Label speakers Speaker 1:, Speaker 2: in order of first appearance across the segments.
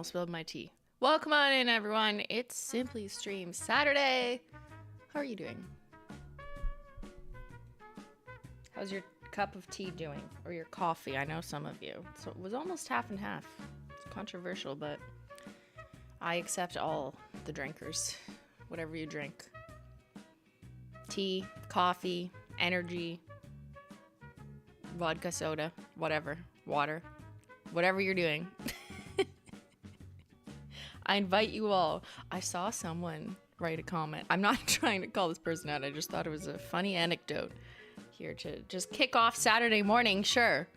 Speaker 1: almost spilled my tea. Welcome on in, everyone. It's Simply Stream Saturday. How are you doing? How's your cup of tea doing? Or your coffee? I know some of you. So it was almost half and half. It's controversial, but I accept all the drinkers. Whatever you drink. Tea, coffee, energy, vodka, soda, whatever, water, whatever you're doing. I invite you all. I saw someone write a comment. I'm not trying to call this person out. I just thought it was a funny anecdote here to just kick off Saturday morning. Sure.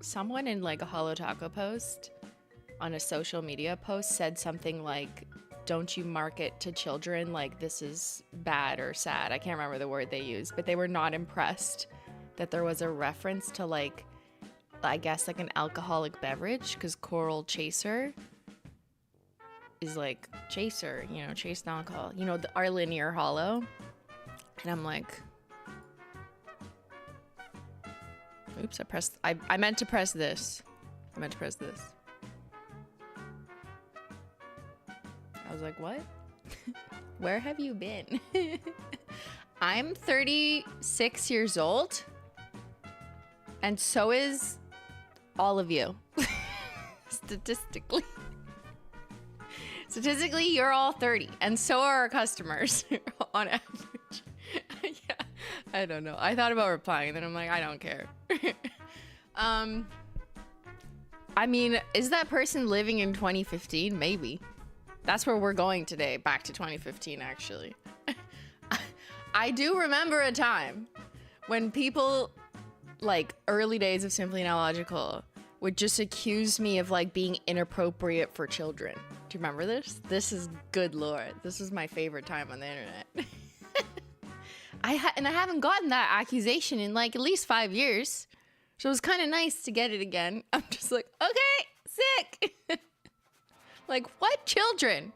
Speaker 1: Someone in like a HOLO Taco post on a social media post said something like, don't you market to children like this is bad or sad. I can't remember the word they used, but they were not impressed that there was a reference to like, I guess like an alcoholic beverage, because Coral Chaser is like chaser, you know, chased alcohol, you know, our linear hollow. And I'm like, oops, I meant to press this. I was like, what? Where have you been? I'm 36 years old, and so is all of you. Statistically, you're all 30, and so are our customers on average. Yeah, I don't know. I thought about replying, then I'm like, I don't care. I mean, is that person living in 2015? Maybe. That's where we're going today, back to 2015, actually. I do remember a time when people, like, early days of Simplynailogical would just accuse me of, like, being inappropriate for children. Do you remember this? This is good lord. This was my favorite time on the internet. And I haven't gotten that accusation in, like, at least 5 years. So it was kind of nice to get it again. I'm just like, okay, sick. Like, what children?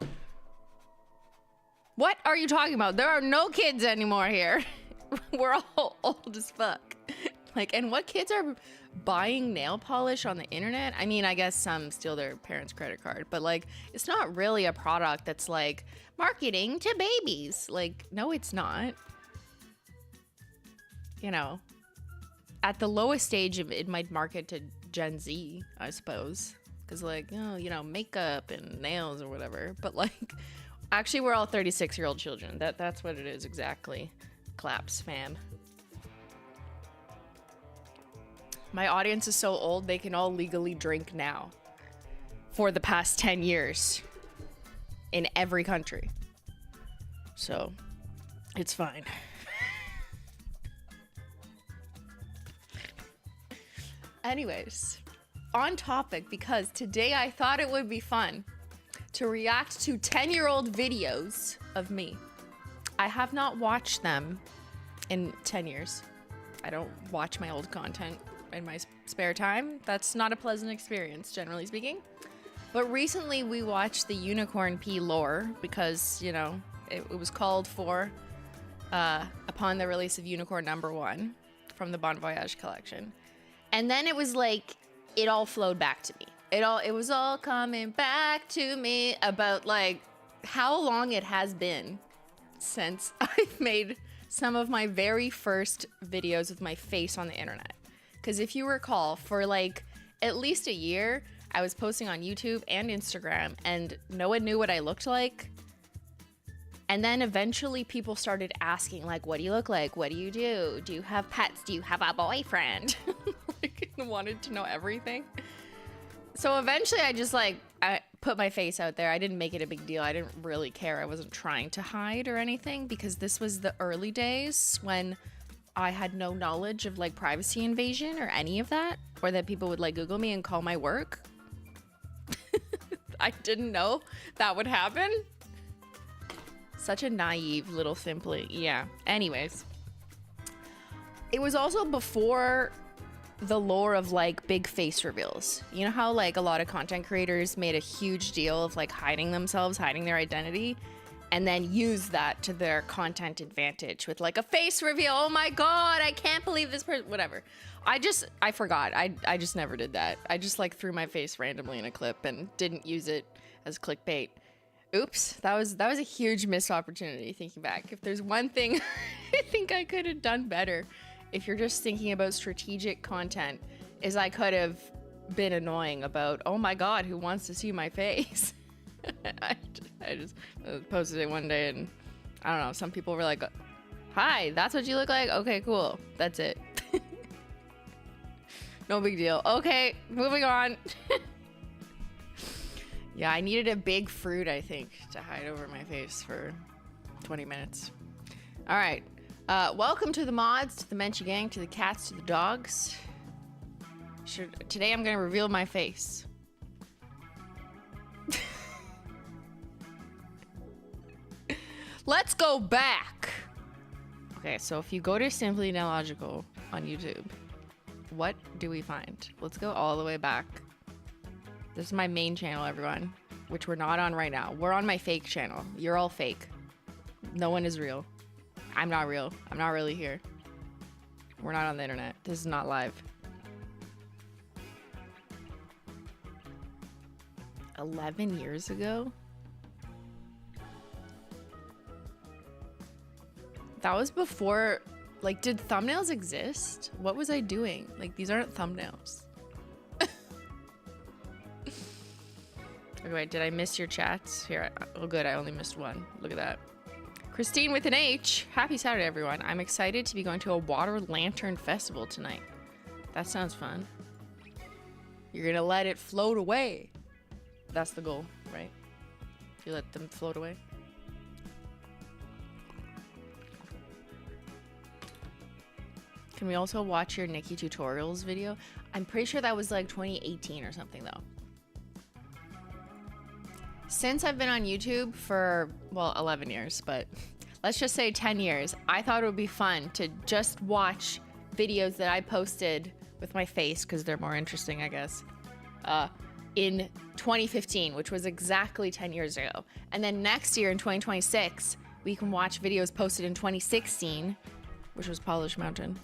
Speaker 1: What are you talking about? There are no kids anymore here. We're all old as fuck. Like, and what kids are buying nail polish on the internet? I mean, I guess some steal their parents' credit card, but like, it's not really a product that's like marketing to babies. Like, no, it's not. You know, at the lowest stage, it might market to Gen Z, I suppose. Because like, oh, you know, makeup and nails or whatever. But like, actually, we're all 36-year-old children. That's what it is exactly. Claps, fam. My audience is so old, they can all legally drink now. For the past 10 years. In every country. So, it's fine. Anyways, on topic, because today I thought it would be fun to react to 10-year-old videos of me. I have not watched them in 10 years. I don't watch my old content in my spare time. That's not a pleasant experience, generally speaking. But recently we watched the Unicorn P lore because, you know, it was called for upon the release of Unicorn #1 from the Bon Voyage collection. And then it was like, it all flowed back to me. It was all coming back to me about like how long it has been since I've made some of my very first videos with my face on the internet. Because if you recall, for like at least a year, I was posting on YouTube and Instagram and no one knew what I looked like. And then eventually people started asking like, what do you look like? What do you do? Do you have pets? Do you have a boyfriend? Like, wanted to know everything. So eventually I put my face out there. I didn't make it a big deal. I didn't really care. I wasn't trying to hide or anything because this was the early days when I had no knowledge of like privacy invasion or any of that, or that people would like Google me and call my work. I didn't know that would happen. Such a naive little Simply. Yeah. Anyways. It was also before the lore of like big face reveals. You know how like a lot of content creators made a huge deal of like hiding themselves, hiding their identity? and then use that to their content advantage with like a face reveal. Oh my God, I can't believe this person, whatever. I forgot. I just never did that. I just like threw my face randomly in a clip and didn't use it as clickbait. Oops, that was a huge missed opportunity thinking back. If there's one thing I think I could have done better, if you're just thinking about strategic content, is I could have been annoying about, oh my God, who wants to see my face? I just posted it one day and I don't know, some people were like, hi, that's what you look like? Okay, cool. That's it. No big deal. Okay, moving on. Yeah, I needed a big fruit, I think, to hide over my face for 20 minutes. All right. Welcome to the mods, to the Menchie gang, to the cats, to the dogs. Today I'm going to reveal my face. Let's go back. Okay, so if you go to Simplynailogical on YouTube, what do we find? Let's go all the way back. This is my main channel, everyone, which we're not on right now. We're on my fake channel. You're all fake. No one is real. I'm not real. I'm not really here. We're not on the internet. This is not live. 11 years ago? That was before, like, did thumbnails exist? What was I doing? Like, these aren't thumbnails. Okay, wait, did I miss your chats? Here, oh good, I only missed one. Look at that. Christine with an H. Happy Saturday, everyone. I'm excited to be going to a water lantern festival tonight. That sounds fun. You're gonna let it float away. That's the goal, right? You let them float away. Can we also watch your Nikki tutorials video? I'm pretty sure that was like 2018 or something though. Since I've been on YouTube for, well, 11 years, but let's just say 10 years, I thought it would be fun to just watch videos that I posted with my face, because they're more interesting, I guess, in 2015, which was exactly 10 years ago. And then next year in 2026, we can watch videos posted in 2016, which was Polish Mountain.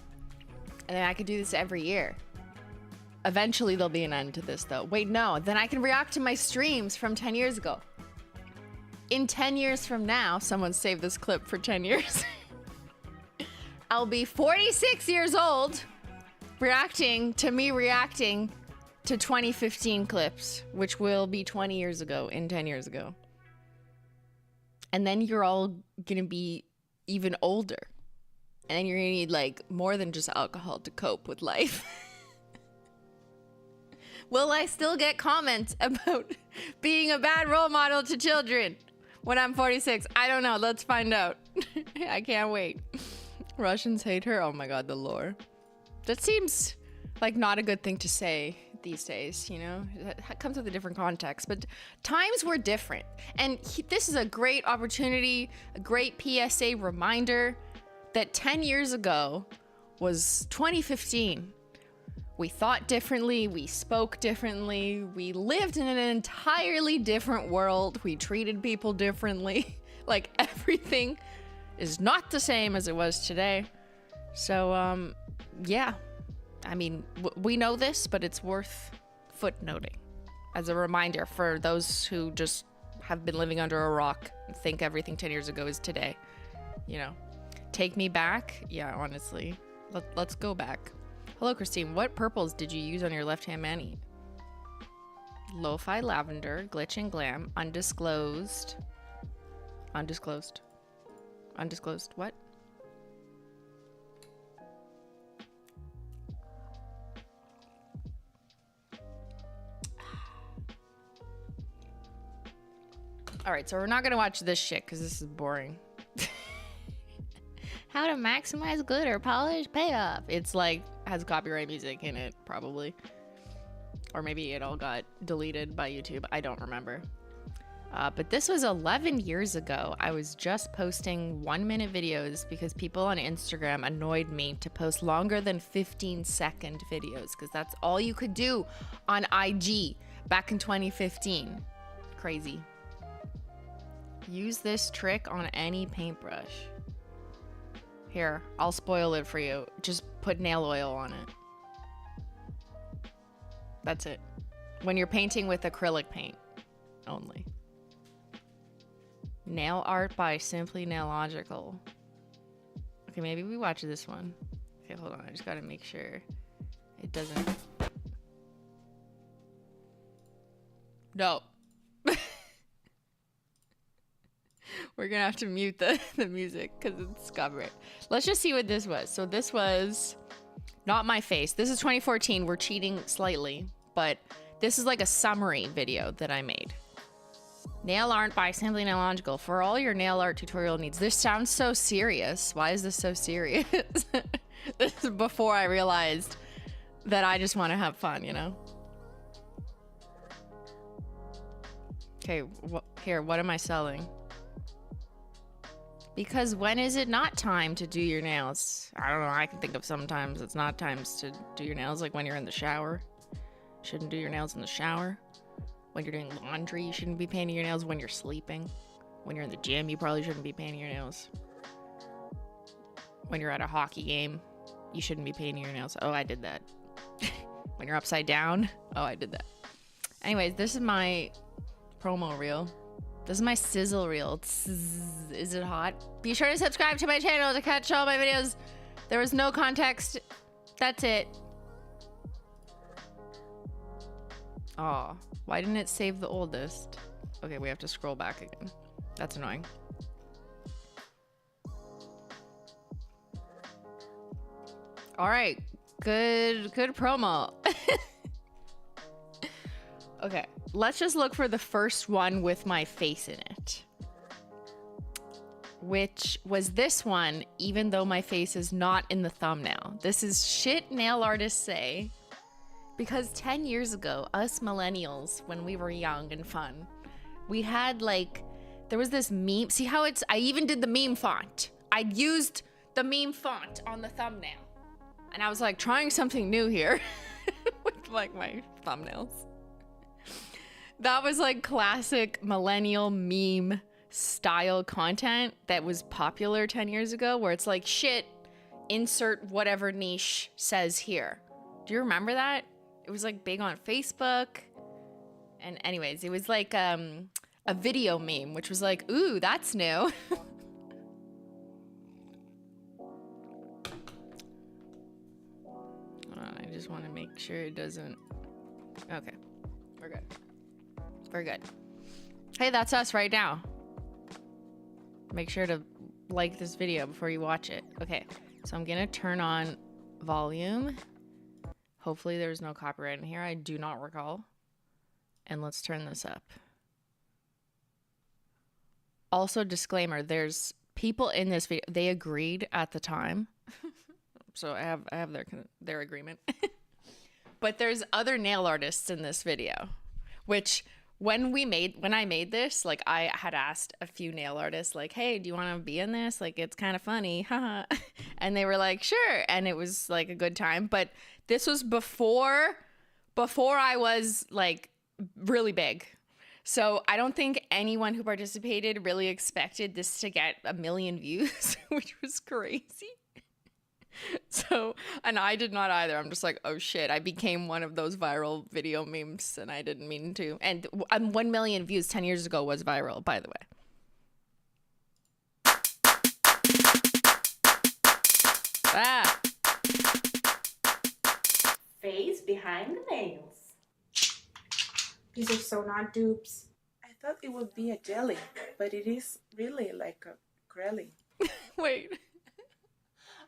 Speaker 1: And then I could do this every year. Eventually there'll be an end to this though. Wait, no, then I can react to my streams from 10 years ago. In 10 years from now, someone saved this clip for 10 years. I'll be 46 years old reacting to me reacting to 2015 clips, which will be 20 years ago, in 10 years ago. And then you're all gonna be even older. And then you're gonna need like more than just alcohol to cope with life. Will I still get comments about being a bad role model to children when I'm 46? I don't know. Let's find out. I can't wait. Russians hate her. Oh my God, the lore. That seems like not a good thing to say these days, you know? That comes with a different context, but times were different. And this is a great opportunity, a great PSA reminder that 10 years ago was 2015. We thought differently, we spoke differently, we lived in an entirely different world, we treated people differently. Like everything is not the same as it was today. So, yeah. I mean, we know this, but it's worth footnoting as a reminder for those who just have been living under a rock and think everything 10 years ago is today. You know, take me back. Yeah, honestly, let's go back. Hello, Christine. What purples did you use on your left-hand mani? Lo-fi lavender, glitch and glam, undisclosed. Undisclosed. Undisclosed. What? All right, so we're not gonna watch this shit because this is boring. How to maximize glitter polish payoff. It's like has copyright music in it, probably. Or maybe it all got deleted by YouTube. I don't remember. But this was 11 years ago. I was just posting 1-minute videos because people on Instagram annoyed me to post longer than 15-second videos because that's all you could do on IG back in 2015. Crazy. Use this trick on any paintbrush. Here, I'll spoil it for you. Just put nail oil on it. That's it. When you're painting with acrylic paint only. Nail art by Simplynailogical. Okay, maybe we watch this one. Okay, hold on. I just gotta make sure it doesn't. No. We're gonna have to mute the music because it's copyright. Let's just see what this was. So this was not my face. This is 2014. We're cheating slightly, but this is like a summary video that I made. Nail art by Simplynailogical for all your nail art tutorial needs. This sounds so serious. Why is this so serious? This is before I realized that I just want to have fun, you know? Okay, here, what am I selling? Because when is it not time to do your nails? I don't know, I can think of sometimes it's not times to do your nails, like when you're in the shower. Shouldn't do your nails in the shower. When you're doing laundry, you shouldn't be painting your nails. When you're sleeping. When you're in the gym, you probably shouldn't be painting your nails. When you're at a hockey game, you shouldn't be painting your nails. Oh, I did that. When you're upside down, oh, I did that. Anyways, this is my promo reel. This is my sizzle reel. Is it hot? Be sure to subscribe to my channel to catch all my videos. There was no context. That's it. Aw, why didn't it save the oldest? Okay, we have to scroll back again. That's annoying. All right, good promo. Okay, let's just look for the first one with my face in it. Which was this one, even though my face is not in the thumbnail. This is shit nail artists say. Because 10 years ago, us millennials, when we were young and fun, we had like, there was this meme. See how it's, I even did the meme font. I used the meme font on the thumbnail. And I was like trying something new here with like my thumbnails. That was like classic millennial meme style content that was popular 10 years ago, where it's like, shit, insert whatever niche says here. Do you remember that? It was like big on Facebook. And anyways, it was like a video meme, which was like, ooh, that's new. I just want to make sure it doesn't. Okay, we're good. We're good. Hey, that's us right now. Make sure to like this video before you watch it. Okay, so I'm gonna turn on volume. Hopefully there's no copyright in here. I do not recall. And let's turn this up. Also, disclaimer, there's people in this video, they agreed at the time. So I have their agreement. But there's other nail artists in this video, which when I made this, like I had asked a few nail artists like, hey, do you want to be in this? Like, it's kind of funny. Haha. And they were like, sure. And it was like a good time. But this was before I was like really big. So I don't think anyone who participated really expected this to get 1 million views, which was crazy. So, and I did not either. I'm just like, oh shit, I became one of those viral video memes and I didn't mean to. And 1 million views 10 years ago was viral, by the way. Ah.
Speaker 2: Face behind the nails.
Speaker 3: These are so not dupes. I thought it would be a jelly, but it is really like a crelly.
Speaker 1: Wait.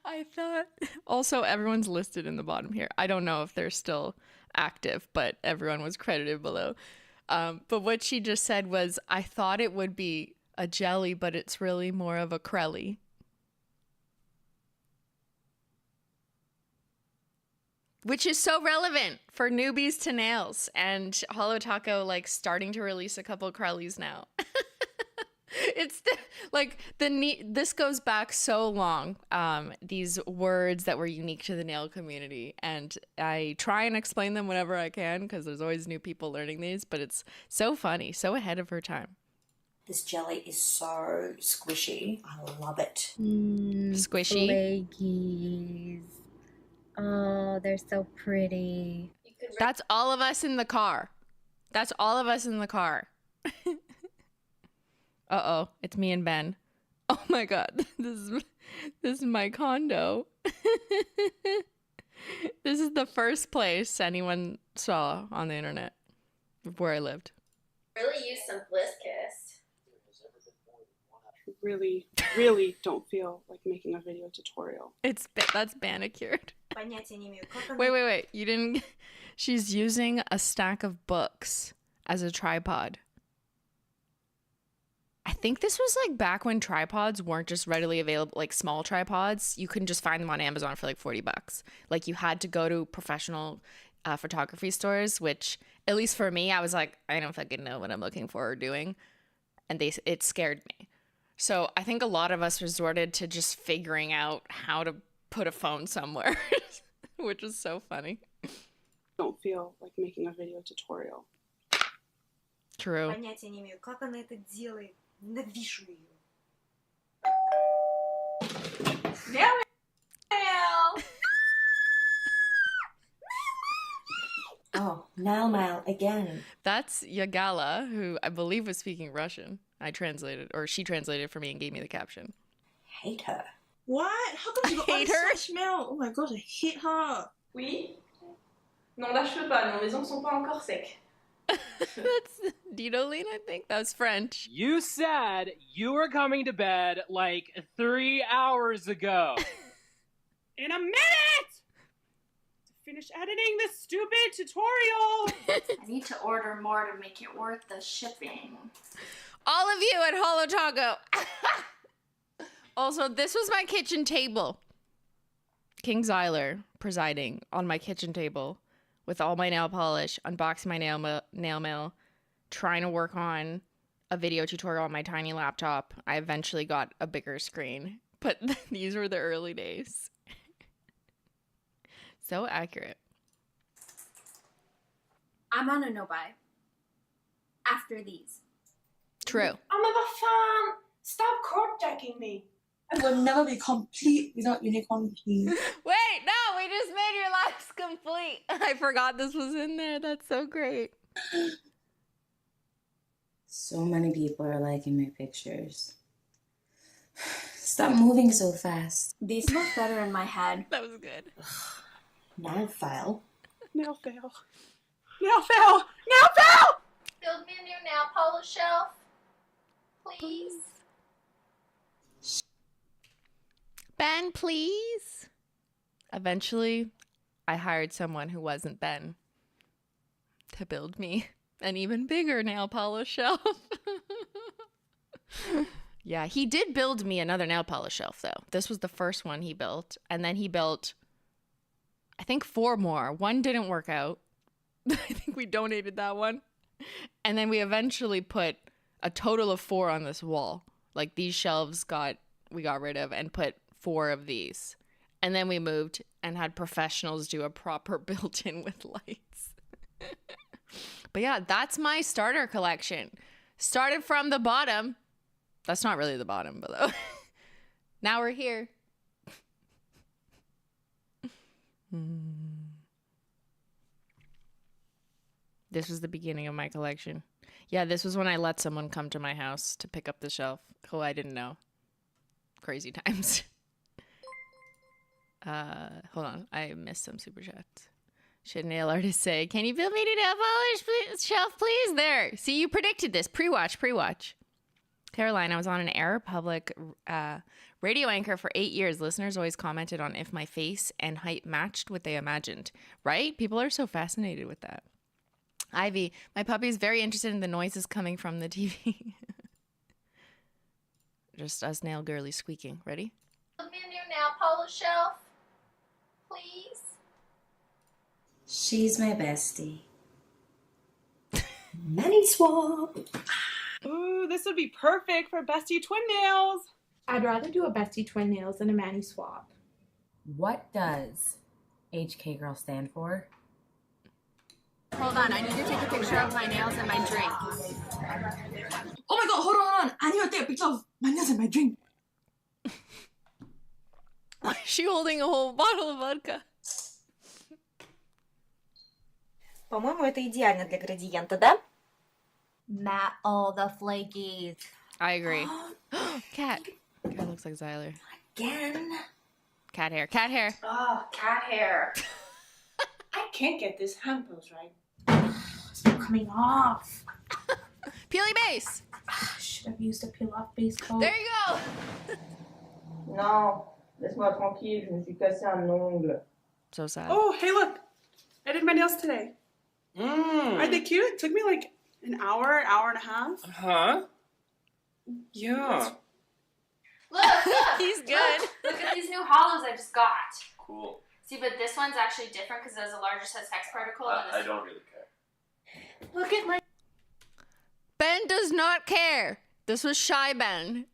Speaker 1: I thought. Also, everyone's listed in the bottom here. I don't know if they're still active, but everyone was credited below. But what she just said was, I thought it would be a jelly, but it's really more of a crelly. Which is so relevant for newbies to nails, and Holo Taco like starting to release a couple crellies now. It's this goes back so long. These words that were unique to the nail community, and I try and explain them whenever I can because there's always new people learning these. But it's so funny, so ahead of her time.
Speaker 4: This jelly is so squishy. I love it.
Speaker 1: Squishy.
Speaker 5: Flakies. Oh, they're so pretty.
Speaker 1: That's all of us in the car. That's all of us in the car. Uh-oh, it's me and Ben. Oh my god, this is my condo. This is the first place anyone saw on the internet of where I lived.
Speaker 2: Really use some Bliss Kiss.
Speaker 6: Really, really don't feel like making a video tutorial.
Speaker 1: That's manicured. Wait. You didn't. She's using a stack of books as a tripod. I think this was like back when tripods weren't just readily available, like small tripods. You couldn't just find them on Amazon for like $40. Like you had to go to professional photography stores, which at least for me, I was like, I don't fucking know what I'm looking for or doing. And it scared me. So I think a lot of us resorted to just figuring out how to put a phone somewhere, which is so funny.
Speaker 6: Don't feel like making a video tutorial.
Speaker 1: True.
Speaker 5: Понятия не имею, как она это делает. Ненавижу ее.
Speaker 4: Oh, nail mail again.
Speaker 1: That's Yagala, who I believe was speaking Russian. I translated, or she translated for me and gave me the caption.
Speaker 4: Hate her.
Speaker 3: What? How come you got
Speaker 1: hate her?
Speaker 3: such mail? Oh my god, I hate her.
Speaker 2: Oui. Non, là, je peux pas. Nos maisons sont pas encore secs.
Speaker 1: That's Didolene, I think. That was French.
Speaker 7: You said you were coming to bed like 3 hours ago.
Speaker 6: In a minute! To finish editing this stupid tutorial!
Speaker 8: I need to order more to make it worth the shipping.
Speaker 1: All of you at HOLO Taco. Also, this was my kitchen table. King Zyler presiding on my kitchen table with all my nail polish, unboxing my nail mail, trying to work on a video tutorial on my tiny laptop. I eventually got a bigger screen, but these were the early days. So accurate.
Speaker 8: I'm on a no-buy. After these.
Speaker 1: True.
Speaker 2: I'm a fan. Stop court-jacking me.
Speaker 3: I will never be complete without unicorn pee.
Speaker 1: Wait, no, we just made your lives complete. I forgot this was in there. That's so great.
Speaker 9: So many people are liking my pictures. Stop moving so fast.
Speaker 8: These look better in my head.
Speaker 1: That was good.
Speaker 4: Nail file.
Speaker 6: Nail fail. Nail fail! Nail fail!
Speaker 8: Build me a new nail polish shelf, please.
Speaker 1: Ben, please. Eventually, I hired someone who wasn't Ben to build me an even bigger nail polish shelf. Yeah, he did build me another nail polish shelf, though. This was the first one he built. And then he built, I think, 4 more. One didn't work out. I think we donated that one. And then we eventually put a total of 4 on this wall. Like these shelves we got rid of and put 4 of these. And then we moved and had professionals do a proper built-in with lights. But yeah, that's my starter collection. Started from the bottom. That's not really the bottom, but though. Now we're here. This was the beginning of my collection. Yeah, this was when I let someone come to my house to pick up the shelf who I didn't know. Crazy times. Hold on. I missed some super chats. Should nail artist say, can you build me a nail polish shelf, please? There. See, you predicted this. Pre-watch. Caroline, I was on an Air Republic radio anchor for 8 years. Listeners always commented on if my face and height matched what they imagined. Right? People are so fascinated with that. Ivy, my puppy is very interested in the noises coming from the TV. Just us nail girly squeaking. Ready?
Speaker 8: Build me a new nail polish shelf, please.
Speaker 9: She's my bestie.
Speaker 4: Mani swap.
Speaker 6: Ooh, this would be perfect for bestie twin nails.
Speaker 3: I'd rather do a bestie twin nails than a mani swap.
Speaker 9: What does HK Girl stand for?
Speaker 1: Hold on, I need to take a picture of my nails and my drink.
Speaker 4: Oh my god, hold on. I need to take a picture of my nails and my drink.
Speaker 1: Why is she holding a whole bottle of vodka?
Speaker 5: По-моему, это идеально для градиента, да?
Speaker 8: Matte all the flakies.
Speaker 1: I agree. Cat. Cat looks like Zyler.
Speaker 4: Again.
Speaker 1: Cat hair. Cat hair.
Speaker 3: Oh, cat hair. I can't get these handles right. It's not coming off.
Speaker 1: Peely base.
Speaker 3: Should have used a peel-off base coat.
Speaker 1: There you go.
Speaker 2: Non, laisse-moi tranquille, je me suis cassé un ongle.
Speaker 1: So sad.
Speaker 6: Oh, hey, look. I did my nails today.
Speaker 7: Mm.
Speaker 6: Aren't they cute? It took me like an hour and a half.
Speaker 7: Huh? Yeah.
Speaker 8: Look, look.
Speaker 1: He's good.
Speaker 8: Look at these new hollows I just got.
Speaker 7: Cool.
Speaker 8: See, but this one's actually different because it has a larger size hex particle. and
Speaker 7: I
Speaker 8: this...
Speaker 7: don't really care.
Speaker 8: Look at my...
Speaker 1: Ben does not care. This was Shy Ben.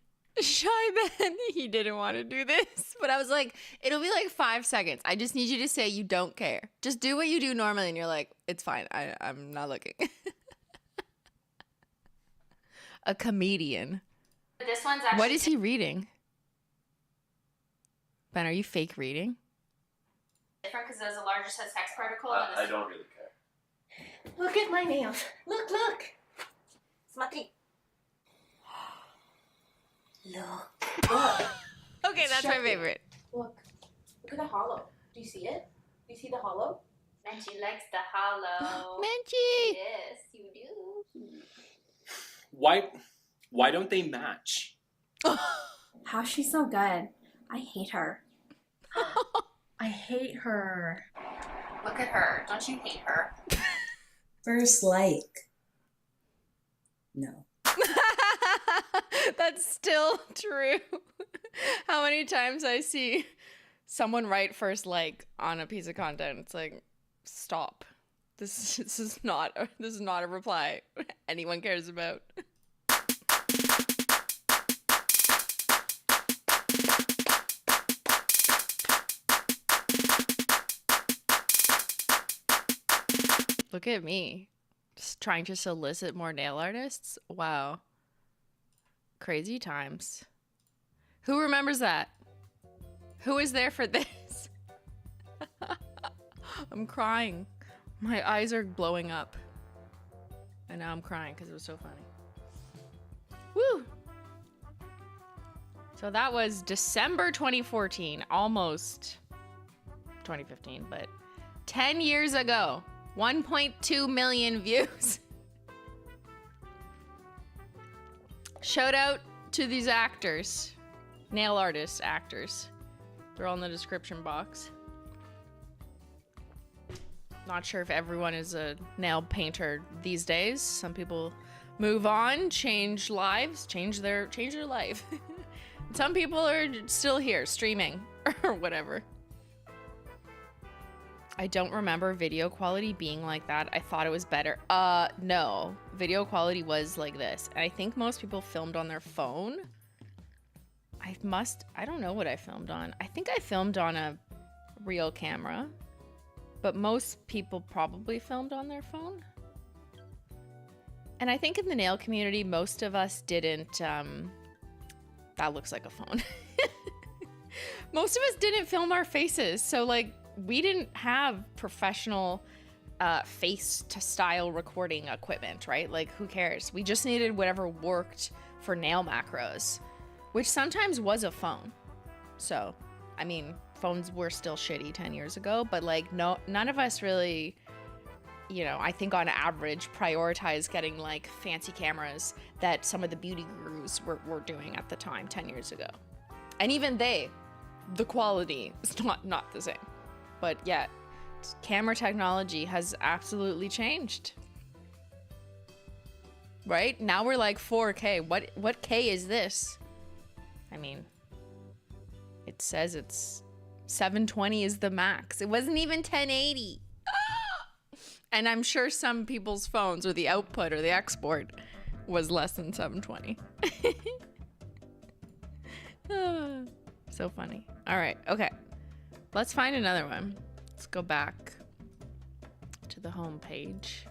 Speaker 1: Shy Ben. He didn't want to do this. But I was like, it'll be like 5 seconds. I just need you to say you don't care. Just do what you do normally and you're like, it's fine. I'm not looking. A comedian.
Speaker 8: This one's actually...
Speaker 1: What is he reading? Ben, are you fake reading?
Speaker 8: different because it has a larger size hex particle. and
Speaker 7: I
Speaker 8: this...
Speaker 7: don't really care.
Speaker 5: Look at my nails. Look, look. Смотри. Look.
Speaker 1: Okay, that's my favorite.
Speaker 5: Look. Look at the hollow. Do you see it? Do you see the hollow?
Speaker 8: And she likes the hollow.
Speaker 1: Menchie!
Speaker 8: Yes, you do.
Speaker 7: Why don't they match?
Speaker 10: How's she so good? I hate her. I hate her.
Speaker 8: Look at her. Don't you hate her?
Speaker 9: First like. No.
Speaker 1: That's still true. How many times I see someone write first like on a piece of content, it's like, stop. This is not a reply anyone cares about. Look at me. Just trying to solicit more nail artists. Wow. Crazy times. Who remembers that? Who is there for this? I'm crying. My eyes are blowing up. And now I'm crying because it was so funny. Woo! So that was December 2014. Almost 2015, but 10 years ago. 1.2 million views. Shout out to these actors. Nail artists, actors. They're all in the description box. Not sure if everyone is a nail painter these days. Some people move on, change lives, change their life. Some people are still here streaming or whatever. I don't remember video quality being like that. I thought it was better. No. Video quality was like this. And I think most people filmed on their phone. I don't know what I filmed on. I think I filmed on a real camera. But most people probably filmed on their phone. And I think in the nail community, most of us didn't, that looks like a phone. Most of us didn't film our faces. So like, we didn't have professional face to style recording equipment, right? Like, who cares? We just needed whatever worked for nail macros, which sometimes was a phone. So, I mean, phones were still shitty 10 years ago, but like, no, none of us really, you know, I think on average prioritized getting like fancy cameras that some of the beauty gurus were doing at the time 10 years ago. And even the quality is not the same. But yeah, camera technology has absolutely changed. Right? Now we're like 4K. What K is this? I mean, it says it's 720 is the max. It wasn't even 1080. And I'm sure some people's phones or the output or the export was less than 720. So funny. All right. Okay. Let's find another one. Let's go back to the home page.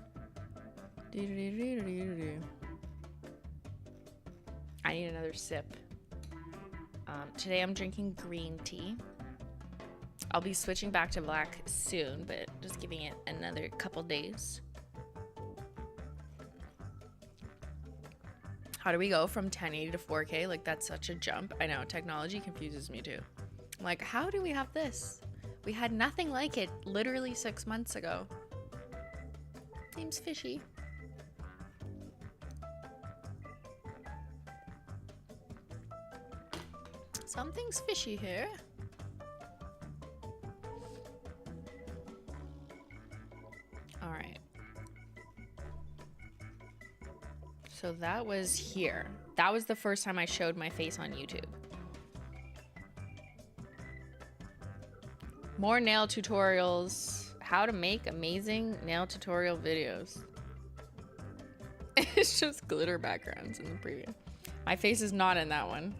Speaker 1: I need another sip. Today I'm drinking green tea. I'll be switching back to black soon, but just giving it another couple days. How do we go from 1080 to 4K? Like, that's such a jump. I know, technology confuses me too. I'm like, how do we have this? We had nothing like it literally 6 months ago. Seems fishy. Something's fishy here. All right. So that was here. That was the first time I showed my face on YouTube. More nail tutorials. How to make amazing nail tutorial videos. It's just glitter backgrounds in the preview. My face is not in that one.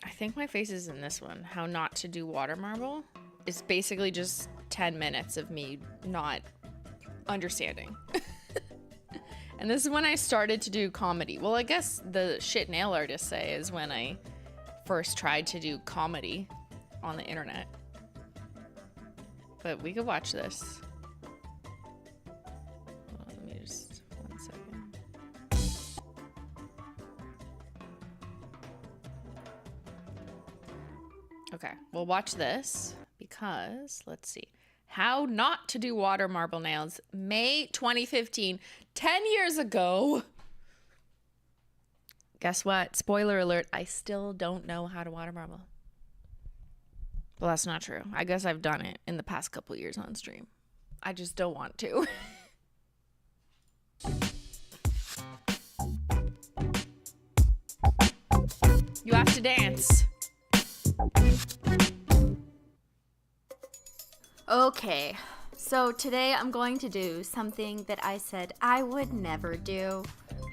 Speaker 1: I think my face is in this one. How not to do Watermarble. It's basically just 10 minutes of me not understanding. And this is when I started to do comedy. Well, I guess the shit nail artists say is when I first tried to do comedy on the internet. But we could watch this. Hold on, let me just 1 second. Okay, we'll watch this because, let's see. How not to do water marble nails. May 2015, 10 years ago. Guess what? Spoiler alert, I still don't know how to water marble. Well, that's not true. I guess I've done it in the past couple years on stream. I just don't want to. You have to dance.
Speaker 10: Okay, so today I'm going to do something that I said I would never do.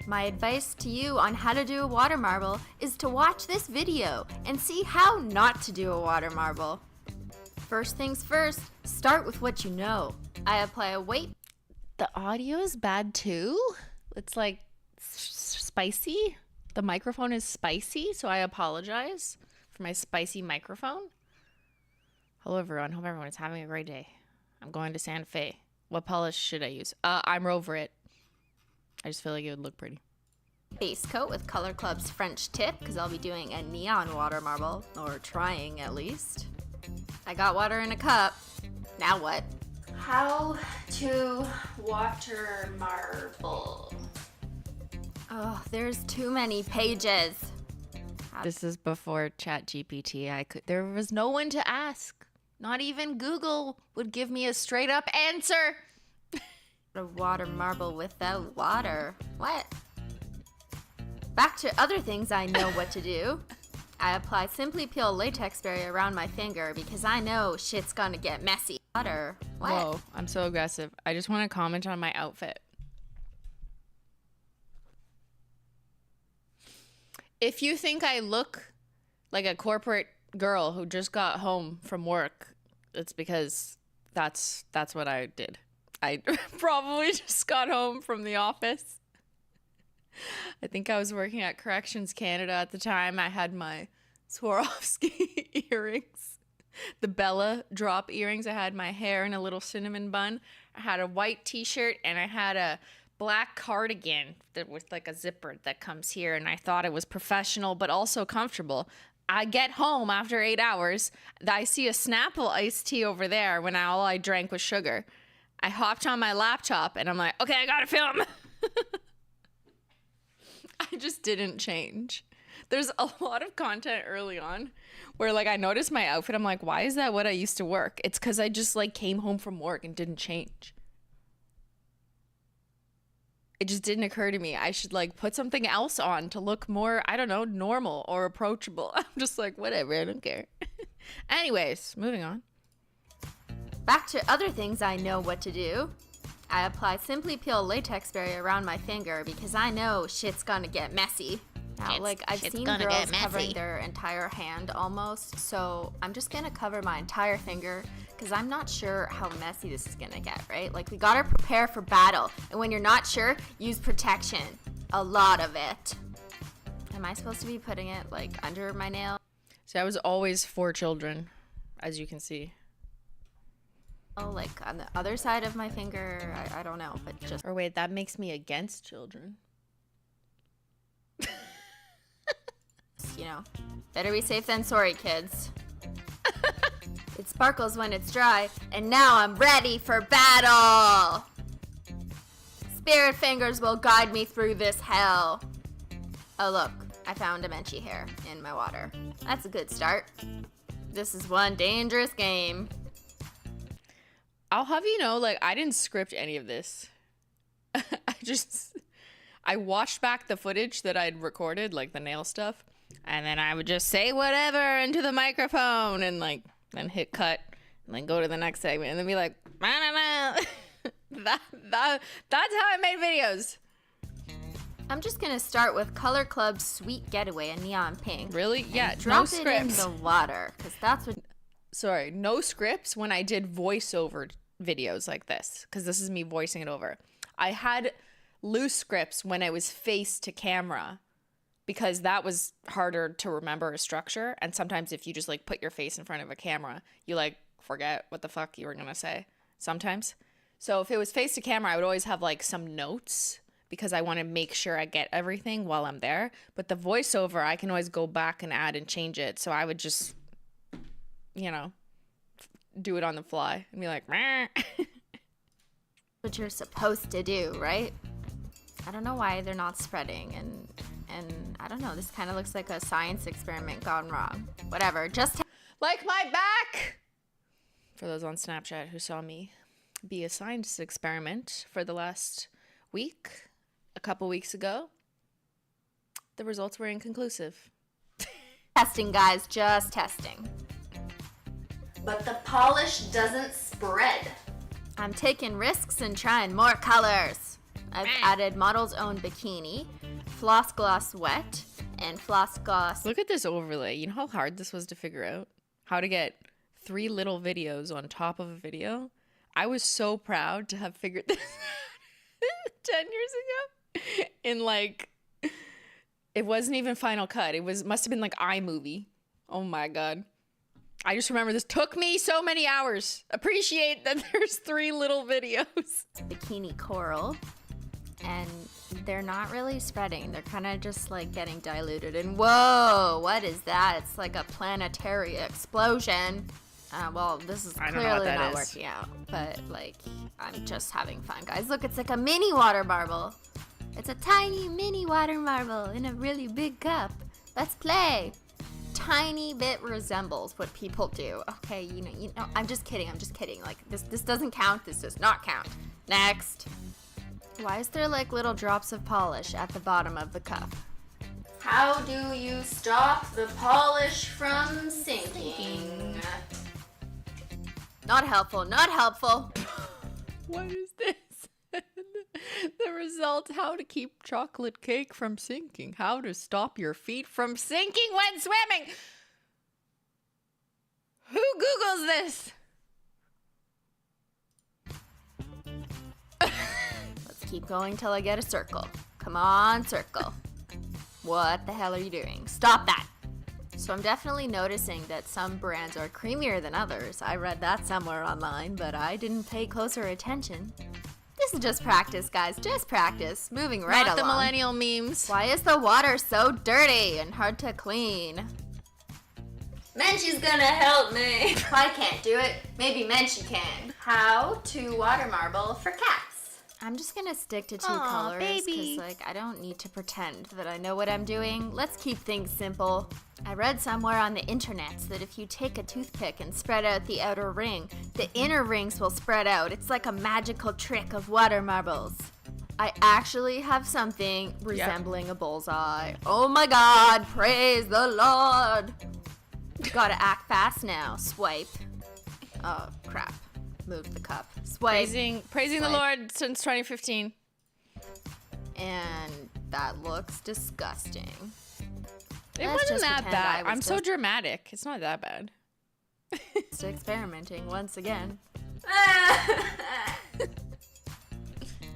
Speaker 10: My advice to you on how to do a water marble is to watch this video and see how not to do a water marble. First things first, start with what you know. I apply a weight.
Speaker 1: The audio is bad too. It's like spicy. The microphone is spicy, so I apologize for my spicy microphone. Hello everyone, hope everyone is having a great day. I'm going to Santa Fe. What polish should I use? I'm over it. I just feel like it would look pretty.
Speaker 10: Base coat with Color Club's French tip because I'll be doing a neon water marble, or trying at least. I got water in a cup. Now what? How to water marble. Oh, there's too many pages.
Speaker 1: This is before ChatGPT. There was no one to ask. Not even Google would give me a straight up answer.
Speaker 10: A water marble without water. What? Back to other things I know what to do. I apply Simply Peel latex barrier around my finger because I know shit's gonna get messy. Water. What?
Speaker 1: Whoa, I'm so aggressive. I just want to comment on my outfit. If you think I look like a corporate girl who just got home from work, it's because that's what I did. I probably just got home from the office. I think I was working at Corrections Canada at the time. I had my Swarovski earrings, the Bella drop earrings. I had my hair in a little cinnamon bun. I had a white t-shirt and I had a black cardigan that with like a zipper that comes here, and I thought it was professional but also comfortable. I get home after 8 hours. I see a Snapple iced tea over there when all I drank was sugar. I hopped on my laptop and I'm like, okay, I gotta film. I just didn't change. There's a lot of content early on where like I noticed my outfit. I'm like, why is that what I used to work? It's because I just like came home from work and didn't change. It just didn't occur to me I should like put something else on to look more, I don't know, normal or approachable. I'm just like, whatever, I don't care. Anyways, moving on.
Speaker 10: Back to other things I know what to do. I apply Simply Peel latex barrier around my finger because I know shit's gonna get messy. Now, like, I've seen girls covering their entire hand almost, so I'm just gonna cover my entire finger because I'm not sure how messy this is gonna get, right? Like, we gotta prepare for battle, and when you're not sure, use protection. A lot of it. Am I supposed to be putting it, like, under my nail?
Speaker 1: So I was always for children, as you can see.
Speaker 10: Oh, like, on the other side of my finger? I don't know, but just...
Speaker 1: Or wait, that makes me against children.
Speaker 10: You know, better be safe than sorry, kids. It sparkles when it's dry, and now I'm ready for battle! Spirit fingers will guide me through this hell. Oh look, I found a Menchie hair in my water. That's a good start. This is one dangerous game.
Speaker 1: I'll have you know, like, I didn't script any of this. I watched back the footage that I'd recorded, like the nail stuff, and then I would just say whatever into the microphone and, like, then hit cut and then go to the next segment and then be like, that's how I made videos.
Speaker 10: I'm just gonna start with Color Club's Sweet Getaway in neon pink.
Speaker 1: Really? Yeah,
Speaker 10: Drop
Speaker 1: no
Speaker 10: it
Speaker 1: scripts.
Speaker 10: in the water, because that's what...
Speaker 1: Sorry, no scripts when I did voiceover videos like this, because this is me voicing it over. I had loose scripts when I was face to camera, because that was harder to remember a structure, and sometimes if you just, like, put your face in front of a camera, you, like, forget what the fuck you were gonna say sometimes. So if it was face to camera, I would always have, like, some notes because I want to make sure I get everything while I'm there. But the voiceover, I can always go back and add and change it. So I would just, you know, do it on the fly and be like, meh.
Speaker 10: What you're supposed to do, right? I don't know why they're not spreading, and I don't know, this kind of looks like a science experiment gone wrong. Whatever, just
Speaker 1: like my back. For those on Snapchat who saw me be a science experiment for the last week, a couple weeks ago, the results were inconclusive.
Speaker 10: testing, guys, just testing.
Speaker 5: But the polish doesn't spread.
Speaker 10: I'm taking risks and trying more colors. I've added Model's Own Bikini, Floss Gloss Wet, and Floss Gloss...
Speaker 1: Look at this overlay. You know how hard this was to figure out? How to get 3 little videos on top of a video? I was so proud to have figured this out 10 years ago. In, like, it wasn't even Final Cut. It must have been like iMovie. Oh my God. I just remember this took me so many hours. Appreciate that there's 3 little videos.
Speaker 10: Bikini Coral. And they're not really spreading. They're kind of just, like, getting diluted. And whoa, what is that? It's like a planetary explosion. Well, this is clearly not working out. But, like, I'm just having fun, guys. Look, it's like a mini water marble. It's a tiny mini water marble in a really big cup. Let's play. Tiny bit resembles what people do. Okay, you know, I'm just kidding. Like, this doesn't count. This does not count. Next. Why is there, like, little drops of polish at the bottom of the cup?
Speaker 5: How do you stop the polish from sinking?
Speaker 10: Not helpful, not helpful.
Speaker 1: What is this? The result, how to keep chocolate cake from sinking. How to stop your feet from sinking when swimming. Who Googles this?
Speaker 10: Let's keep going till I get a circle. Come on, circle. What the hell are you doing? Stop that. So I'm definitely noticing that some brands are creamier than others. I read that somewhere online, but I didn't pay closer attention. This is just practice, guys. Just practice. Moving right along.
Speaker 1: Not the millennial memes.
Speaker 10: Why is the water so dirty and hard to clean?
Speaker 5: Menchie's gonna help me.
Speaker 10: If I can't do it, maybe Menchie can. How to water marble for cats. I'm just gonna stick to 2 colors because, like, I don't need to pretend that I know what I'm doing. Let's keep things simple. I read somewhere on the internet that if you take a toothpick and spread out the outer ring, the inner rings will spread out. It's like a magical trick of water marbles. I actually have something resembling a bullseye. Oh my God, praise the Lord. Gotta act fast now. Swipe. Oh, crap. Move the cup. Swipe.
Speaker 1: Praising the Lord since 2015.
Speaker 10: And that looks disgusting.
Speaker 1: It
Speaker 10: Let's
Speaker 1: wasn't
Speaker 10: just
Speaker 1: that
Speaker 10: pretend I
Speaker 1: bad.
Speaker 10: was
Speaker 1: I'm so
Speaker 10: just-
Speaker 1: dramatic. It's not that bad.
Speaker 10: Just experimenting once again.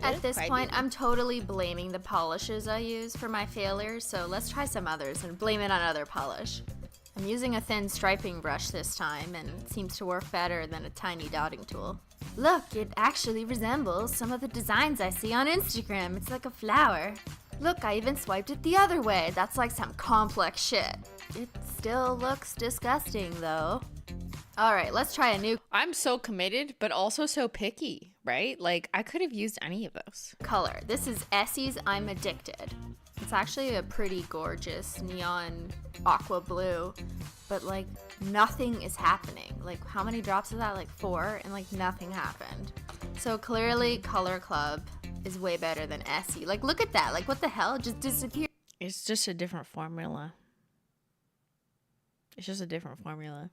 Speaker 10: At this point, I'm totally blaming the polishes I use for my failures, so let's try some others and blame it on other polish. I'm using a thin striping brush this time, and it seems to work better than a tiny dotting tool. Look, it actually resembles some of the designs I see on Instagram. It's like a flower. Look, I even swiped it the other way. That's like some complex shit. It still looks disgusting, though. Alright, let's try a new
Speaker 1: I'm so committed, but also so picky, right? Like, I could have used any of those.
Speaker 10: color. This is Essie's I'm Addicted. It's actually a pretty gorgeous neon aqua blue, but like nothing is happening. Like, how many drops is that? Like 4, and like nothing happened. So clearly Color Club is way better than Essie. Like, look at that. Like, what the hell? It just disappeared.
Speaker 1: It's just a different formula. It's just a different formula.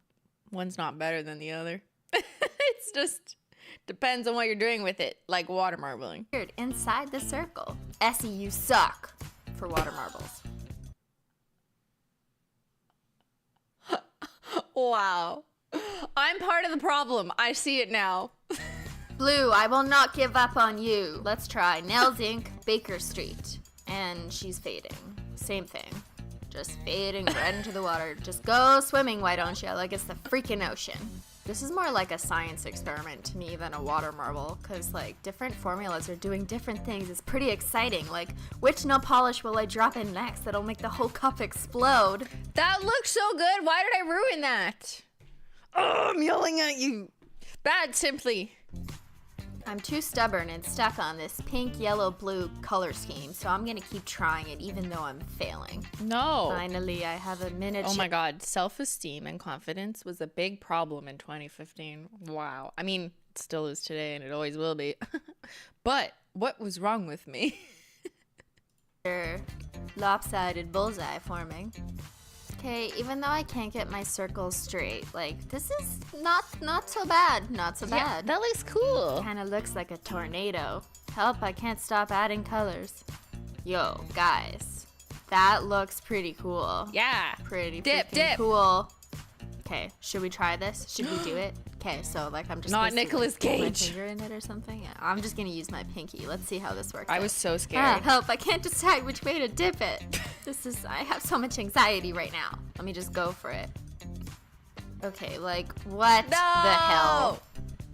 Speaker 1: One's not better than the other. It's just depends on what you're doing with it, like water marbling.
Speaker 10: Inside the circle. Essie, you suck for water marbles.
Speaker 1: Wow. I'm part of the problem. I see it now.
Speaker 10: Blue, I will not give up on you. Let's try Nails Inc. Baker Street. And she's fading. Same thing. Just fading right into the water. Just go swimming, why don't you? Like it's the freaking ocean. This is more like a science experiment to me than a water marble, because like different formulas are doing different things. It's pretty exciting. Like, which nail polish will I drop in next that'll make the whole cup explode?
Speaker 1: That looks so good. Why did I ruin that? Oh, I'm yelling at you. Bad, Simply.
Speaker 10: I'm too stubborn and stuck on this pink, yellow, blue color scheme, so I'm gonna keep trying it even though I'm failing.
Speaker 1: No.
Speaker 10: Finally, I have a minute.
Speaker 1: Oh my God. Self-esteem and confidence was a big problem in 2015. Wow. I mean, it still is today and it always will be. But what was wrong with me?
Speaker 10: Lopsided bullseye forming. Okay, even though I can't get my circles straight, like, this is not so bad. Not so
Speaker 1: Yeah,
Speaker 10: bad.
Speaker 1: that looks cool.
Speaker 10: Kinda looks like a tornado. Help, I can't stop adding colors. Yo, guys. That looks pretty cool.
Speaker 1: Yeah.
Speaker 10: Pretty
Speaker 1: Dip,
Speaker 10: freaking
Speaker 1: dip.
Speaker 10: cool. Okay, should we try this? Should we do it? Okay, so like I'm just
Speaker 1: Not
Speaker 10: supposed to,
Speaker 1: Nicolas
Speaker 10: like, put my
Speaker 1: Cage.
Speaker 10: finger in it or something. Yeah, I'm just gonna use my pinky. Let's see how this works.
Speaker 1: I
Speaker 10: out.
Speaker 1: was so scared.
Speaker 10: Ah, help! I can't decide which way to dip it. I have so much anxiety right now. Let me just go for it. Okay, like what the hell?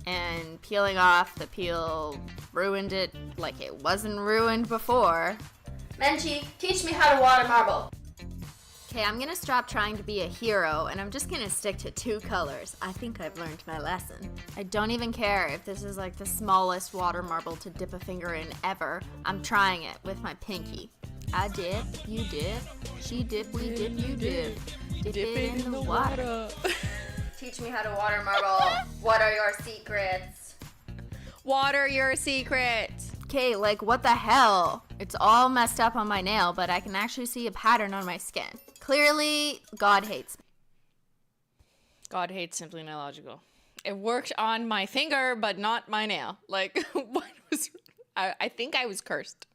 Speaker 10: And peeling off the peel ruined it like it wasn't ruined before.
Speaker 5: Menchie, teach me how to water marble.
Speaker 10: Okay, I'm gonna stop trying to be a hero and I'm just gonna stick to 2 colors. I think I've learned my lesson. I don't even care if this is like the smallest water marble to dip a finger in ever. I'm trying it with my pinky. I dip, you dip, she dip, we dip, you dip. Dip it in the water.
Speaker 5: Teach me how to water marble. What are your secrets?
Speaker 1: Water your secrets.
Speaker 10: Okay, like what the hell? It's all messed up on my nail, but I can actually see a pattern on my skin. Clearly, God hates me.
Speaker 1: God hates Simplynailogical. It worked on my finger, but not my nail. Like, what was... I think I was cursed.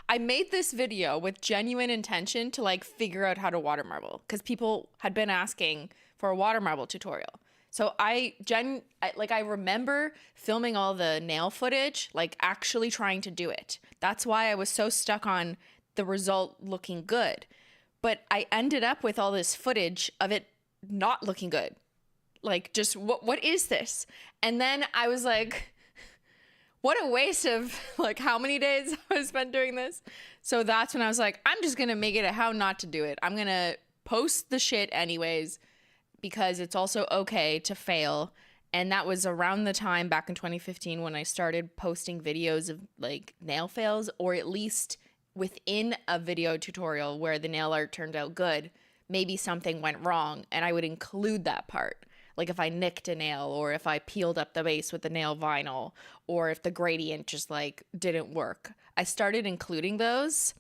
Speaker 1: I made this video with genuine intention to, like, figure out how to water marble. Because people had been asking for a water marble tutorial. So I remember filming all the nail footage, like, actually trying to do it. That's why I was so stuck on the result looking good. But I ended up with all this footage of it not looking good. Like, just, what is this? And then I was like, what a waste of, like, how many days I spent doing this? So that's when I was like, I'm just going to make it a how not to do it. I'm going to post the shit anyways, because it's also okay to fail. And that was around the time back in 2015 when I started posting videos of, like, nail fails, or at least within a video tutorial where the nail art turned out good, maybe something went wrong, and I would include that part. Like if I nicked a nail, or if I peeled up the base with the nail vinyl, or if the gradient just like didn't work. I started including those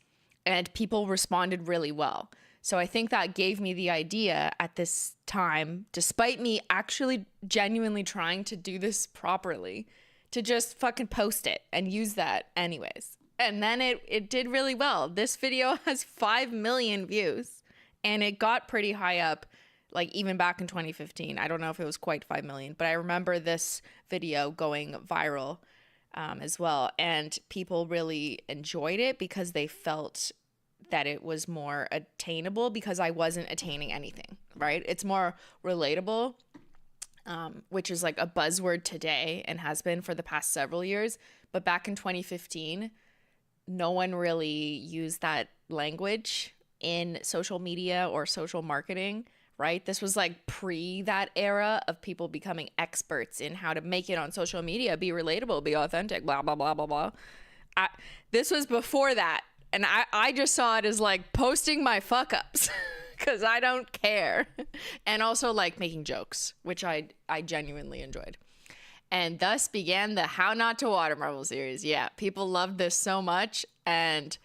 Speaker 1: and people responded really well. So I think that gave me the idea at this time, despite me actually genuinely trying to do this properly, to just fucking post it and use that anyways. And then it did really well. This video has 5 million views And it got pretty high up, like even back in 2015. I don't know if it was quite 5 million, but I remember this video going viral as well. And people really enjoyed it because they felt that it was more attainable because I wasn't attaining anything, right? It's more relatable, which is like a buzzword today and has been for the past several years. But back in 2015, no one really used that language in social media or social marketing, right? This was like pre that era of people becoming experts in how to make it on social media, be relatable, be authentic, blah, blah, blah, blah, blah. This was before that. And I just saw it as like posting my fuck ups because I don't care. And also like making jokes, which I genuinely enjoyed. And thus began the How Not to Watermarble series. Yeah, people loved this so much. And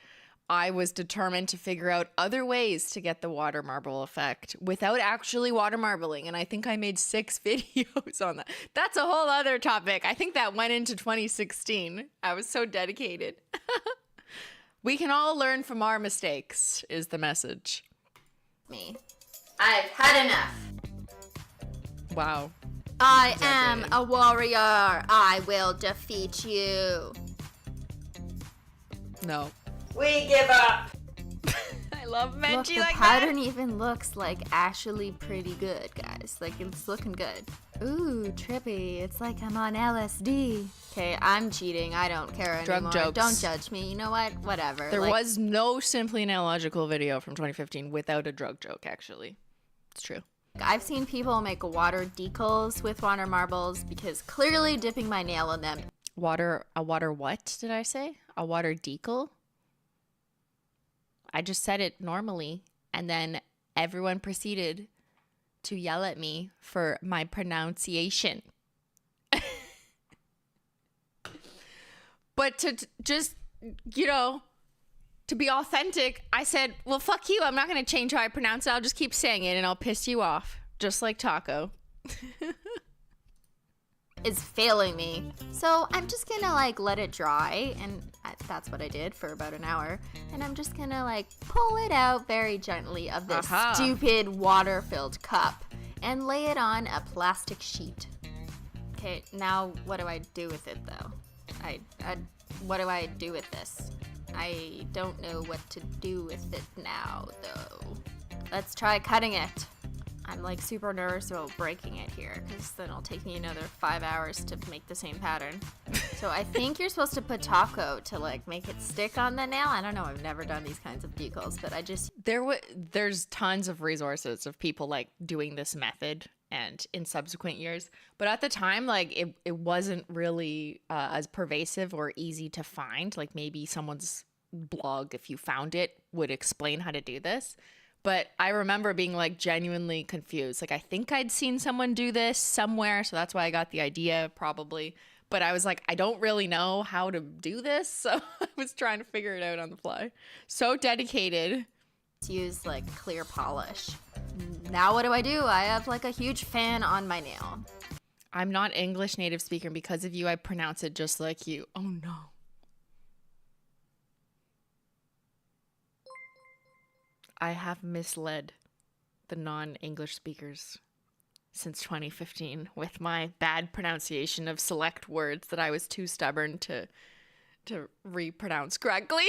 Speaker 1: I was determined to figure out other ways to get the water marble effect without actually water marbling. And I think I made 6 videos on that. That's a whole other topic. I think that went into 2016. I was so dedicated. We can all learn from our mistakes, is the message.
Speaker 10: Me. I've had enough.
Speaker 1: Wow.
Speaker 10: I am a warrior. I will defeat you.
Speaker 1: No.
Speaker 4: We give up.
Speaker 1: I love
Speaker 10: Look,
Speaker 1: Menchie
Speaker 10: the
Speaker 1: like
Speaker 10: pattern
Speaker 1: that.
Speaker 10: even looks like actually pretty good, guys. Like, it's looking good. Ooh, trippy. It's like I'm on LSD. Okay, I'm cheating. I don't care
Speaker 1: Drug
Speaker 10: anymore.
Speaker 1: jokes.
Speaker 10: Don't judge me. You know what? Whatever.
Speaker 1: There
Speaker 10: Like,
Speaker 1: was no Simplynailogical video from 2015 without a drug joke, actually. It's true.
Speaker 10: I've seen people make water decals with water marbles because clearly dipping my nail in them.
Speaker 1: A water what did I say? A water decal? I just said it normally, and then everyone proceeded to yell at me for my pronunciation. But to just, to be authentic, I said, well, fuck you. I'm not going to change how I pronounce it. I'll just keep saying it and I'll piss you off. Just like Taco.
Speaker 10: Is failing me. So I'm just gonna like let it dry, and that's what I did for about an hour. And I'm just gonna like pull it out very gently of this stupid water-filled cup and lay it on a plastic sheet. Okay, now what do I do with it though? What do I do with this? I don't know what to do with it now though. Let's try cutting it. I'm like super nervous about breaking it here because then it'll take me another 5 hours to make the same pattern. So I think you're supposed to put taco to like make it stick on the nail. I don't know. I've never done these kinds of decals, but I just...
Speaker 1: There's tons of resources of people like doing this method and in subsequent years. But at the time, like it wasn't really as pervasive or easy to find. Like maybe someone's blog, if you found it, would explain how to do this. But I remember being like genuinely confused. Like I think I'd seen someone do this somewhere, so that's why I got the idea probably. But I was like, I don't really know how to do this, so I was trying to figure it out on the fly. So dedicated.
Speaker 10: Use like clear polish. Now what do? I have like a huge fan on my nail.
Speaker 1: I'm not English native speaker, and because of you, I pronounce it just like you. Oh no. I have misled the non-English speakers since 2015 with my bad pronunciation of select words that I was too stubborn to repronounce correctly.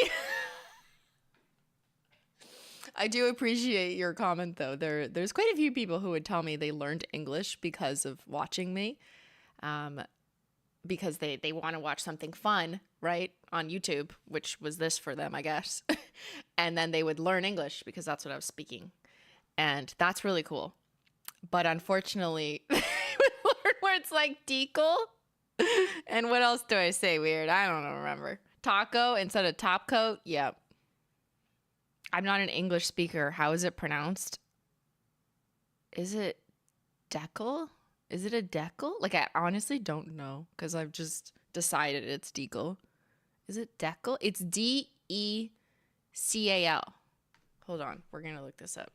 Speaker 1: I do appreciate your comment though. There's quite a few people who would tell me they learned English because of watching me. Because they want to watch something fun, right, on YouTube, which was this for them, I guess. And then they would learn English because that's what I was speaking. And that's really cool. But unfortunately, words like decal. And what else do I say weird? I don't remember. Taco instead of top coat. Yeah. I'm not an English speaker. How is it pronounced? Is it decal? Is it a decal? Like, I honestly don't know because I've just decided it's decal. Is it decal? It's D-E-C-A-L. Hold on. We're going to look this up.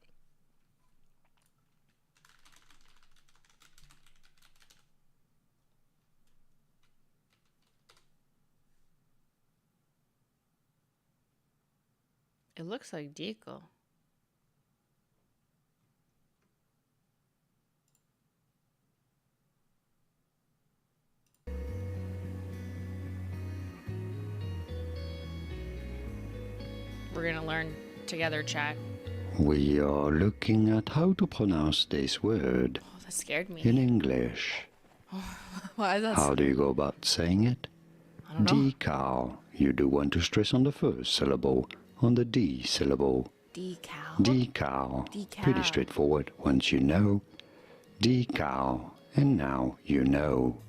Speaker 1: It looks like decal. we're gonna learn together, chat.
Speaker 11: We are looking at how to pronounce this word
Speaker 1: Oh, that scared me.
Speaker 11: in English.
Speaker 1: Why is that?
Speaker 11: How do you go about saying it?
Speaker 1: I don't know.
Speaker 11: Decal. You do want to stress on the first syllable, on the D syllable.
Speaker 1: Decal.
Speaker 11: Decal.
Speaker 1: Decal.
Speaker 11: Pretty straightforward. Once you know, decal. And now you know.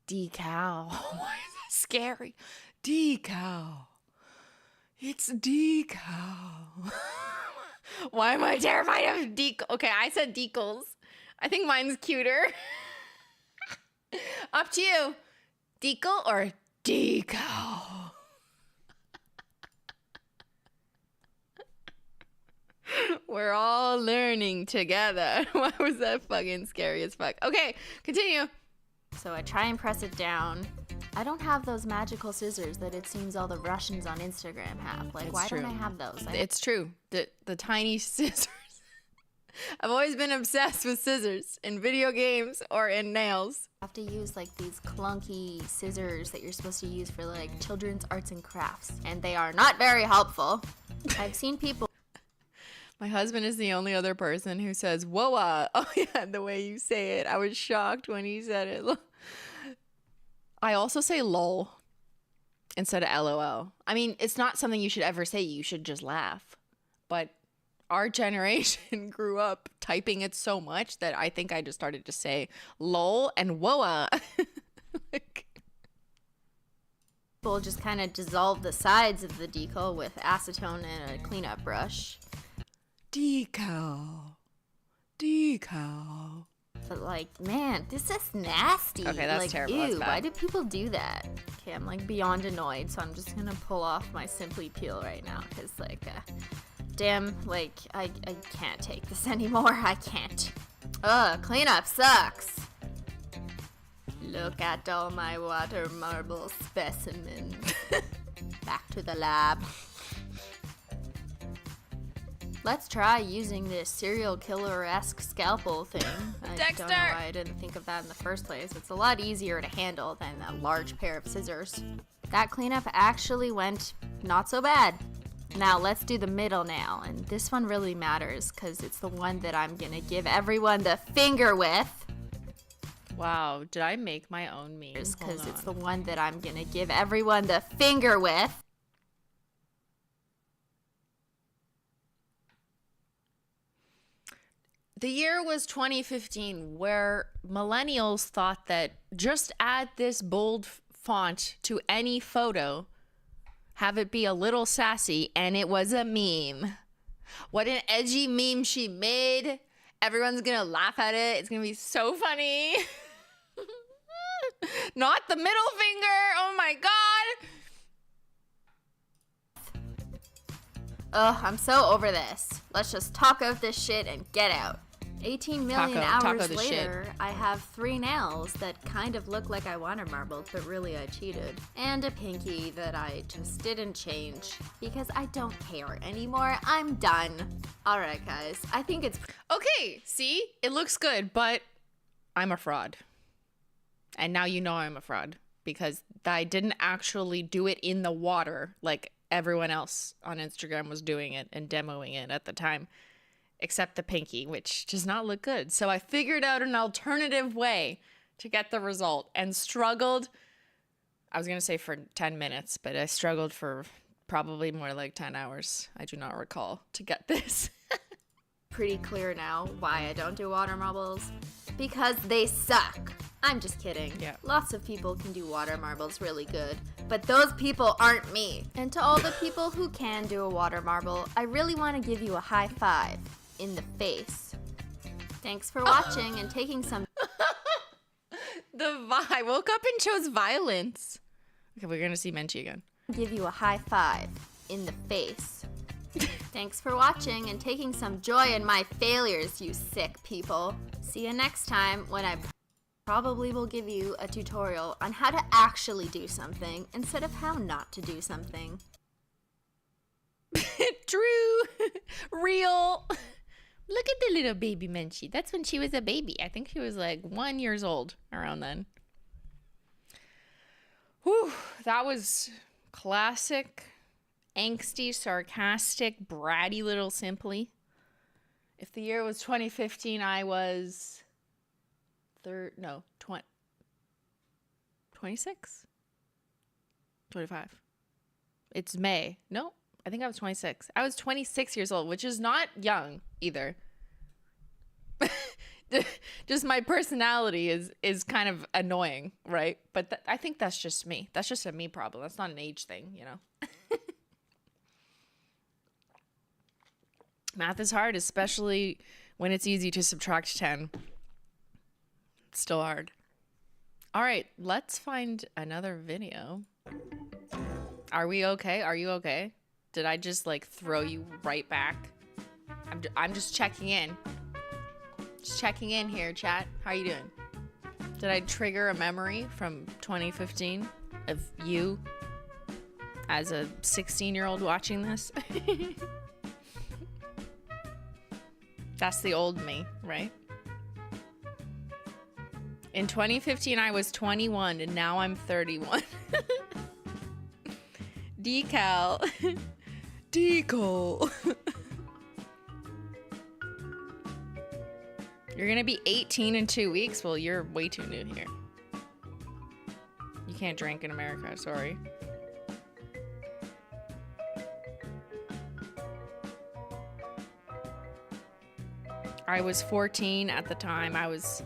Speaker 1: Decal. Why is that scary? Decal. It's decal. Why am I terrified of decal? Okay, I said decals. I think mine's cuter. Up to you. Decal or decal? We're all learning together. Why was that fucking scary as fuck? Okay, continue.
Speaker 10: So I try and press it down. I don't have those magical scissors that it seems all the Russians on Instagram have. Like,
Speaker 1: It's
Speaker 10: why
Speaker 1: true.
Speaker 10: don't I have those?
Speaker 1: It's true. The tiny scissors. I've always been obsessed with scissors in video games or in nails.
Speaker 10: have to use like these clunky scissors that you're supposed to use for like children's arts and crafts, and they are not very helpful. I've seen people.
Speaker 1: My husband is the only other person who says "whoa." Oh yeah, the way you say it. I was shocked when he said it. I also say "lol" instead of "lol." I mean, it's not something you should ever say. You should just laugh. But our generation grew up typing it so much that I think I just started to say "lol" and "whoa."
Speaker 10: People just kind of dissolve the sides of the decal with acetone and a cleanup brush.
Speaker 1: Decal.
Speaker 10: But like, man, this is nasty.
Speaker 1: Okay, that's
Speaker 10: like,
Speaker 1: terrible.
Speaker 10: Ew,
Speaker 1: That's bad.
Speaker 10: why do people do that? Okay, I'm like beyond annoyed, so I'm just gonna pull off my Simply Peel right now, because like, damn, like, I can't take this anymore. I can't. Ugh, cleanup sucks. Look at all my water marble specimens. Back to the lab. Let's try using this serial killer-esque scalpel thing. I don't know why I didn't think of that in the first place. It's a lot easier to handle than a large pair of scissors. That cleanup actually went not so bad. Now let's do the middle nail, and this one really matters because it's the one that I'm gonna give everyone the finger with.
Speaker 1: Wow, did I make my own meme?
Speaker 10: Because it's the one that I'm gonna give everyone the finger with.
Speaker 1: The year was 2015, where millennials thought that just add this bold font to any photo, have it be a little sassy, and it was a meme. What an edgy meme she made. Everyone's gonna laugh at it. It's gonna be so funny. Not the middle finger. Oh my God.
Speaker 10: Ugh, I'm so over this. Let's just talk out this shit and get out. 18 million hours later, I have 3 nails that kind of look like I Watermarbled, but really I cheated. And a pinky that I just didn't change because I don't care anymore. I'm done. Alright guys, I think it's...
Speaker 1: Okay, see? It looks good, but I'm a fraud. And now you know I'm a fraud because I didn't actually do it in the water like everyone else on Instagram was doing it and demoing it at the time. Except the pinky, which does not look good. So I figured out an alternative way to get the result and struggled. I was going to say for 10 minutes, but I struggled for probably more like 10 hours. I do not recall to get this.
Speaker 10: pretty clear now why I don't do water marbles. Because they suck. I'm just kidding.
Speaker 1: Yeah.
Speaker 10: Lots of people can do water marbles really good, but those people aren't me. And to all the people who can do a water marble, I really want to give you a high five in the face. Thanks for watching and taking some...
Speaker 1: I woke up and chose violence. Okay, we're gonna see Menchie again.
Speaker 10: Give you a high five in the face. Thanks for watching and taking some joy in my failures, you sick people. See you next time when I probably will give you a tutorial on how to actually do something instead of how not to do something.
Speaker 1: True. Real. Look at the little baby Menchie. That's when she was a baby. I think she was like 1 year old around then. Whew, that was classic angsty, sarcastic, bratty little Simply. If the year was 2015, I was 26? 25. It's May. No, I think I was 26. I was 26 years old, which is not young either. Just my personality is kind of annoying, right? But I think that's just me. That's just a me problem. That's not an age thing, you know? Math is hard, especially when it's easy to subtract 10. It's still hard. All right, let's find another video. Are we okay? Are you okay? Did I just like throw you right back? I'm just checking in. Just checking in here, chat. How you doing? Did I trigger a memory from 2015 of you as a 16-year-old watching this? That's the old me, right? In 2015, I was 21, and now I'm 31. Decal. Decal. You're gonna be 18 in 2 weeks? Well, you're way too new here. You can't drink in America, sorry. I was 14 at the time. I was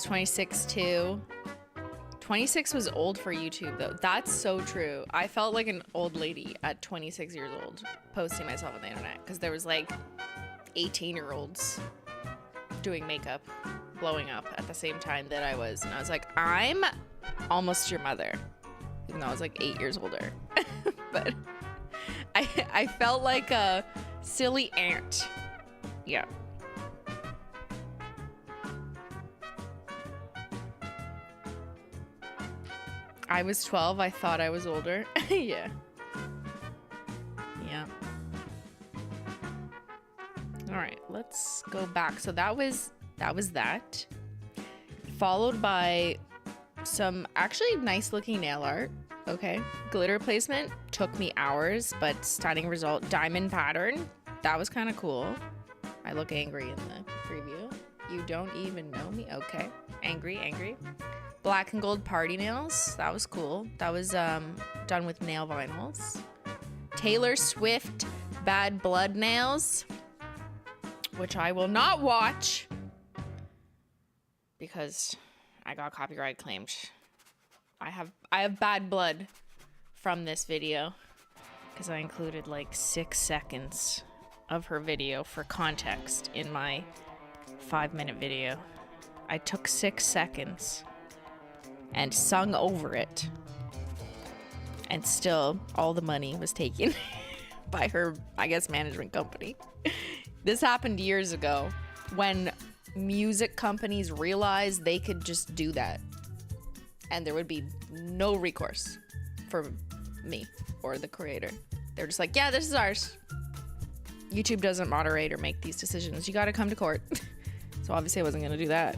Speaker 1: 26 too. 26 was old for YouTube though. That's so true. I felt like an old lady at 26 years old posting myself on the internet because there was like 18-year-olds doing makeup, blowing up at the same time that I was. And I was like, I'm almost your mother. Even though I was like 8 years older. But I felt like a silly aunt. Yeah. I was 12. I thought I was older. Yeah. Yeah. All right, let's go back. So that was that. Followed by some actually nice looking nail art. Okay. Glitter placement took me hours, but stunning result. Diamond pattern. That was kind of cool. I look angry in the preview. You don't even know me. Okay. Angry. Black and gold party nails. That was cool. That was done with nail vinyls. Taylor Swift Bad Blood nails, which I will not watch because I got copyright claimed. I have bad blood from this video because I included like 6 seconds of her video for context in my 5-minute video. I took 6 seconds and sung over it, and still all the money was taken by her, I guess, management company. This happened years ago when music companies realized they could just do that and there would be no recourse for me or the creator. They're just like, yeah, this is ours. YouTube doesn't moderate or make these decisions. You gotta come to court. So obviously I wasn't gonna do that.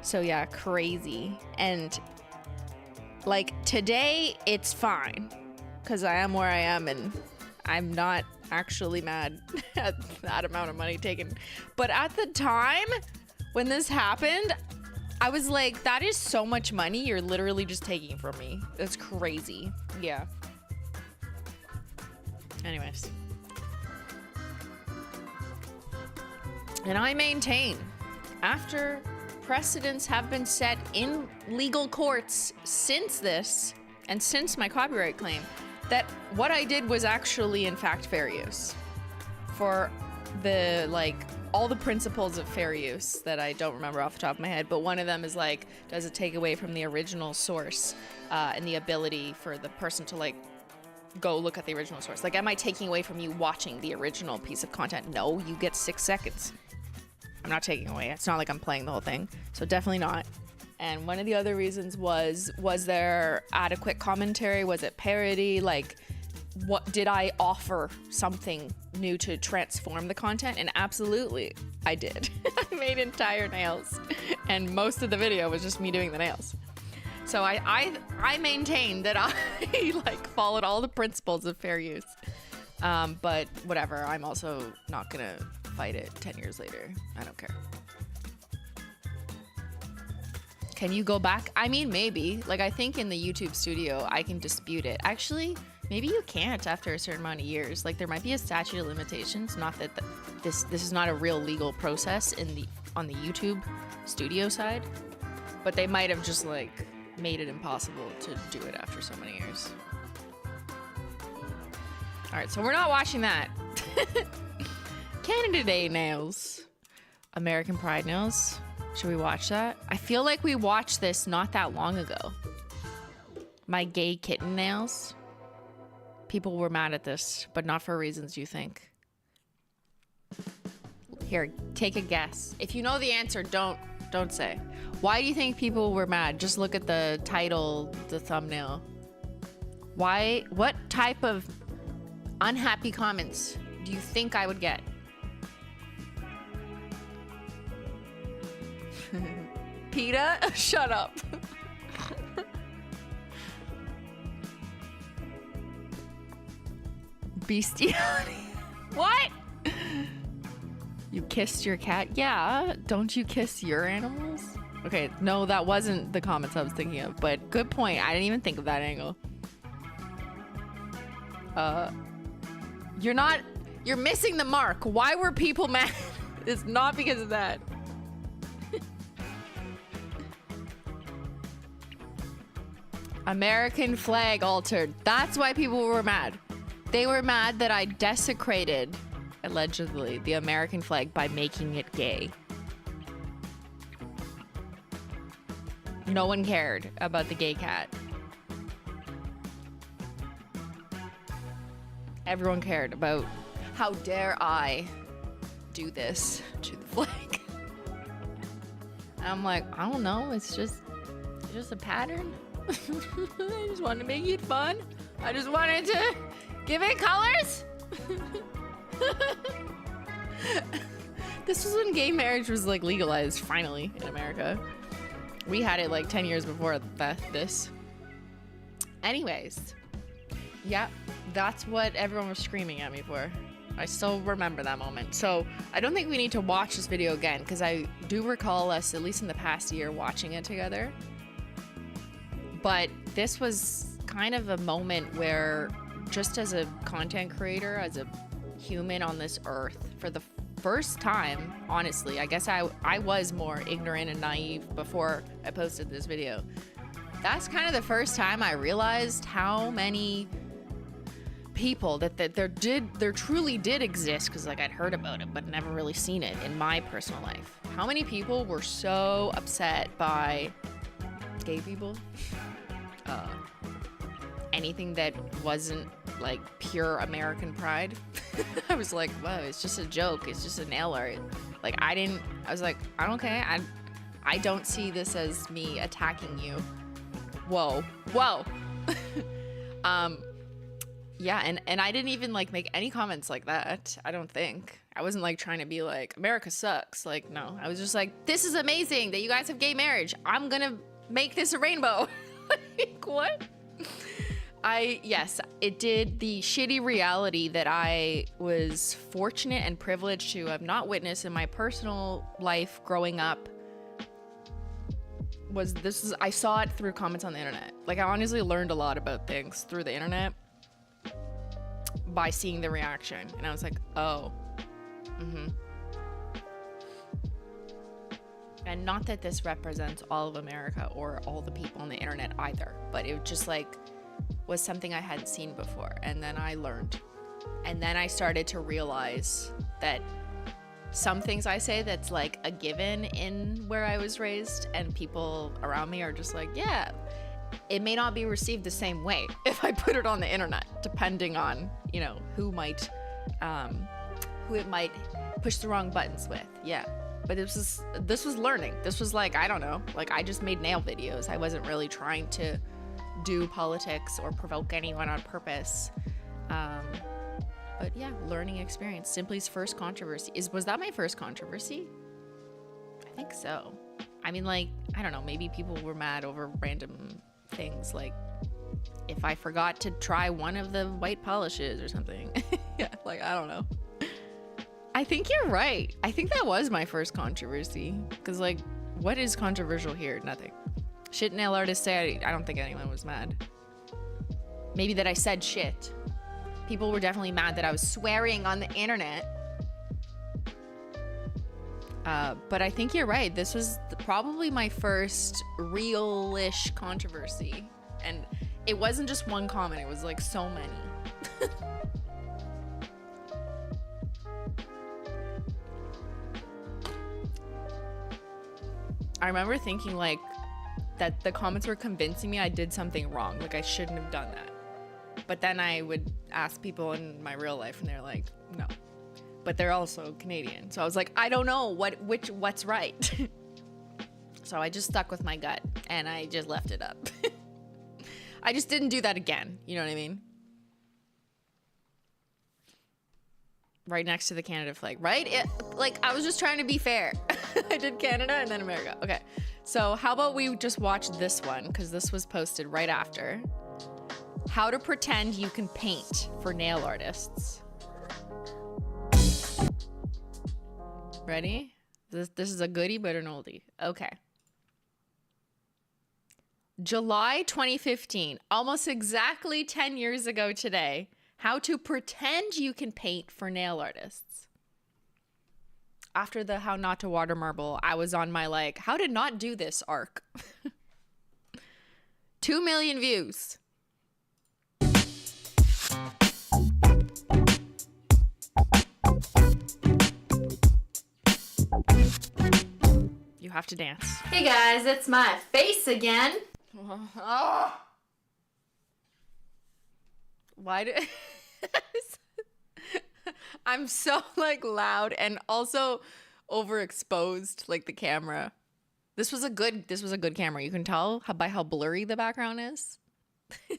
Speaker 1: So yeah, crazy. And like today it's fine because I am where I am and I'm not actually mad at that amount of money taken. But at the time when this happened, I was like, that is so much money you're literally just taking from me. That's crazy. Yeah. Anyways. And I maintain, after precedents have been set in legal courts since this and since my copyright claim, that what I did was actually in fact fair use for the all the principles of fair use that I don't remember off the top of my head, but one of them is like, does it take away from the original source and the ability for the person to go look at the original source? Like, am I taking away from you watching the original piece of content? No, you get 6 seconds. I'm not taking away. It's not like I'm playing the whole thing. So definitely not. And one of the other reasons was there adequate commentary? Was it parody? Like, what did I offer something new to transform the content? And absolutely, I did. I made entire nails. And most of the video was just me doing the nails. So I maintain that I like followed all the principles of fair use. But whatever, I'm also not gonna fight it 10 years later. I don't care. Can you go back? I mean, maybe. Like, I think in the YouTube studio, I can dispute it. Actually, maybe you can't after a certain amount of years. Like, there might be a statute of limitations. Not that this is not a real legal process on the YouTube studio side, but they might have just like made it impossible to do it after so many years. All right, so we're not watching that. Canada Day nails, American Pride nails. Should we watch that? I feel like we watched this not that long ago. My gay kitten nails. People were mad at this, but not for reasons you think. Here, take a guess. If you know the answer, don't say. Why do you think people were mad? Just look at the title, the thumbnail. Why? What type of unhappy comments do you think I would get? PETA? Shut up. Bestiality. What? You kissed your cat? Yeah. Don't you kiss your animals? Okay, no, that wasn't the comments I was thinking of, but good point. I didn't even think of that angle. You're missing the mark. Why were people mad? It's not because of that. American flag altered. That's why people were mad. They were mad that I desecrated, allegedly, the American flag by making it gay. No one cared about the gay cat. Everyone cared about how dare I do this to the flag. I'm like, I don't know, it's just a pattern. I just wanted to make it fun. I just wanted to give it colors. This was when gay marriage was like legalized finally in America. We had it like 10 years before this. Anyways, yeah, that's what everyone was screaming at me for. I still remember that moment. So I don't think we need to watch this video again because I do recall us, at least in the past year, watching it together. But this was kind of a moment where, just as a content creator, as a human on this earth, for the first time, honestly, I guess I was more ignorant and naive before I posted this video. That's kind of the first time I realized how many people that there truly did exist, because like I'd heard about it but never really seen it in my personal life. How many people were so upset by gay people? Anything that wasn't like pure American pride. I was like, whoa, it's just a joke. It's just a nail art. Like I was like, okay, I don't see this as me attacking you. Whoa. Yeah, and I didn't even like make any comments like that. I don't think. I wasn't like trying to be like, America sucks. Like, no, I was just like, this is amazing that you guys have gay marriage. I'm gonna make this a rainbow. Like, what? Yes, it did. The shitty reality that I was fortunate and privileged to have not witnessed in my personal life growing up I saw it through comments on the internet. Like, I honestly learned a lot about things through the internet by seeing the reaction. And I was like, oh, And not that this represents all of America or all the people on the internet either, but it just like was something I hadn't seen before. And then I learned. And then I started to realize that some things I say that's like a given in where I was raised, and people around me are just like, yeah, it may not be received the same way if I put it on the internet, depending on, you know, who it might push the wrong buttons with. Yeah. But this was learning. This was like, I don't know, like I just made nail videos. I wasn't really trying to do politics or provoke anyone on purpose. But yeah, learning experience. Simply's first controversy. Was that my first controversy? I think so. I mean, like, I don't know, maybe people were mad over random things, like if I forgot to try one of the white polishes or something. Yeah, like, I don't know. I think you're right. I think that was my first controversy. Because, like, what is controversial here? Nothing. Shit nail artists say, I don't think anyone was mad. Maybe that I said shit. People were definitely mad that I was swearing on the internet. But I think you're right. This was probably my first real-ish controversy. And it wasn't just one comment. It was, like, so many. I remember thinking, like, that the comments were convincing me I did something wrong. Like, I shouldn't have done that. But then I would ask people in my real life, and they're like, no. But they're also Canadian. So I was like, I don't know what's right. So I just stuck with my gut, and I just left it up. I just didn't do that again. You know what I mean? Right next to the Canada flag, right? Like, I was just trying to be fair. I did Canada and then America. Okay, so how about we just watch this one, because this was posted right after. How to pretend you can paint for nail artists. Ready? This is a goodie but an oldie. Okay. July 2015, almost exactly 10 years ago today. How to pretend you can paint for nail artists. After the how not to watermarble, I was on my, like, how to not do this arc. 2 million views. You have to dance.
Speaker 10: Hey guys, it's my face again.
Speaker 1: Oh. Why do I'm so, like, loud and also overexposed, like, the camera. This was a good camera. You can tell by how blurry the background is.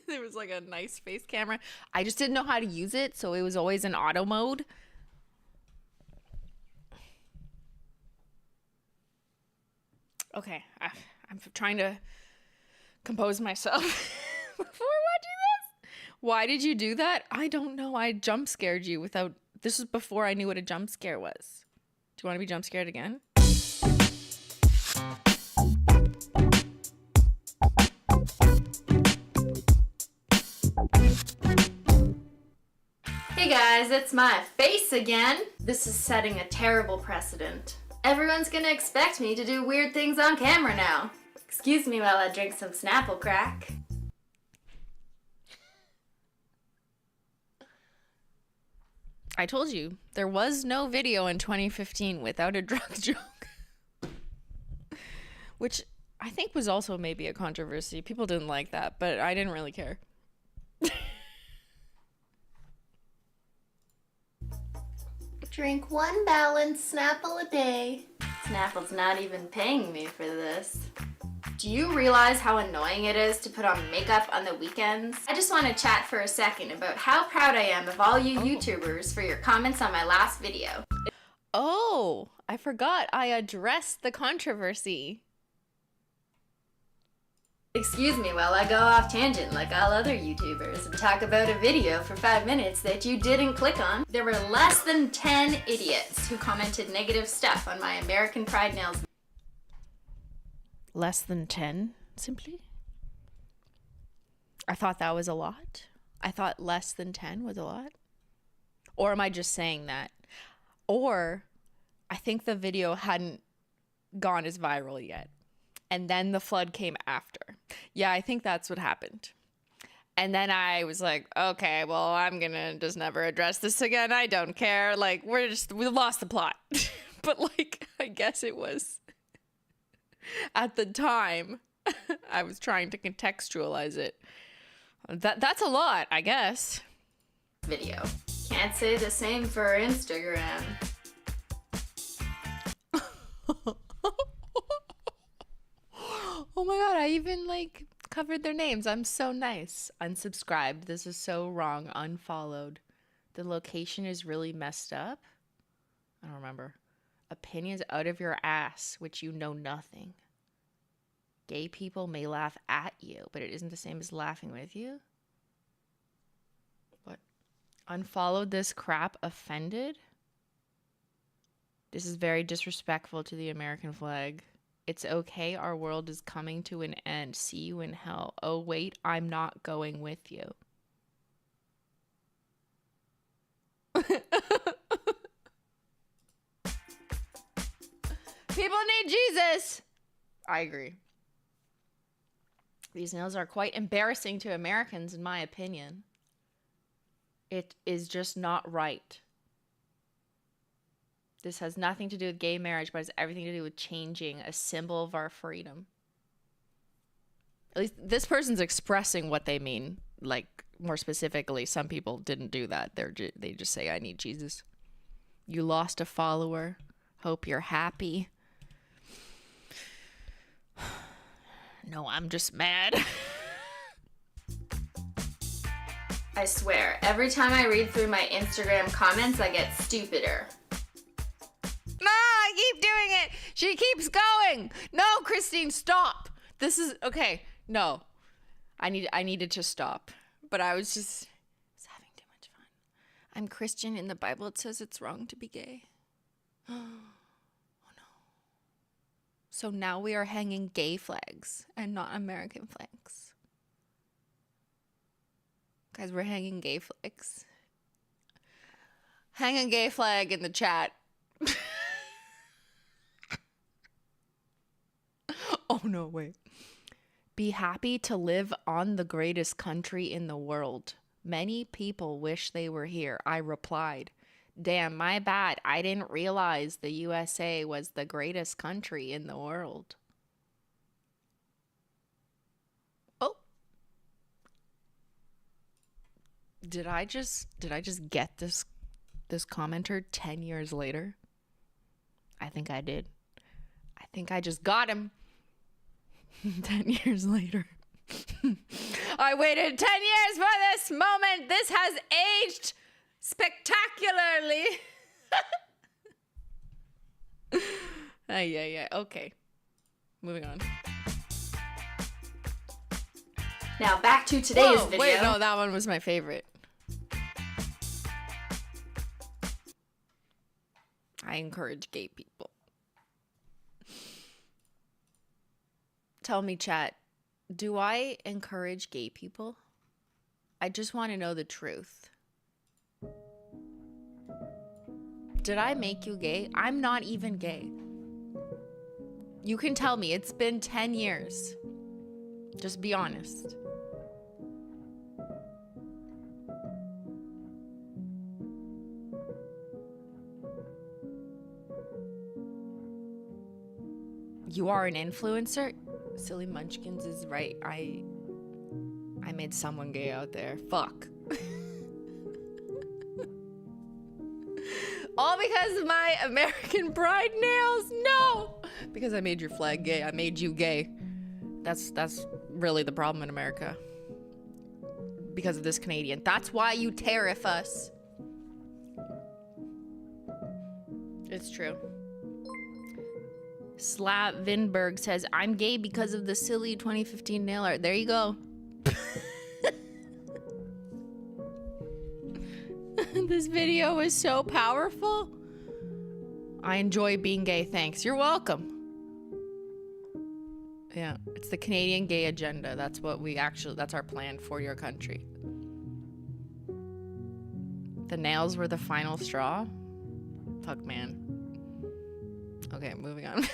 Speaker 1: There was, like, a nice face camera. I just didn't know how to use it, so it was always in auto mode. Okay, I'm trying to compose myself before watching this. Why did you do that? I don't know. I jump scared you without... This was before I knew what a jump scare was. Do you want to be jump scared again?
Speaker 10: Hey guys, it's my face again. This is setting a terrible precedent. Everyone's gonna expect me to do weird things on camera now. Excuse me while I drink some Snapple crack.
Speaker 1: I told you, there was no video in 2015 without a drug joke. Which I think was also maybe a controversy. People didn't like that, but I didn't really care.
Speaker 10: Drink 1 balanced Snapple a day. Snapple's not even paying me for this. Do you realize how annoying it is to put on makeup on the weekends? I just want to chat for a second about how proud I am of all you YouTubers for your comments on my last video.
Speaker 1: Oh, I forgot I addressed the controversy.
Speaker 10: Excuse me while I go off tangent like all other YouTubers and talk about a video for 5 minutes that you didn't click on. There were less than 10 idiots who commented negative stuff on my American Pride nails.
Speaker 1: Less than 10, simply? I thought that was a lot. I thought less than 10 was a lot. Or am I just saying that? Or I think the video hadn't gone as viral yet. And then the flood came after. Yeah, I think that's what happened. And then I was like, okay, well, I'm gonna just never address this again. I don't care. Like, we lost the plot. But, like, I guess it was at the time. I was trying to contextualize it. That's a lot, I guess.
Speaker 10: Video. Can't say the same for Instagram.
Speaker 1: Oh my god, I even, like, covered their names. I'm so nice. Unsubscribed. This is so wrong. Unfollowed. The location is really messed up. I don't remember. Opinions out of your ass, which you know nothing. Gay people may laugh at you, but it isn't the same as laughing with you. What? Unfollowed this crap, offended? This is very disrespectful to the American flag. It's okay, our world is coming to an end. See you in hell. Oh wait, I'm not going with you. People need Jesus. I agree. These nails are quite embarrassing to Americans, in my opinion. It is just not right. This has nothing to do with gay marriage, but it's everything to do with changing a symbol of our freedom. At least this person's expressing what they mean. Like, more specifically, some people didn't do that. They just say, I need Jesus. You lost a follower. Hope you're happy. No, I'm just mad.
Speaker 10: I swear, every time I read through my Instagram comments, I get stupider.
Speaker 1: No, I keep doing it. She keeps going. No, Christine, stop. This is okay. No, I needed to stop, but I was having too much fun. I'm Christian. In the Bible, it says it's wrong to be gay. Oh no. So now we are hanging gay flags and not American flags. Guys, we're hanging gay flags. Hang a gay flag in the chat. Oh, no, wait. Be happy to live on the greatest country in the world. Many people wish they were here. I replied, damn, my bad. I didn't realize the USA was the greatest country in the world. Oh. Did I just get this commenter 10 years later? I think I did. I think I just got him. 10 years later. I waited 10 years for this moment. This has aged spectacularly. Yeah. Okay. Moving on.
Speaker 10: Now back to today's video.
Speaker 1: Wait, no, that one was my favorite. I encourage gay people. Tell me, chat, do I encourage gay people? I just want to know the truth. Did I make you gay? I'm not even gay. You can tell me. It's been 10 years. Just be honest. You are an influencer? Silly Munchkins is right. I made someone gay out there. Fuck. All because of my American Pride nails? No! Because I made your flag gay. I made you gay. That's really the problem in America. Because of this Canadian. That's why you tariff us. It's true. Slavinberg says, I'm gay because of the silly 2015 nail art. There you go. This video was so powerful. I enjoy being gay. Thanks. You're welcome. Yeah, it's the Canadian gay agenda. That's what that's our plan for your country. The nails were the final straw? Fuck, man. Okay, moving on.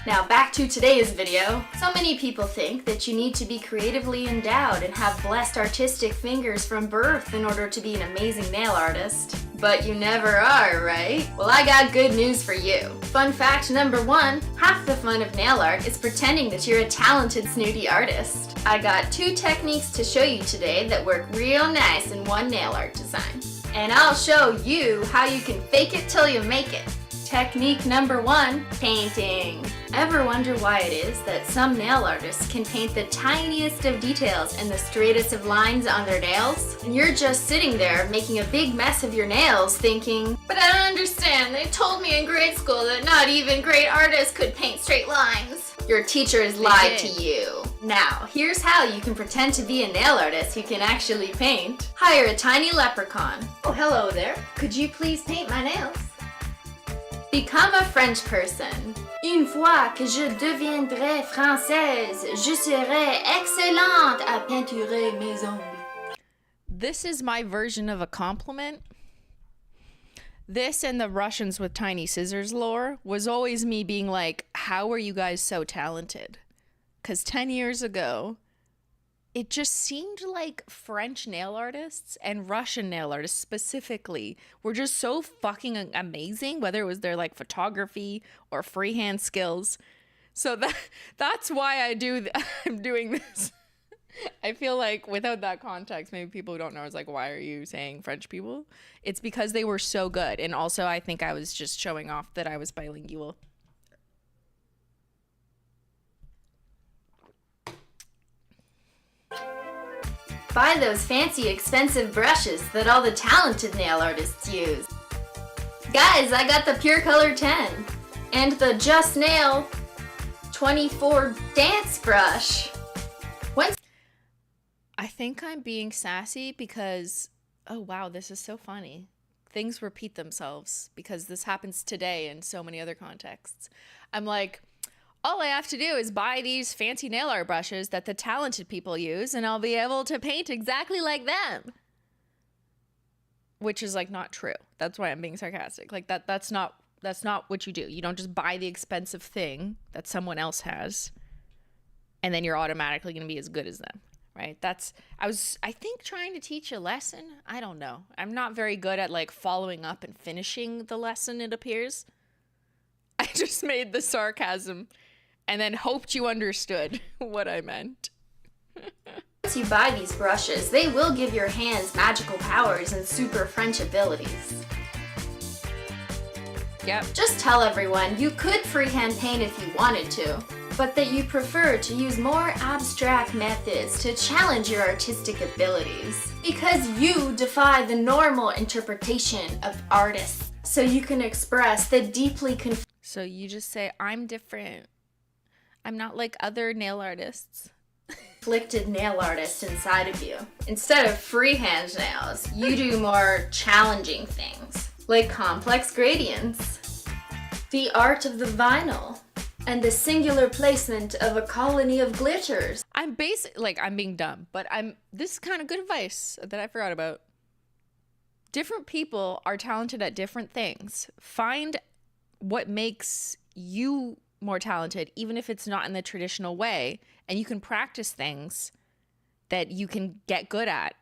Speaker 10: Now back to today's video. So many people think that you need to be creatively endowed and have blessed artistic fingers from birth in order to be an amazing nail artist. But you never are, right? Well, I got good news for you. Fun fact number 1, half the fun of nail art is pretending that you're a talented snooty artist. I got 2 techniques to show you today that work real nice in one nail art design. And I'll show you how you can fake it till you make it. Technique number 1, painting. Ever wonder why it is that some nail artists can paint the tiniest of details and the straightest of lines on their nails? And you're just sitting there making a big mess of your nails thinking, but I don't understand, they told me in grade school that not even great artists could paint straight lines. Your teachers lied to you. Now, here's how you can pretend to be a nail artist who can actually paint. Hire a tiny leprechaun. Oh, hello there. Could you please paint my nails? Become a French person. Une fois que je deviendrai française, je serai excellente à peinturer mes ongles.
Speaker 1: This is my version of a compliment. This and the Russians with tiny scissors lore was always me being like, how are you guys so talented? Because 10 years ago, it just seemed like French nail artists and Russian nail artists specifically were just so fucking amazing, whether it was their like photography or freehand skills. So that's why I'm doing this. I feel like without that context, maybe people who don't know is like, why are you saying French people? It's because they were so good. And also I think I was just showing off that I was bilingual.
Speaker 10: Buy those fancy expensive brushes that all the talented nail artists use. Guys, I got the Pure Color 10 and the Just Nail 24 dance brush.
Speaker 1: I think I'm being sassy because, oh wow, this is so funny. Things repeat themselves because this happens today in so many other contexts. I'm like, all I have to do is buy these fancy nail art brushes that the talented people use and I'll be able to paint exactly like them. Which is like not true. That's why I'm being sarcastic. Like that's not what you do. You don't just buy the expensive thing that someone else has and then you're automatically going to be as good as them. Right? I think trying to teach a lesson. I don't know. I'm not very good at like following up and finishing the lesson, it appears. I just made the sarcasm and then hoped you understood what I meant.
Speaker 10: Once you buy these brushes, they will give your hands magical powers and super French abilities.
Speaker 1: Yep.
Speaker 10: Just tell everyone you could freehand paint if you wanted to, but that you prefer to use more abstract methods to challenge your artistic abilities. Because you defy the normal interpretation of artists, so you can express the deeply
Speaker 1: So you just say, I'm different. I'm not like other nail artists.
Speaker 10: conflicted nail artist inside of you. Instead of freehand nails, you do more challenging things, like complex gradients, the art of the vinyl, and the singular placement of a colony of glitters.
Speaker 1: I'm being dumb, but this is kind of good advice that I forgot about. Different people are talented at different things. Find what makes you more talented, even if it's not in the traditional way, and you can practice things that you can get good at,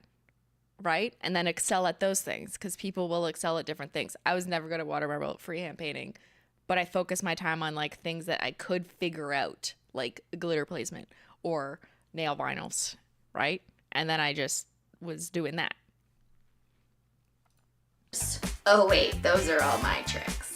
Speaker 1: right? And then excel at those things, because people will excel at different things. I was never good at watermarble freehand painting, but I focused my time on like things that I could figure out, like glitter placement or nail vinyls, right? And then I just was doing that.
Speaker 10: Oh wait, those are all my tricks.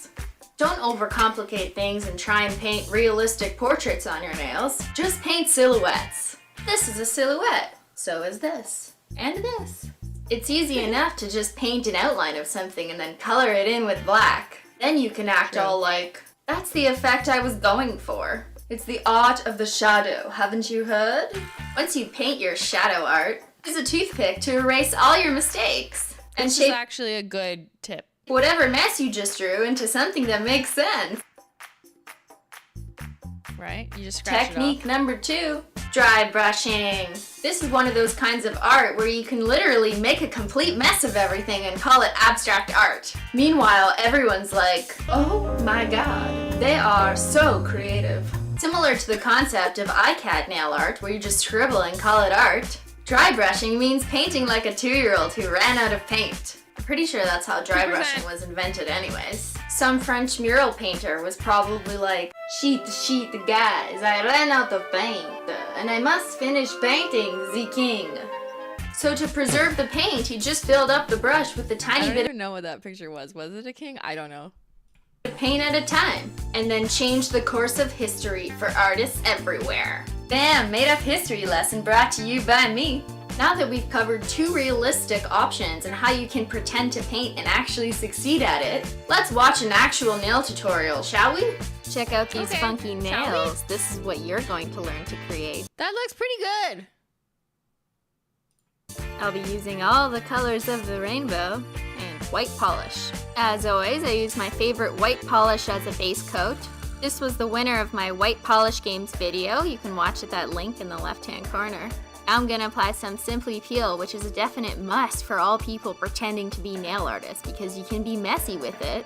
Speaker 10: Don't overcomplicate things and try and paint realistic portraits on your nails. Just paint silhouettes. This is a silhouette. So is this. And this. It's easy enough to just paint an outline of something and then color it in with black. Then you can act all like, that's the effect I was going for. It's the art of the shadow, haven't you heard? Once you paint your shadow art, use a toothpick to erase all your mistakes. And
Speaker 1: This is actually a good tip.
Speaker 10: whatever mess you just drew into something that makes sense.
Speaker 1: Right? You just scratch
Speaker 10: Technique
Speaker 1: it off.
Speaker 10: number 2, dry brushing. This is one of those kinds of art where you can literally make a complete mess of everything and call it abstract art. Meanwhile, everyone's like, oh my god, they are so creative. Similar to the concept of iCAD nail art where you just scribble and call it art, dry brushing means painting like a 2-year-old who ran out of paint. I'm pretty sure that's how dry
Speaker 1: 2%.
Speaker 10: brushing was invented anyways. Some French mural painter was probably like, sheet, guys, I ran out of paint, and I must finish painting the king. So to preserve the paint, he just filled up the brush with a
Speaker 1: I
Speaker 10: tiny
Speaker 1: don't
Speaker 10: bit
Speaker 1: even know what that picture was. Was it a king? I don't know.
Speaker 10: paint at a time, and then change the course of history for artists everywhere. Bam! Made up history lesson brought to you by me. Now that we've covered 2 realistic options and how you can pretend to paint and actually succeed at it, let's watch an actual nail tutorial, shall we? Check out these funky nails. This is what you're going to learn to create.
Speaker 1: That looks pretty good.
Speaker 10: I'll be using all the colors of the rainbow and white polish. As always, I use my favorite white polish as a base coat. This was the winner of my white polish games video. You can watch at that link in the left-hand corner. I'm gonna apply some Simply Peel, which is a definite must for all people pretending to be nail artists because you can be messy with it.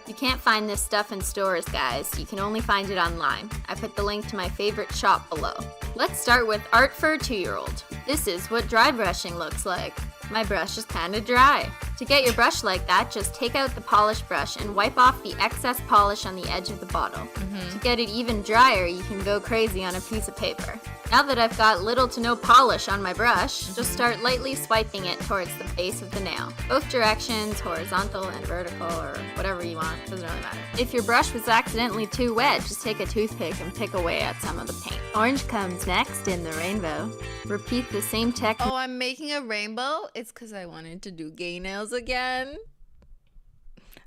Speaker 10: You can't find this stuff in stores, guys. You can only find it online. I put the link to my favorite shop below. Let's start with art for a 2-year-old. This is what dry brushing looks like. My brush is kinda dry. To get your brush like that, just take out the polish brush and wipe off the excess polish on the edge of the bottle. To get it even drier, you can go crazy on a piece of paper. Now that I've got little to no polish on my brush, just start lightly swiping it towards the base of the nail. Both directions, horizontal and vertical, or whatever you want, doesn't really matter. If your brush was accidentally too wet, just take a toothpick and pick away at some of the paint. Orange comes next in the rainbow. Repeat the same technique.
Speaker 1: Oh, I'm making a rainbow? It's because I wanted to do gay nails again.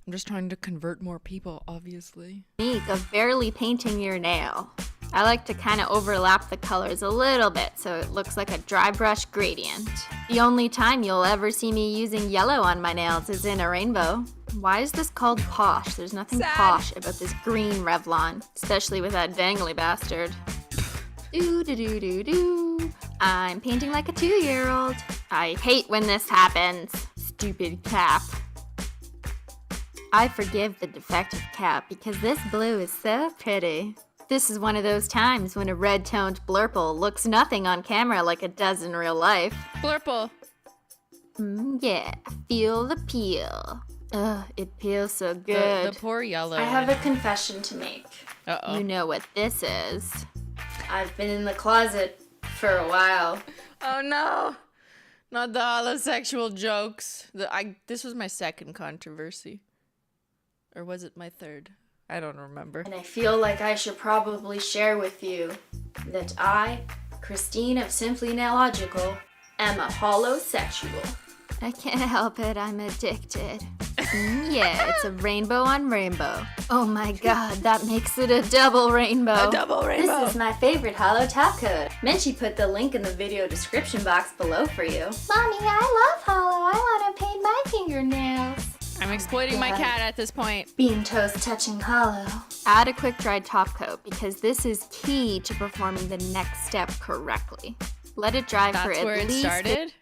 Speaker 1: I'm just trying to convert more people, obviously.
Speaker 10: Of barely painting your nail. I like to kind of overlap the colors a little bit so it looks like a dry brush gradient. The only time you'll ever see me using yellow on my nails is in a rainbow. Why is this called posh? There's nothing posh about this green Revlon, especially with that dangly bastard. Do. I'm painting like a 2-year-old. I hate when this happens. Stupid cap. I forgive the defective cap because this blue is so pretty. This is one of those times when a red-toned blurple looks nothing on camera like it does in real life.
Speaker 1: Blurple.
Speaker 10: Yeah, feel the peel. Ugh, it peels so good.
Speaker 1: The poor yellow.
Speaker 10: I have a confession to make.
Speaker 1: Uh-oh.
Speaker 10: You know what this is. I've been in the closet for a while.
Speaker 1: Oh no. Not the homosexual jokes. This was my second controversy. Or was it my third? I don't remember.
Speaker 10: And I feel like I should probably share with you that I, Christine of Simplynailogical, am a holosexual. I can't help it, I'm addicted. Yeah, it's a rainbow on rainbow. Oh my god, that makes it a double rainbow.
Speaker 1: A double rainbow.
Speaker 10: This is my favorite holo top coat. Menchie put the link in the video description box below for you.
Speaker 5: Mommy, I love holo. I want to paint my fingernails.
Speaker 1: I'm exploiting my cat at this point.
Speaker 10: Bean toast touching holo. Add a quick dry top coat because this is key to performing the next step correctly. Let it dry for at least...
Speaker 1: That's where it started?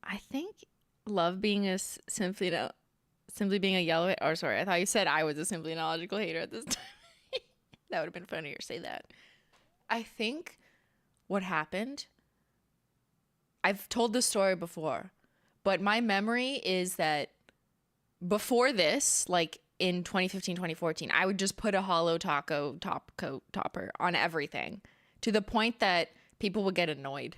Speaker 1: I think love being a simply being a yellow... Or sorry, I thought you said I was a Simplynailogical hater at this time. That would have been funnier, say that. I think what happened... I've told this story before, but my memory is that before this, like in 2015, 2014, I would just put a holo taco topper on everything to the point that people would get annoyed.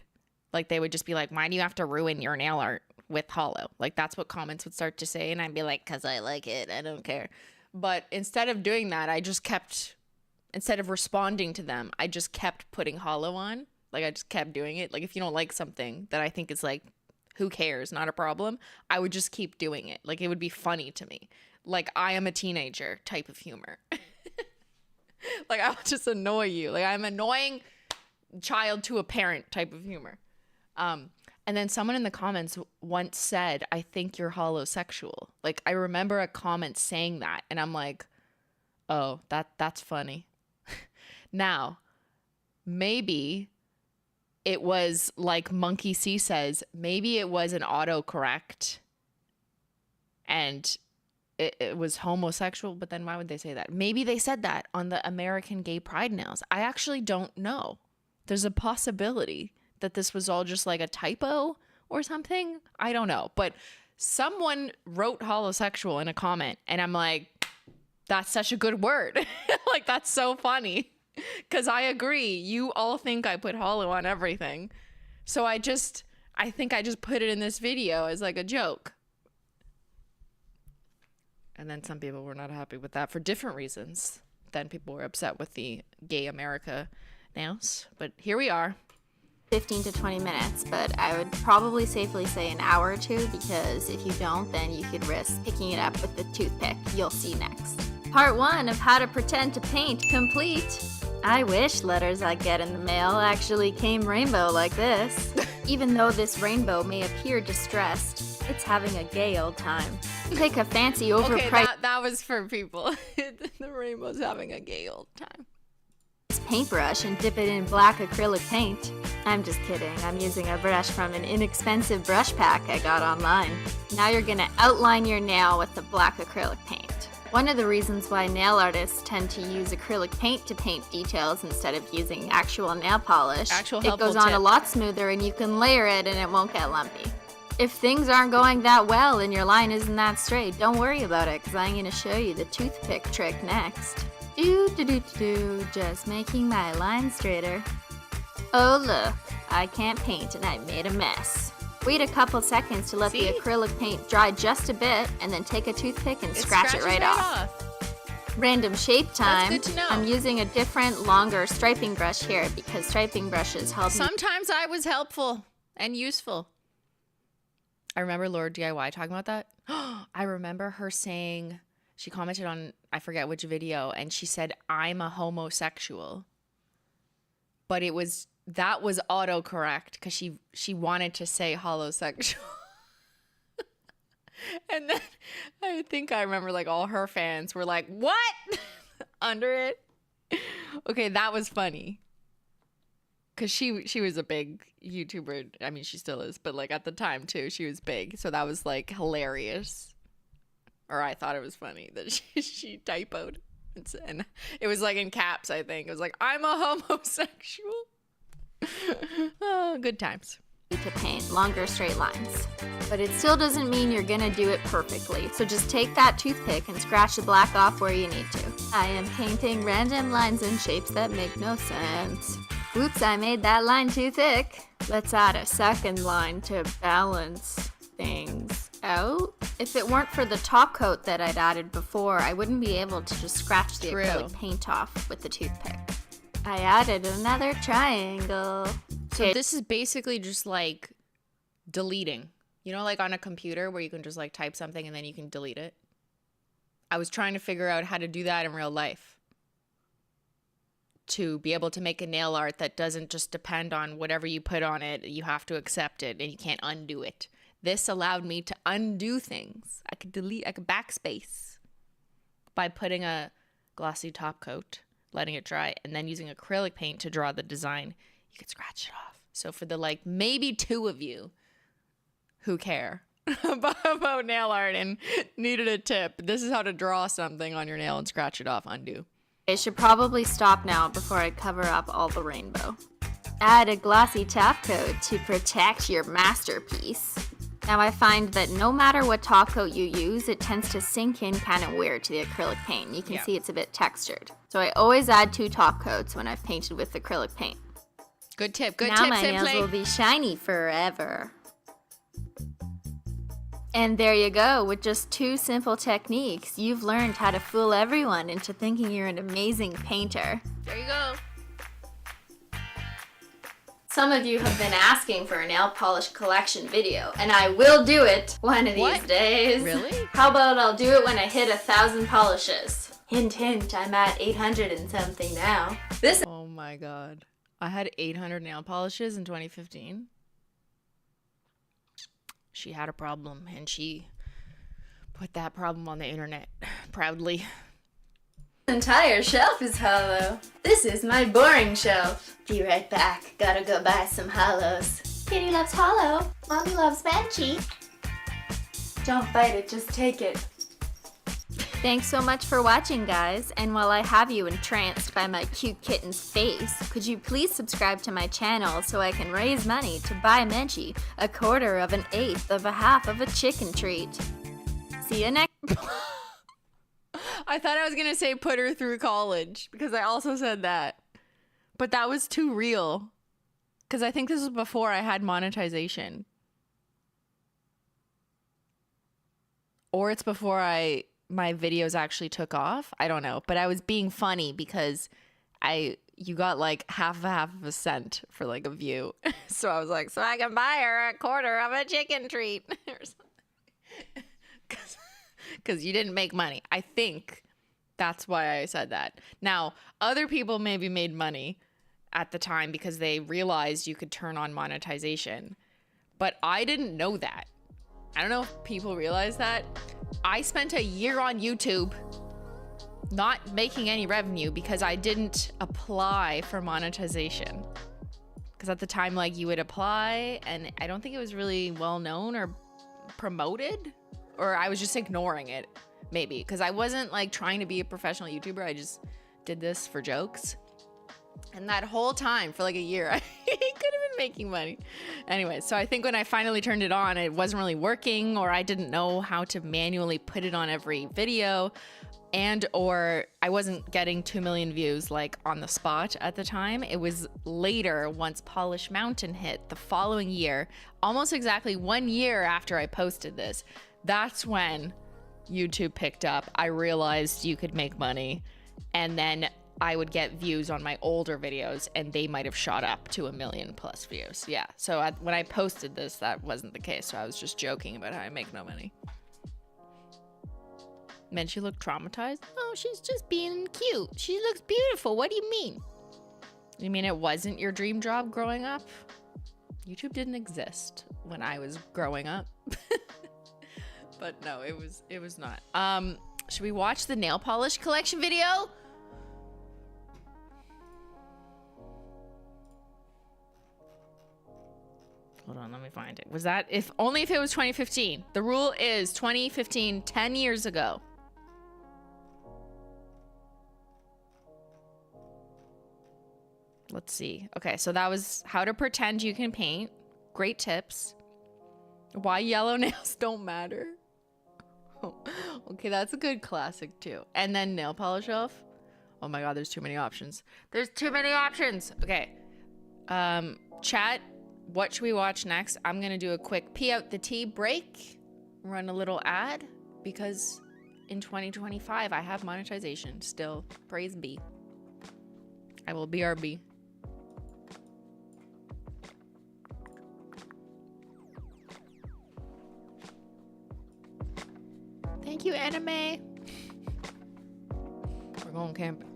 Speaker 1: Like they would just be like, why do you have to ruin your nail art with holo? Like that's what comments would start to say. And I'd be like, cause I like it. I don't care. But instead of doing that, I just kept, instead of responding to them, I just kept putting holo on. Like I just kept doing it. Like if you don't like something that I think is like, who cares? Not a problem. I would just keep doing it. Like it would be funny to me. Like I am a teenager type of humor. Like I would just annoy you. Like I'm annoying child to a parent type of humor. And then someone in the comments once said, I think you're holosexual. Like I remember a comment saying that and I'm like, oh, that's funny. Now, maybe it was like Monkey C says, maybe it was an autocorrect and it was homosexual, but then why would they say that? Maybe they said that on the American Gay Pride nails. I actually don't know. There's a possibility that this was all just like a typo or something. I don't know. But someone wrote holosexual in a comment and I'm like, that's such a good word. Like, that's so funny. Because I agree. You all think I put holo on everything. So I think I just put it in this video as like a joke. And then some people were not happy with that for different reasons. Then people were upset with the gay America nails. But here we are.
Speaker 10: 15 to 20 minutes, but I would probably safely say an hour or two, because if you don't, then you could risk picking it up with the toothpick. You'll see next. Part 1 of how to pretend to paint complete. I wish letters I get in the mail actually came rainbow like this. Even though this rainbow may appear distressed, it's having a gay old time. Take a fancy overpriced...
Speaker 1: Okay, that was for people. The rainbow's having a gay old time.
Speaker 10: Paintbrush and dip it in black acrylic paint. I'm just kidding. I'm using a brush from an inexpensive brush pack I got online. Now you're gonna outline your nail with the black acrylic paint. One of the reasons why nail artists tend to use acrylic paint to paint details instead of using actual nail polish, it goes on a lot smoother and you can layer it and it won't get lumpy. If things aren't going that well and your line isn't that straight, don't worry about it, because I'm gonna show you the toothpick trick next. Just making my line straighter. Oh look, I can't paint and I made a mess. Wait a couple seconds to let the acrylic paint dry just a bit, and then take a toothpick and scratch it right off. Random shape time.
Speaker 1: That's good to know.
Speaker 10: I'm using a different, longer striping brush here because striping brushes help me.
Speaker 1: Sometimes I was helpful and useful. I remember Laura DIY talking about that. I remember her saying, she commented on, I forget which video, and she said, I'm a homosexual. But that was autocorrect because she wanted to say holosexual. And then I think I remember like all her fans were like, what? Under it. Okay, that was funny. Because she was a big YouTuber. I mean, she still is. But like at the time too, she was big. So that was like hilarious. Or I thought it was funny that she typoed. And it was like in caps, I think. It was like, I'm a homosexual. Oh, good times.
Speaker 10: To paint longer straight lines. But it still doesn't mean you're gonna do it perfectly. So just take that toothpick and scratch the black off where you need to. I am painting random lines and shapes that make no sense. Oops, I made that line too thick. Let's add a second line to balance things out. If it weren't for the top coat that I'd added before, I wouldn't be able to just scratch the acrylic paint off with the toothpick. I added another triangle.
Speaker 1: So this is basically just like deleting. You know, like on a computer where you can just like type something and then you can delete it. I was trying to figure out how to do that in real life. To be able to make a nail art that doesn't just depend on whatever you put on it. You have to accept it and you can't undo it. This allowed me to undo things. I could backspace by putting a glossy top coat, letting it dry, and then using acrylic paint to draw the design. You could scratch it off. So for the like maybe 2 of you who care about nail art and needed a tip, this is how to draw something on your nail and scratch it off, undo.
Speaker 10: I should probably stop now before I cover up all the rainbow. Add a glossy top coat to protect your masterpiece. Now I find that no matter what top coat you use, it tends to sink in kind of weird to the acrylic paint. You can see it's a bit textured. So I always add 2 top coats when I've painted with acrylic paint.
Speaker 1: Good tip, good tip,
Speaker 10: Now my nails will be shiny forever. And there you go. With just 2 simple techniques, you've learned how to fool everyone into thinking you're an amazing painter.
Speaker 1: There you go.
Speaker 10: Some of you have been asking for a nail polish collection video, and I will do it one of these days.
Speaker 1: Really?
Speaker 10: How about I'll do it when I hit 1,000 polishes? Hint, hint, I'm at 800 and something now.
Speaker 1: Oh my god. I had 800 nail polishes in 2015. She had a problem, and she put that problem on the internet proudly.
Speaker 10: The entire shelf is hollow. This is my boring shelf. Be right back. Gotta go buy some hollows.
Speaker 5: Kitty loves hollow. Mommy loves Banshee.
Speaker 10: Don't bite it, just take it. Thanks so much for watching, guys. And while I have you entranced by my cute kitten's face, could you please subscribe to my channel so I can raise money to buy Menchie a 1/4 of an 1/8 of a half of a chicken treat. See you next.
Speaker 1: I thought I was going to say put her through college because I also said that. But that was too real. Because I think this was before I had monetization. Or it's before I my videos actually took off. I don't know, but I was being funny because you got like half of a cent for like a view. So I was like, so I can buy her a quarter of a chicken treat or something. Because you didn't make money. I think that's why I said that. Now, other people maybe made money at the time because they realized you could turn on monetization. But I didn't know that. I don't know if people realize that. I spent a year on YouTube not making any revenue because I didn't apply for monetization. Because at the time, like, you would apply and I don't think it was really well known or promoted, or I was just ignoring it, maybe. Because I wasn't like trying to be a professional YouTuber. I just did this for jokes. And that whole time, for like a year, I could have been making money. Anyway, so I think when I finally turned it on, it wasn't really working, or I didn't know how to manually put it on every video, and or I wasn't getting 2 million views like on the spot at the time. It was later, once Polish Mountain hit the following year, almost exactly 1 year after I posted this. That's when YouTube picked up. I realized you could make money, and then I would get views on my older videos and they might have shot up to 1 million plus views. Yeah. So when I posted this, that wasn't the case. So I was just joking about how I make no money. Man, she looked traumatized. Oh, she's just being cute. She looks beautiful. What do you mean? You mean it wasn't your dream job growing up? YouTube didn't exist when I was growing up. But no, it was not. Should we watch the nail polish collection video? Hold on, let me find it. Was that only if it was 2015? The rule is 2015, 10 years ago. Let's see. Okay, so that was how to pretend you can paint. Great tips. Why yellow nails don't matter. Okay, that's a good classic too. And then nail polish off. Oh my god, there's too many options. There's too many options. Okay. Chat, what should we watch next? I'm gonna do a quick pee out the tea break, run a little ad, because in 2025 I have monetization still. Praise be. I will BRB. Thank you, anime. We're going camping.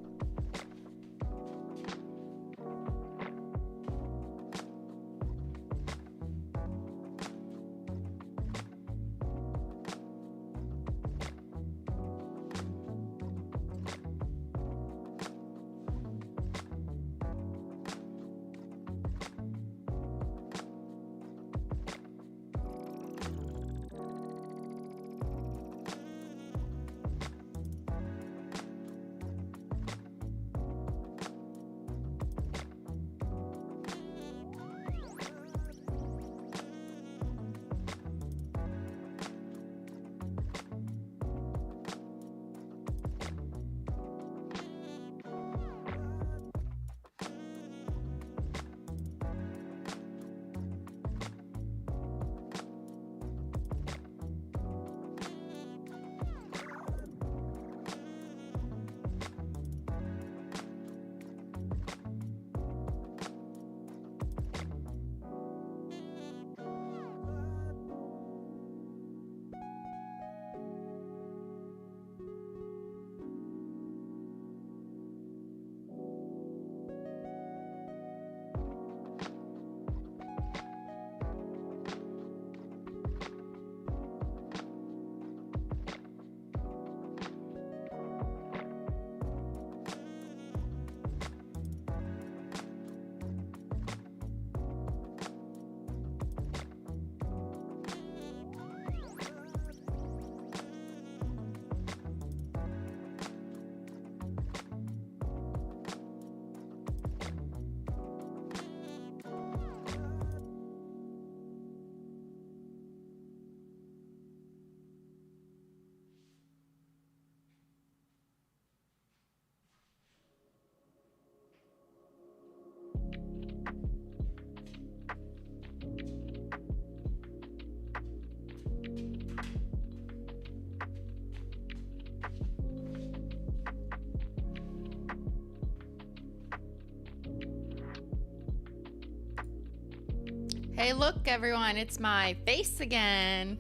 Speaker 1: Hey, look, everyone, it's my face again.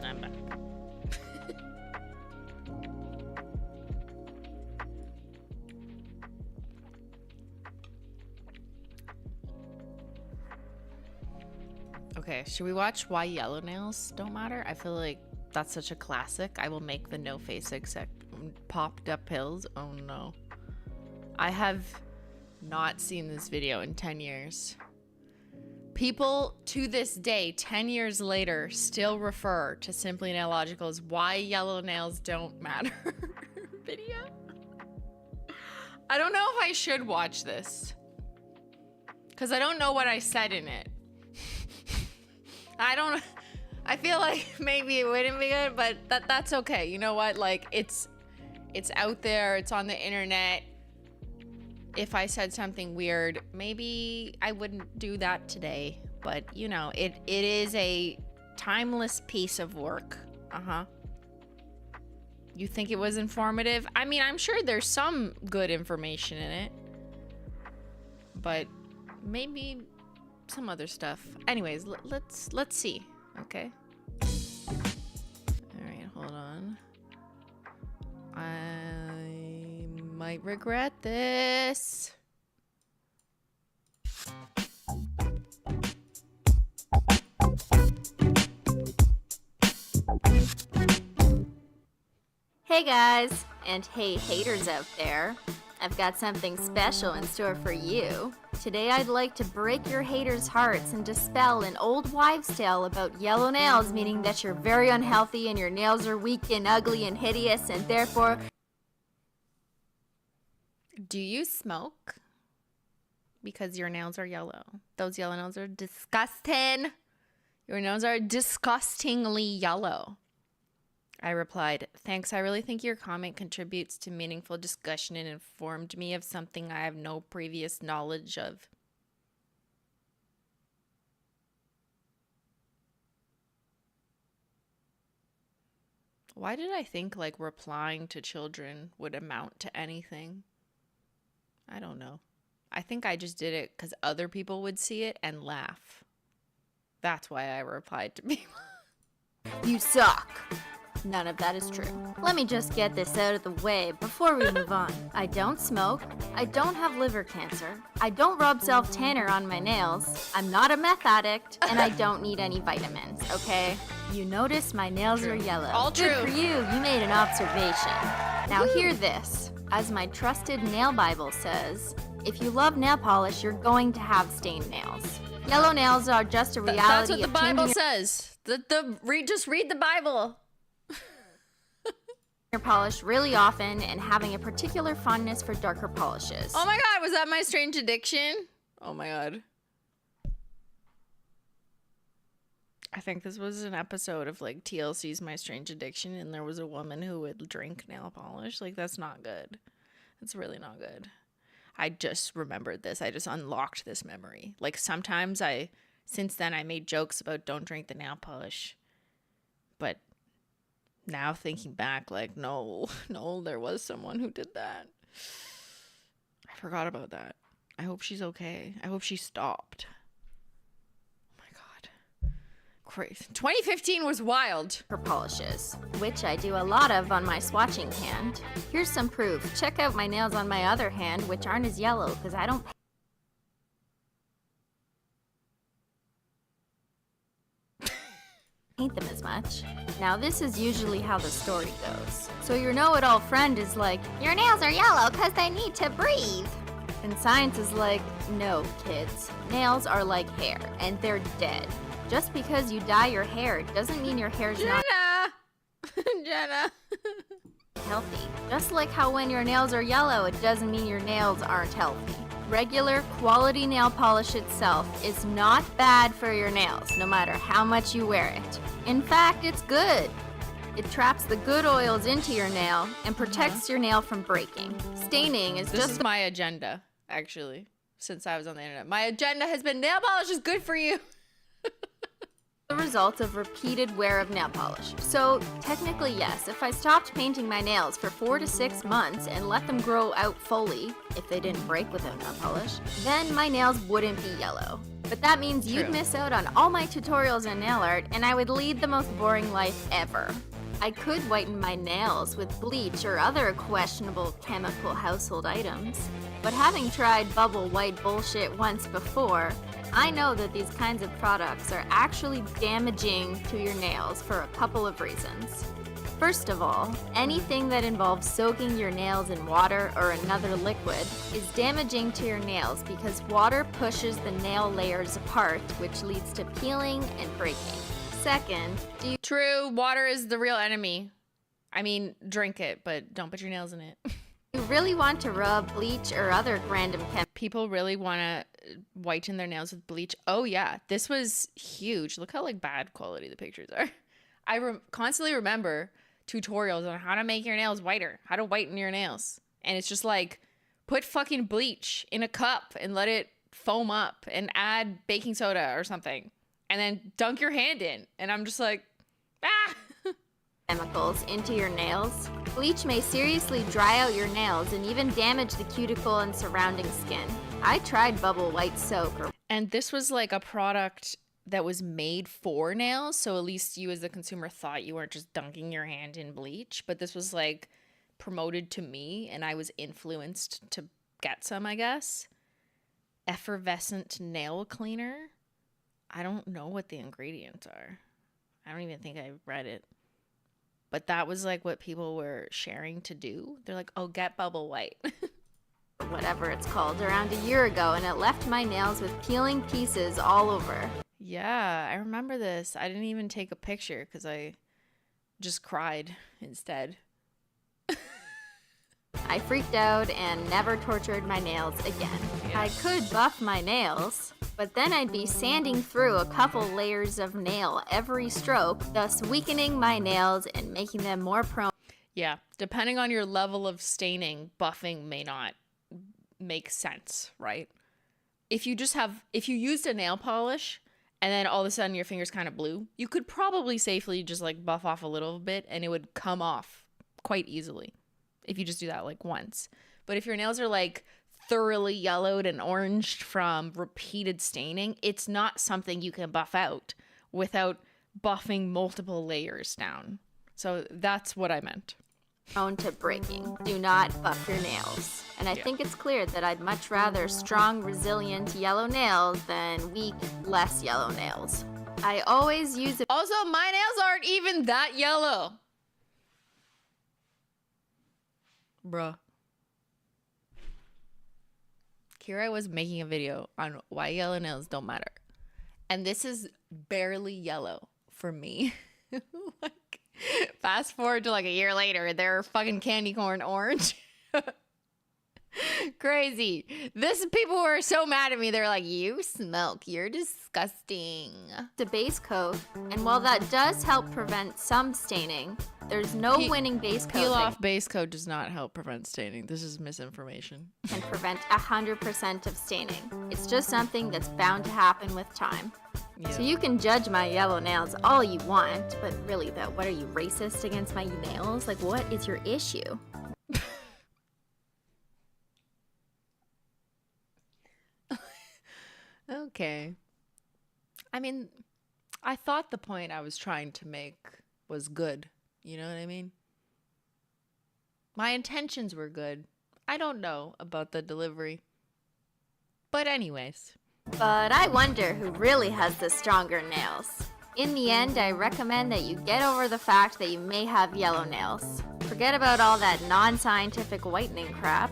Speaker 1: I'm back. Okay, should we watch Why Yellow Nails Don't Matter? I feel like that's such a classic. I will make the no face except popped up pills. Oh no. I have not seen this video in 10 years. People to this day, 10 years later, still refer to Simplynailogical Why Yellow Nails Don't Matter video. I don't know if I should watch this, because I don't know what I said in it. I feel like maybe it wouldn't be good, but that's okay. You know what? Like, it's out there. It's on the internet. If I said something weird, maybe I wouldn't do that today. But, you know, it is a timeless piece of work. Uh-huh. You think it was informative? I mean, I'm sure there's some good information in it. But maybe some other stuff. Anyways, let's see. Okay. All right, hold on. I might regret this.
Speaker 10: Hey guys, and hey haters out there. I've got something special in store for you. Today I'd like to break your haters' hearts and dispel an old wives' tale about yellow nails, meaning that you're very unhealthy and your nails are weak and ugly and hideous and therefore...
Speaker 1: Do you smoke? Because your nails are yellow. Those yellow nails are disgusting. Your nails are disgustingly yellow. I replied, thanks, I really think your comment contributes to meaningful discussion and informed me of something I have no previous knowledge of. Why did I think like replying to children would amount to anything? I don't know. I think I just did it because other people would see it and laugh. That's why I replied to people.
Speaker 10: You suck. None of that is true. Let me just get this out of the way before we move on. I don't smoke. I don't have liver cancer. I don't rub self-tanner on my nails. I'm not a meth addict, and I don't need any vitamins, okay? You notice my nails are yellow.
Speaker 1: All
Speaker 10: Good
Speaker 1: true.
Speaker 10: for you. You made an observation. Now hear this. As my trusted nail Bible says, if you love nail polish, you're going to have stained nails. Yellow nails are just a reality
Speaker 1: That's what the
Speaker 10: of
Speaker 1: Bible
Speaker 10: changing
Speaker 1: says. Just read the Bible.
Speaker 10: your polish really often and having a particular fondness for darker polishes.
Speaker 1: Oh my god, was that my strange addiction? Oh my god. I think this was an episode of like TLC's My Strange Addiction, and there was a woman who would drink nail polish. Like, that's not good. That's really not good. I just remembered this. I just unlocked this memory. Like, sometimes since then I made jokes about don't drink the nail polish. But now thinking back, like, no, there was someone who did that. I forgot about that. I hope she's okay. I hope she stopped. Oh my god. Crazy. 2015 was wild.
Speaker 10: For polishes, which I do a lot of on my swatching hand. Here's some proof. Check out my nails on my other hand, which aren't as yellow because I don't paint them as much. Now this is usually how the story goes. So your know-it-all friend is like, your nails are yellow because they need to breathe. And science is like, no kids, nails are like hair and they're dead. Just because you dye your hair doesn't mean your hair's not
Speaker 1: Jenna.
Speaker 10: healthy. Just like how when your nails are yellow, it doesn't mean your nails aren't healthy. Regular quality nail polish itself is not bad for your nails, no matter how much you wear it. In fact, it's good. It traps the good oils into your nail and protects your nail from breaking. Staining is
Speaker 1: This is my agenda, actually, since I was on the internet. My agenda has been nail polish is good for you.
Speaker 10: the result of repeated wear of nail polish. So technically yes, if I stopped painting my nails for 4 to 6 months and let them grow out fully, if they didn't break without nail polish, then my nails wouldn't be yellow. But that means you'd miss out on all my tutorials in nail art and I would lead the most boring life ever. I could whiten my nails with bleach or other questionable chemical household items, but having tried bubble white bullshit once before, I know that these kinds of products are actually damaging to your nails for a couple of reasons. First of all, anything that involves soaking your nails in water or another liquid is damaging to your nails because water pushes the nail layers apart, which leads to peeling and breaking. Second,
Speaker 1: True, water is the real enemy. I mean, drink it, but don't put your nails in it.
Speaker 10: you really want to rub bleach or other random
Speaker 1: People really want to whiten their nails with bleach. Oh yeah, this was huge. Look how like bad quality the pictures are. I constantly remember tutorials on how to make your nails whiter, how to whiten your nails. And it's just like, put fucking bleach in a cup and let it foam up and add baking soda or something. And then dunk your hand in. And I'm just like, ah!
Speaker 10: chemicals into your nails. Bleach may seriously dry out your nails and even damage the cuticle and surrounding skin. I tried bubble white soap.
Speaker 1: And this was like a product that was made for nails, so at least you as the consumer thought you weren't just dunking your hand in bleach, but this was like promoted to me and I was influenced to get some, I guess. Effervescent nail cleaner. I don't know what the ingredients are. I don't even think I read it. But that was like what people were sharing to do. They're like, oh, get bubble white.
Speaker 10: Whatever it's called, around a year ago, and it left my nails with peeling pieces all over.
Speaker 1: Yeah, I remember this. I didn't even take a picture because I just cried instead.
Speaker 10: I freaked out and never tortured my nails again. I could buff my nails, but then I'd be sanding through a couple layers of nail every stroke, thus weakening my nails and making them more prone.
Speaker 1: Yeah, depending on your level of staining, buffing may not make sense, right? If you used a nail polish and then all of a sudden your fingers kind of blue, you could probably safely just like buff off a little bit and it would come off quite easily if you just do that like once. But if your nails are like thoroughly yellowed and oranged from repeated staining, it's not something you can buff out without buffing multiple layers down. So that's what I meant.
Speaker 10: Prone to breaking. Do not buff your nails. And I think it's clear that I'd much rather strong, resilient yellow nails than weak, less yellow nails. I always use it.
Speaker 1: Also, my nails aren't even that yellow. Bruh. Here I was making a video on why yellow nails don't matter. And this is barely yellow for me. Like, fast forward to like a year later, they're fucking candy corn orange. Crazy. People were so mad at me. They're like, you smoke. You're disgusting.
Speaker 10: The base coat, and while that does help prevent some staining, there's no winning base coat.
Speaker 1: Peel off base coat does not help prevent staining. This is misinformation.
Speaker 10: Can prevent 100% of staining. It's just something that's bound to happen with time. Yeah. So you can judge my yellow nails all you want, but really though, what are you, racist against my nails? Like, what is your issue?
Speaker 1: Okay. I mean, I thought the point I was trying to make was good. You know what I mean? My intentions were good. I don't know about the delivery. But anyways.
Speaker 10: But I wonder who really has the stronger nails. In the end, I recommend that you get over the fact that you may have yellow nails. Forget about all that non-scientific whitening crap.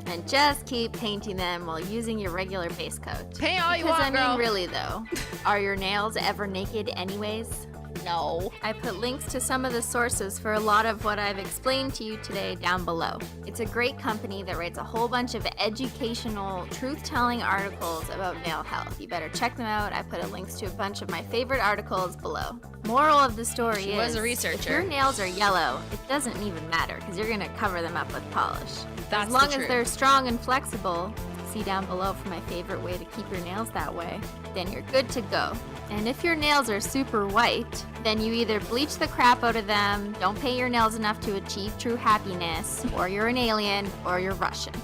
Speaker 10: And just keep painting them while using your regular base coat.
Speaker 1: Paint all you want,
Speaker 10: Because I mean,
Speaker 1: girl.
Speaker 10: really though, are your nails ever naked anyways?
Speaker 1: No.
Speaker 10: I put links to some of the sources for a lot of what I've explained to you today down below. It's a great company that writes a whole bunch of educational, truth-telling articles about nail health. You better check them out. I put links to a bunch of my favorite articles below. Moral of the story
Speaker 1: She
Speaker 10: is,
Speaker 1: was a researcher.
Speaker 10: if your nails are yellow, it doesn't even matter because you're going to cover them up with polish.
Speaker 1: That's
Speaker 10: as long
Speaker 1: the
Speaker 10: as
Speaker 1: truth.
Speaker 10: they're strong and flexible, see down below for my favorite way to keep your nails that way. Then you're good to go. And if your nails are super white, then you either bleach the crap out of them, don't paint your nails enough to achieve true happiness, or you're an alien, or you're Russian.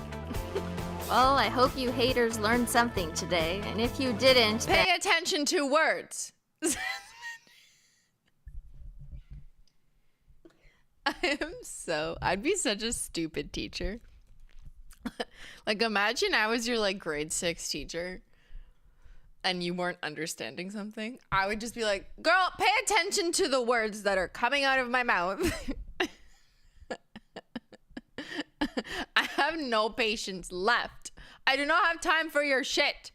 Speaker 10: Well, I hope you haters learned something today, and if you didn't, then
Speaker 1: Pay attention to words. I'd be such a stupid teacher. Like, imagine I was your like grade 6 teacher and you weren't understanding something. I would just be like, girl, pay attention to the words that are coming out of my mouth. I have no patience left. I do not have time for your shit.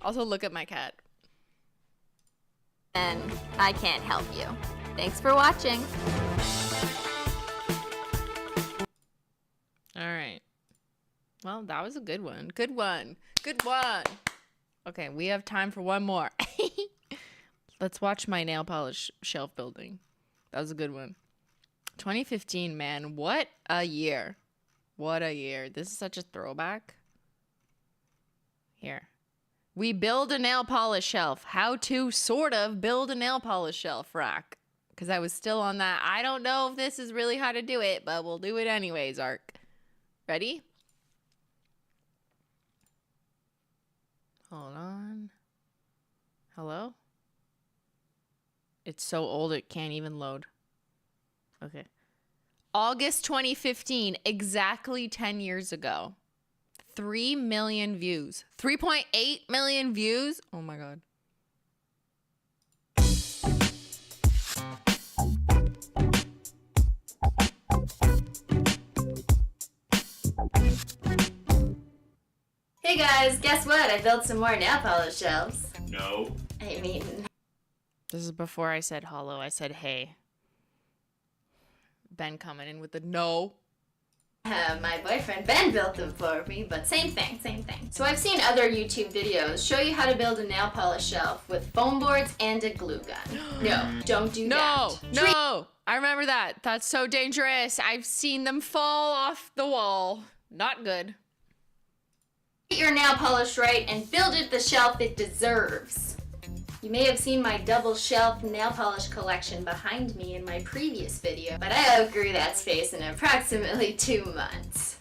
Speaker 1: Also, look at my cat.
Speaker 10: I can't help you. Thanks for watching.
Speaker 1: All right. Well, that was a good one. Good one. Good one. Okay, we have time for one more. Let's watch my nail polish shelf building. That was a good one. 2015, man. What a year. What a year. This is such a throwback. Here. We build a nail polish shelf. How to sort of build a nail polish shelf rack. Because I was still on that. I don't know if this is really how to do it, but we'll do it anyways, Ark. Ready? Hold on. Hello? It's so old it can't even load. Okay. August 2015, exactly 10 years ago. 3 million views. 3.8 million views? Oh my god.
Speaker 10: Hey guys, guess what? I built some more nail polish shelves.
Speaker 12: No.
Speaker 10: I mean...
Speaker 1: This is before I said hello. I said hey. Ben coming in with the no.
Speaker 10: My boyfriend Ben built them for me, but same thing. So I've seen other YouTube videos show you how to build a nail polish shelf with foam boards and a glue gun. No, don't do that.
Speaker 1: No, I remember that. That's so dangerous. I've seen them fall off the wall. Not good.
Speaker 10: Get your nail polish right and build it the shelf it deserves. You may have seen my double shelf nail polish collection behind me in my previous video, but I outgrew that space in approximately 2 months.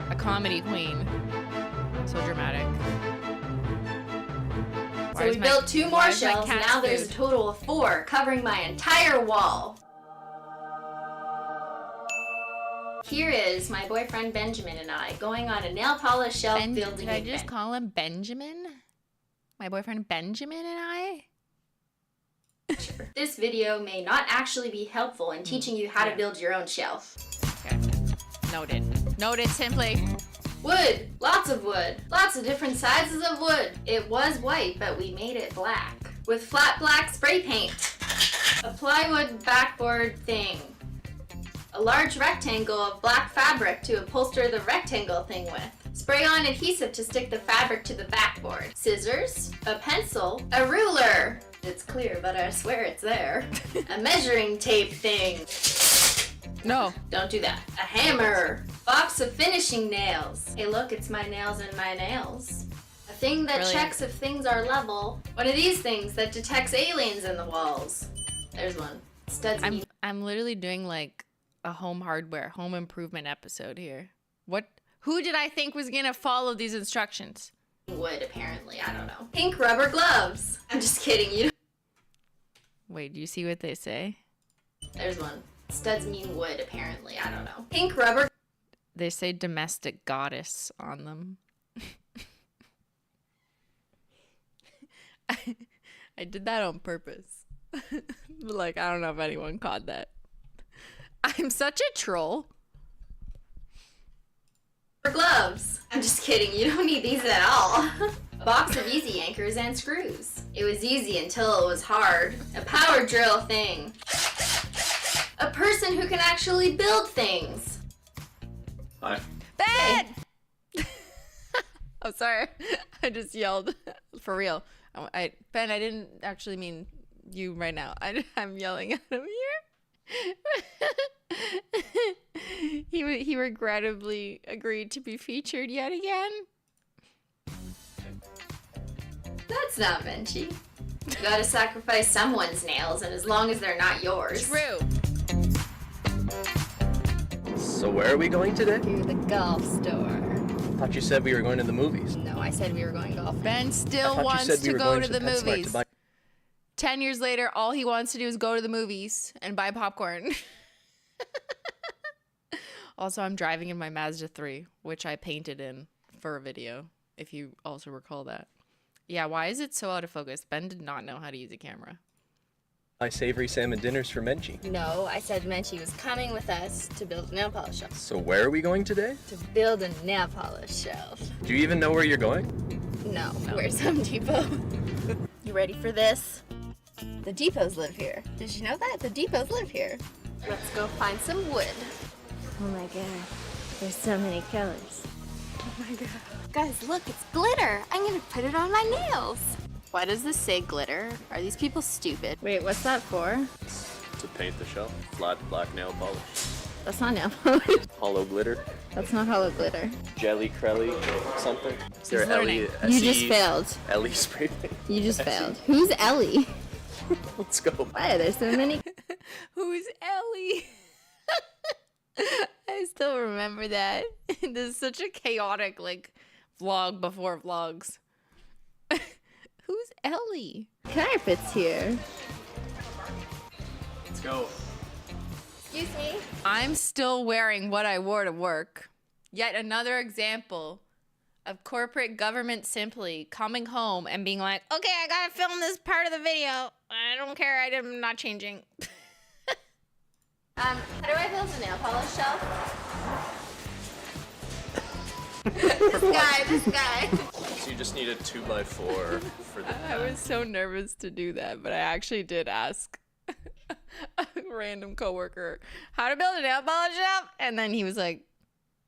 Speaker 1: A comedy queen. So dramatic.
Speaker 10: So we built 2 more shelves, and now there's a total of 4, covering my entire wall. Here is my boyfriend Benjamin and I going on a nail polish shelf building
Speaker 1: Did I just call him Benjamin? My boyfriend Benjamin and I?
Speaker 10: This video may not actually be helpful in teaching you how to build your own shelf.
Speaker 1: Okay. Noted. Noted, simply.
Speaker 10: Wood! Lots of wood. Lots of different sizes of wood. It was white, but we made it black. With flat black spray paint. A plywood backboard thing. A large rectangle of black fabric to upholster the rectangle thing with. Spray on adhesive to stick the fabric to the backboard. Scissors, a pencil, a ruler. It's clear, but I swear it's there. A measuring tape thing.
Speaker 1: No.
Speaker 10: Don't do that. A hammer. Box of finishing nails. Hey look, it's my nails and my nails. A thing that
Speaker 1: Brilliant.
Speaker 10: checks if things are level. One of these things that detects aliens in the walls. There's one. Studs me.
Speaker 1: I'm literally doing like a home improvement episode here. Who did I think was gonna follow these instructions?
Speaker 10: Wood, apparently. I don't know. Pink rubber gloves. I'm just kidding. You.
Speaker 1: Wait, do you see what they say?
Speaker 10: There's one. Studs mean wood, apparently. I don't know. Pink rubber.
Speaker 1: They say domestic goddess on them. I did that on purpose. Like, I don't know if anyone caught that. I'm such a troll.
Speaker 10: Gloves. I'm just kidding. You don't need these at all. A box of easy anchors and screws. It was easy until it was hard. A power drill thing. A person who can actually build things.
Speaker 12: Hi.
Speaker 1: Ben! Oh, sorry. I just yelled. For real. Ben, I didn't actually mean you right now. I'm yelling at him here. He regrettably agreed to be featured yet again.
Speaker 10: That's not Menchie. You gotta sacrifice someone's nails, and as long as they're not yours.
Speaker 1: True.
Speaker 12: So where are we going today?
Speaker 10: To the golf store.
Speaker 12: Thought you said we were going to the movies.
Speaker 10: No, I said we were going golfing.
Speaker 1: Ben still wants to go to the movies. 10 years later, all he wants to do is go to the movies and buy popcorn. Also, I'm driving in my Mazda 3, which I painted in for a video, if you also recall that. Yeah, why is it so out of focus? Ben did not know how to use a camera.
Speaker 12: My savory salmon dinners for Menchie.
Speaker 10: No, I said Menchie was coming with us to build a nail polish shelf.
Speaker 12: So where are we going today?
Speaker 10: To build a nail polish shelf.
Speaker 12: Do you even know where you're going?
Speaker 10: No, where's Home Depot? You ready for this? The Depots live here. Did you know that? The Depots live here. Let's go find some wood. Oh my god, there's so many colors. Oh my god. Guys, look, it's glitter. I'm gonna put it on my nails. Why does this say glitter? Are these people stupid? Wait, what's that for?
Speaker 12: To paint the shelf. Flat black nail polish.
Speaker 10: That's not nail polish.
Speaker 12: Hollow glitter.
Speaker 10: That's not hollow glitter.
Speaker 12: Jelly crelly something. Is there Ellie?
Speaker 10: You just failed.
Speaker 12: Ellie spray paint.
Speaker 10: You just failed. Who's Ellie?
Speaker 12: Let's go.
Speaker 10: Why are there so many?
Speaker 1: Who's Ellie? I still remember that. This is such a chaotic, like, vlog before vlogs. Who's Ellie?
Speaker 10: Carpet's here.
Speaker 12: Let's go.
Speaker 10: Excuse me?
Speaker 1: I'm still wearing what I wore to work. Yet another example of corporate government simply coming home and being like, okay, I gotta film this part of the video. I don't care, I'm not changing.
Speaker 10: How do I build a nail polish shelf? This guy.
Speaker 12: So you just need a 2x4 for the...
Speaker 1: I was so nervous to do that, but I actually did ask a random coworker how to build a nail polish shelf, and then he was like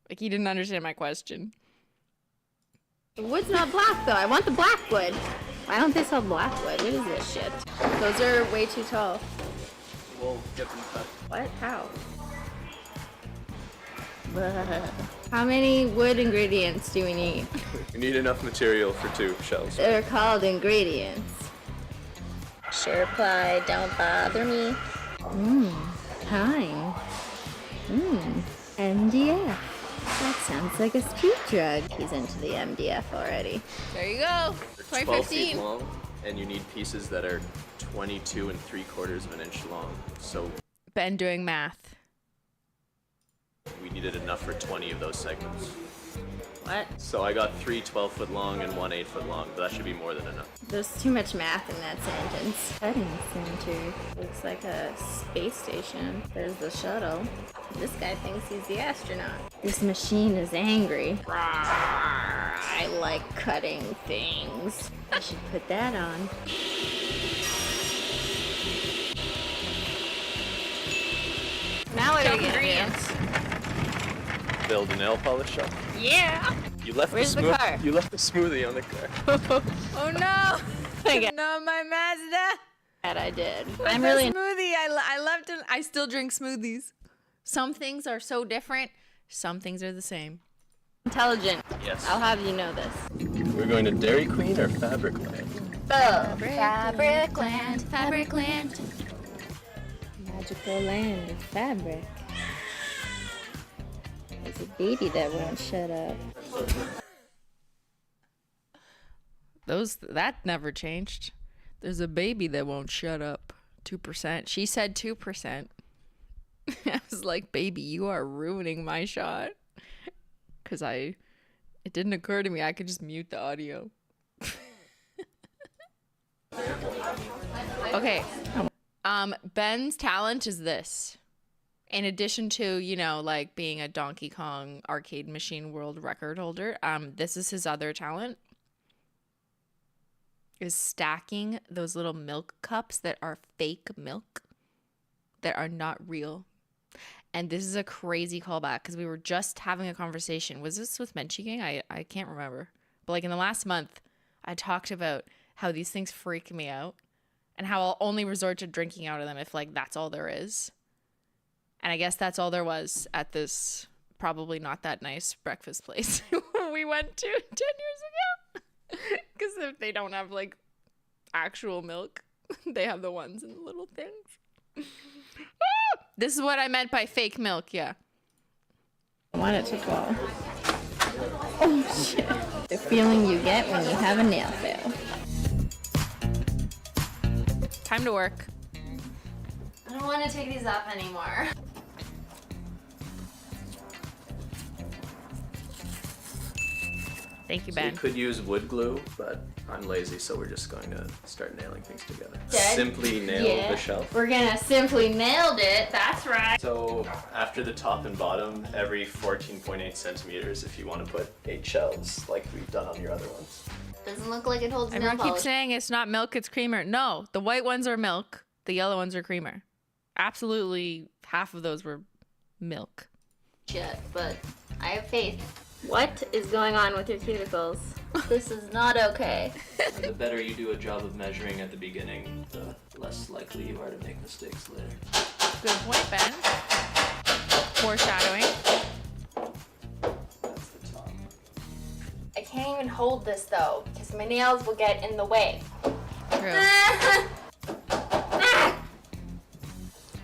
Speaker 1: he didn't understand my question.
Speaker 10: The wood's not black though. I want the black wood. Why don't they sell black wood? What is this shit? Those are way too tall.
Speaker 12: We'll get them cut.
Speaker 10: What? How? How many wood ingredients do we need?
Speaker 12: We need enough material for 2 shelves.
Speaker 10: They're called ingredients. Sure apply, don't bother me. Time. MDF. That sounds like a street drug. He's into the MDF already.
Speaker 1: There you go.
Speaker 12: They're 12 feet long, and you need pieces that are 22 3/4 of an inch long. So
Speaker 1: Ben doing math.
Speaker 12: we needed enough for 20 of those segments.
Speaker 10: What?
Speaker 12: So I got 3 12-foot long and 1 8-foot long, but that should be more than enough.
Speaker 10: There's too much math in that sentence. Cutting center. Looks like a space station. There's the shuttle. This guy thinks he's the astronaut. This machine is angry. I like cutting things. I should put that on. Now what are we gonna do?
Speaker 12: Build a nail polish shop.
Speaker 10: Yeah!
Speaker 12: You left
Speaker 10: Where's
Speaker 12: the
Speaker 10: the car?
Speaker 12: You left the smoothie on the car.
Speaker 1: Oh no! No, my Mazda.
Speaker 10: That I did.
Speaker 1: With
Speaker 10: I'm
Speaker 1: the
Speaker 10: really
Speaker 1: smoothie. I left it. I still drink smoothies. Some things are so different. Some things are the same.
Speaker 10: intelligent.
Speaker 12: Yes.
Speaker 10: I'll have you know this.
Speaker 12: We're going to Dairy Queen or Fabric Land?
Speaker 10: Fabric land, fabric land. Magical land of fabric. There's a baby that won't shut up.
Speaker 1: That never changed. There's a baby that won't shut up. 2%. She said 2%. I was like, baby, you are ruining my shot. Because it didn't occur to me I could just mute the audio. Okay. Ben's talent is this. In addition to, like being a Donkey Kong arcade machine world record holder, this is his other talent. Is stacking those little milk cups that are fake milk, that are not real. And this is a crazy callback because we were just having a conversation. Was this with Menchie Gang? I can't remember. But like in the last month, I talked about how these things freak me out. and how I'll only resort to drinking out of them if like that's all there is. And I guess that's all there was at this probably not that nice breakfast place we went to 10 years ago. Because if they don't have like actual milk, they have the ones in the little things. This is what I meant by fake milk, yeah.
Speaker 13: I want it to fall. Oh shit. The feeling you get when you have a nail fail.
Speaker 1: Time to work.
Speaker 10: I don't want to take these off anymore.
Speaker 1: Thank you,
Speaker 12: So
Speaker 1: Ben.
Speaker 12: we could use wood glue, but I'm lazy, so we're just going to start nailing things together.
Speaker 10: Dead?
Speaker 12: Simply nail the shelf.
Speaker 10: We're gonna simply nailed it. That's right.
Speaker 12: So after the top and bottom, every 14.8 centimeters if you want to put 8 shelves like we've done on your other ones.
Speaker 10: Doesn't look like it holds nail
Speaker 1: Everyone keeps
Speaker 10: polish.
Speaker 1: saying it's not milk, it's creamer. No, the white ones are milk. The yellow ones are creamer. Absolutely half of those were milk.
Speaker 10: Shit, but I have faith. What is going on with your cuticles? This is not okay.
Speaker 12: The better you do a job of measuring at the beginning, the less likely you are to make mistakes later.
Speaker 1: Good point, Ben. Foreshadowing.
Speaker 12: That's the top.
Speaker 10: I can't even hold this though, because my nails will get in the way.
Speaker 1: True.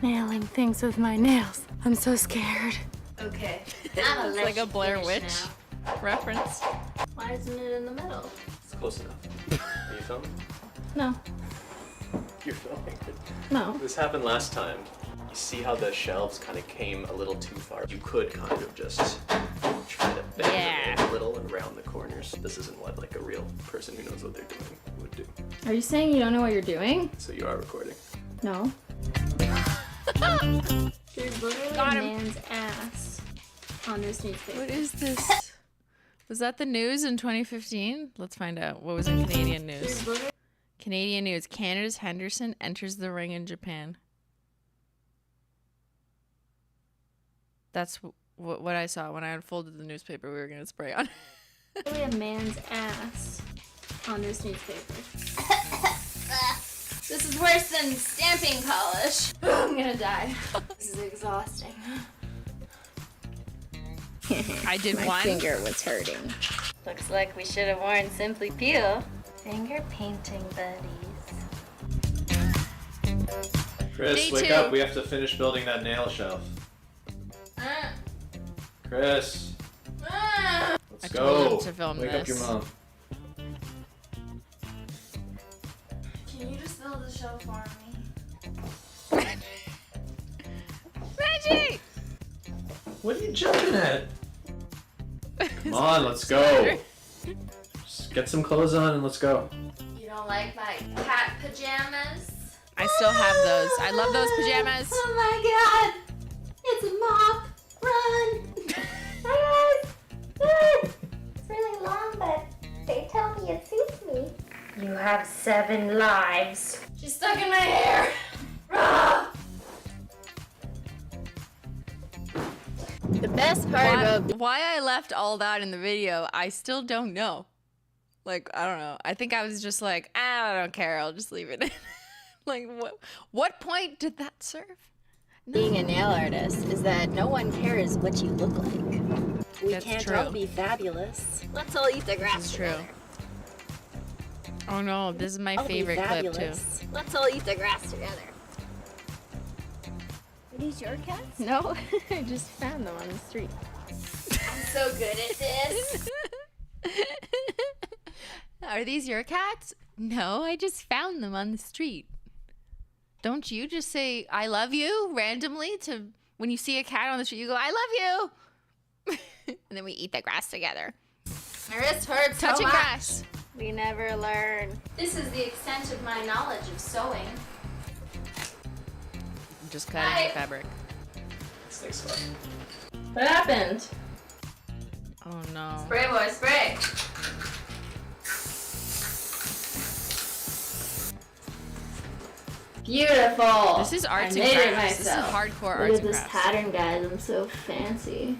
Speaker 13: Nailing things with my nails. I'm so scared.
Speaker 10: Okay.
Speaker 1: It's like a Blair Witch reference.
Speaker 10: Why isn't it in the middle?
Speaker 12: It's close enough. Are you filming?
Speaker 13: No.
Speaker 12: You're filming.
Speaker 13: No.
Speaker 12: This happened last time. You see how the shelves kind of came a little too far? You could kind of just try to bend them a little and round the corners. This isn't what like a real person who knows what they're doing would do.
Speaker 13: Are you saying you don't know what you're doing?
Speaker 12: So you are recording.
Speaker 13: No.
Speaker 10: There's literally
Speaker 1: Got
Speaker 10: a
Speaker 1: him.
Speaker 10: man's ass on this newspaper.
Speaker 1: What is this? Was that the news in 2015? Let's find out. What was in Canadian news? Canadian news. Canada's Henderson enters the ring in Japan. That's what I saw when I unfolded the newspaper we were going to spray on.
Speaker 10: Literally a man's ass on this newspaper. This is worse than stamping polish. I'm gonna die. This is exhausting.
Speaker 1: I did
Speaker 13: My
Speaker 1: one.
Speaker 13: finger was hurting.
Speaker 10: Looks like we should have worn Simply Peel. Finger painting buddies.
Speaker 12: Chris,
Speaker 1: Me
Speaker 12: wake
Speaker 1: too.
Speaker 12: up. We have to finish building that nail shelf. Chris, let's
Speaker 1: I
Speaker 12: go.
Speaker 1: told him to film
Speaker 12: wake up your
Speaker 1: this.
Speaker 12: mom.
Speaker 10: Can you just build a shelf for me?
Speaker 1: Reggie!
Speaker 12: What are you jumping at? Come on, let's go. Just get some clothes on and let's go.
Speaker 10: You don't like my cat pajamas?
Speaker 1: I still have those. I love those pajamas.
Speaker 10: Oh my god! It's a mop! Run!
Speaker 5: It's really long, but they tell me it suits me.
Speaker 10: You have 7 lives. She's stuck in my hair!
Speaker 13: The best part about
Speaker 1: Why I left all that in the video, I still don't know. Like, I don't know. I think I was just like, I don't care. I'll just leave it in. Like, what point did that serve?
Speaker 13: being a nail artist is that no one cares what you look like. We
Speaker 1: That's
Speaker 13: can't
Speaker 1: true.
Speaker 13: all be fabulous. Let's all eat the grass
Speaker 1: That's true.
Speaker 13: together.
Speaker 1: Oh no, this is my
Speaker 13: I'll be
Speaker 1: favorite clip too.
Speaker 13: fabulous. Let's all eat the grass together.
Speaker 5: Are these your cats?
Speaker 13: No, I just found them on the street.
Speaker 10: I'm so good at this.
Speaker 1: Are these your cats? No, I just found them on the street. Don't you just say I love you randomly to when you see a cat on the street, you go, I love you. And then we eat the grass together.
Speaker 10: My wrist hurts so
Speaker 1: Touching
Speaker 10: much.
Speaker 1: grass.
Speaker 10: We never learn. This is the extent of my knowledge of sewing.
Speaker 1: I'm just cutting the fabric.
Speaker 12: Thanks, Scott.
Speaker 10: What happened?
Speaker 1: Oh no.
Speaker 10: Spray boy, spray. Beautiful.
Speaker 1: This is arts
Speaker 10: I
Speaker 1: and
Speaker 10: made it
Speaker 1: crafts. This is
Speaker 10: myself.
Speaker 1: hardcore
Speaker 10: Look
Speaker 1: arts
Speaker 10: at
Speaker 1: and
Speaker 10: this
Speaker 1: crafts.
Speaker 10: pattern, guys. I'm so fancy.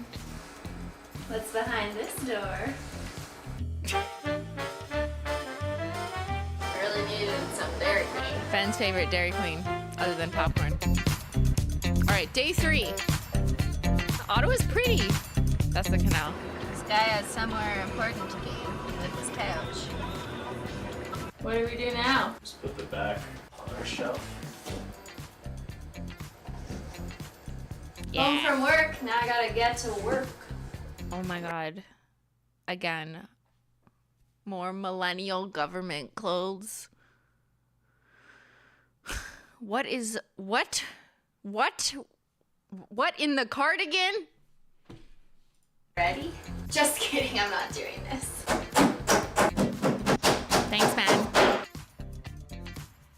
Speaker 10: What's behind this door? I really needed some therapy.
Speaker 1: Ben's favorite Dairy Queen, other than popcorn. All right, day 3. Ottawa's pretty. That's the canal.
Speaker 10: This guy has somewhere important to be with his couch. What do we do now?
Speaker 12: Just put the back on our shelf.
Speaker 10: Home from work, now I gotta get to work.
Speaker 1: Oh my god. Again. More millennial government clothes. What in the cardigan?
Speaker 10: Ready? Just kidding, I'm not doing this.
Speaker 1: Thanks, man.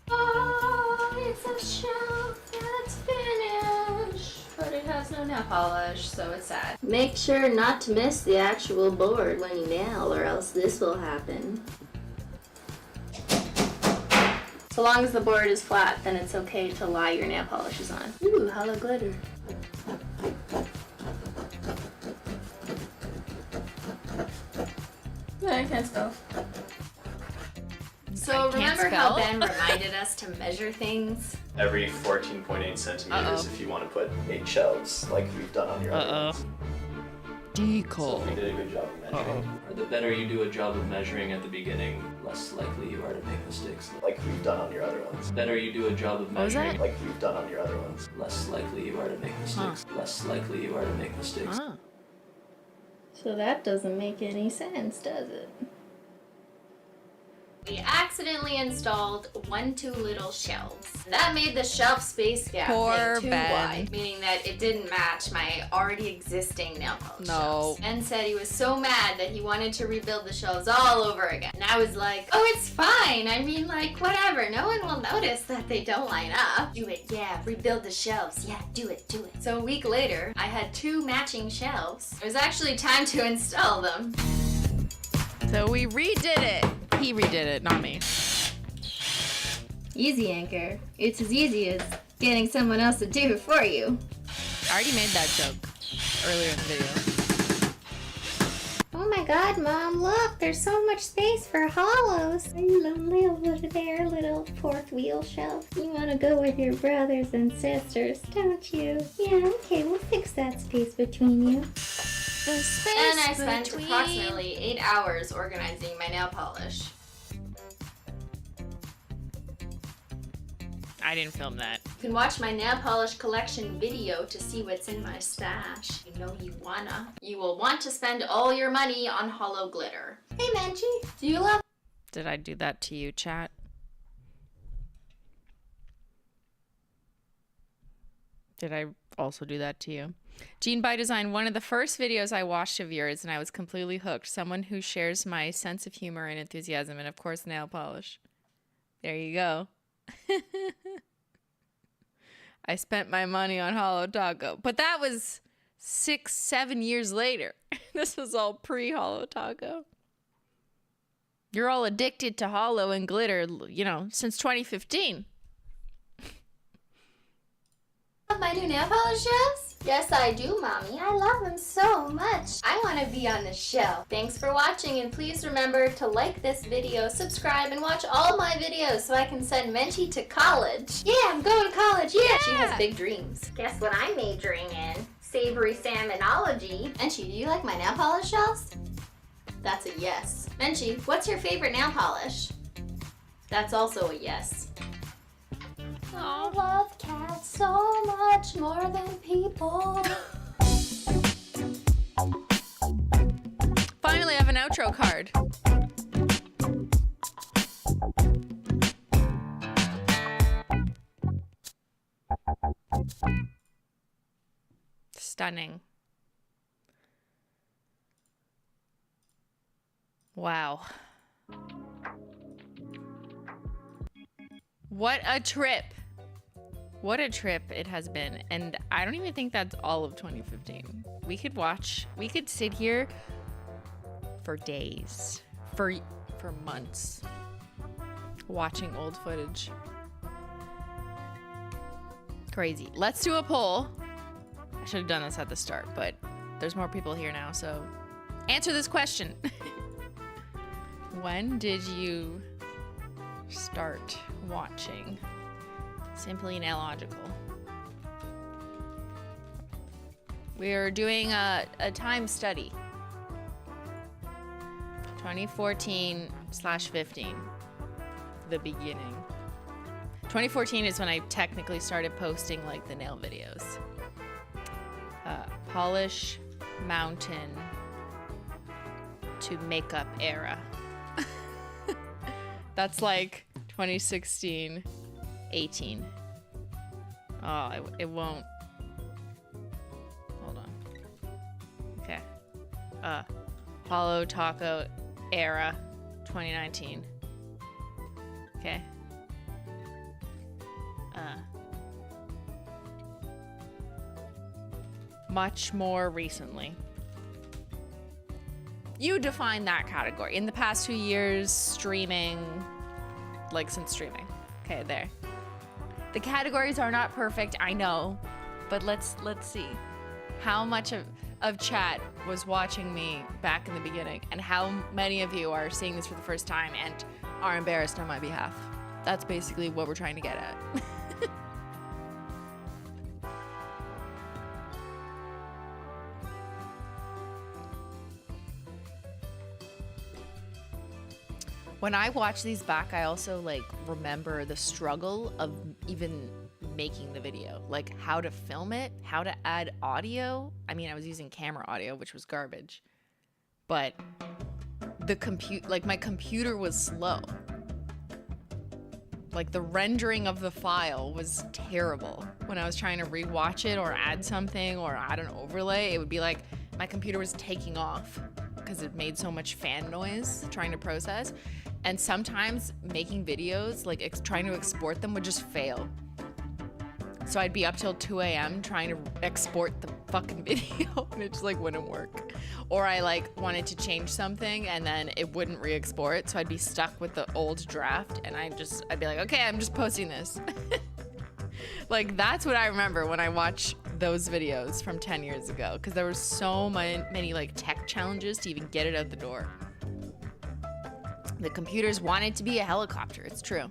Speaker 10: Oh, it's a shelf that's finished. But it has no nail polish, so it's sad. Make sure not to miss the actual board when you nail, or else this will happen. So long as the board is flat, then it's okay to lie your nail polishes on. Ooh, hollow glitter. I can't spell. So remember how Ben reminded us to measure things?
Speaker 12: Every 14.8 centimeters if you want to put 8 shelves, like we've done on your other ones.
Speaker 1: Decal.
Speaker 12: So you did a good job of measuring. Or the better you do a job of measuring at the beginning, less likely you are to make mistakes, like we've done on your other ones. The better you do a job of measuring, like we've done on your other ones, less likely you are to make mistakes. Less likely you are to make mistakes.
Speaker 13: So that doesn't make any sense, does it?
Speaker 10: We accidentally installed one too little shelves. That made the shelf space gap
Speaker 1: Poor
Speaker 10: too
Speaker 1: Ben.
Speaker 10: wide, meaning that it didn't match my already existing nail polish shelves. Ben said he was so mad that he wanted to rebuild the shelves all over again. And I was like, oh, it's fine. I mean, like, whatever. No one will notice that they don't line up. Do it, yeah. Rebuild the shelves. Yeah, do it, do it. So a week later, I had 2 matching shelves. It was actually time to install them.
Speaker 1: So we redid it. He redid it, not me.
Speaker 13: Easy, Anchor. It's as easy as getting someone else to do it for you.
Speaker 1: I already made that joke earlier in the video.
Speaker 13: Oh my god, Mom, look, there's so much space for hollows. Are you lonely over there, little 4th wheel shelf? You want to go with your brothers and sisters, don't you? Yeah, okay, we'll fix that space between you.
Speaker 1: The space
Speaker 10: And I spent approximately 8 hours organizing my nail polish.
Speaker 1: I didn't film that.
Speaker 10: You can watch my nail polish collection video to see what's in my stash. You know you wanna. You will want to spend all your money on hollow glitter. Hey Menchie, do you love—
Speaker 1: Did I do that to you, chat? Did I also do that to you? Jean by Design, one of the first videos I watched of yours and I was completely hooked. Someone who shares my sense of humor and enthusiasm and of course nail polish. There you go. I spent my money on Holo Taco, but that was 6-7 years later. This was all pre-Holo Taco. You're all addicted to holo and glitter, you know, since 2015.
Speaker 10: my new nail polish shelves? Yes, I do, Mommy. I love them so much. I want to be on the shelf. Thanks for watching, and please remember to like this video, subscribe, and watch all my videos so I can send Menchie to college. Yeah, I'm going to college. Yeah, she has big dreams. Guess what I'm majoring in? Savory salmonology. Menchie, do you like my nail polish shelves? That's a yes. Menchie, what's your favorite nail polish? That's also a yes. I love cats so much more than people.
Speaker 1: Finally, I have an outro card. Stunning. Wow. What a trip. What a trip it has been. And I don't even think that's all of 2015. We could sit here for days, for months, watching old footage. Crazy. Let's do a poll. I should have done this at the start, but there's more people here now, so answer this question. When did you start watching Simplynailogical. We are doing a time study. 2014/15, the beginning. 2014 is when I technically started posting like the nail videos. Polish mountain to makeup era. That's like 2016, 18. Oh, it won't. Hold on. Okay. Hollow Taco era, 2019. Okay. Much more recently. You define that category. In the past 2 years, streaming, like since streaming. Okay, there. The categories are not perfect, I know, but let's see. How much of chat was watching me back in the beginning, and how many of you are seeing this for the first time and are embarrassed on my behalf? That's basically what we're trying to get at. When I watch these back, I also like remember the struggle of even making the video, like how to film it, how to add audio. I mean, I was using camera audio, which was garbage, but my computer was slow. Like the rendering of the file was terrible. When I was trying to rewatch it or add something or add an overlay, it would be like my computer was taking off because it made so much fan noise trying to process. And sometimes making videos, like trying to export them, would just fail. So I'd be up till 2 a.m. trying to export the fucking video and it just like wouldn't work. Or I like wanted to change something and then it wouldn't re-export. So I'd be stuck with the old draft and I'd be like, okay, I'm just posting this. Like that's what I remember when I watch those videos from 10 years ago. Because there were so many like tech challenges to even get it out the door. The computers wanted to be a helicopter, it's true.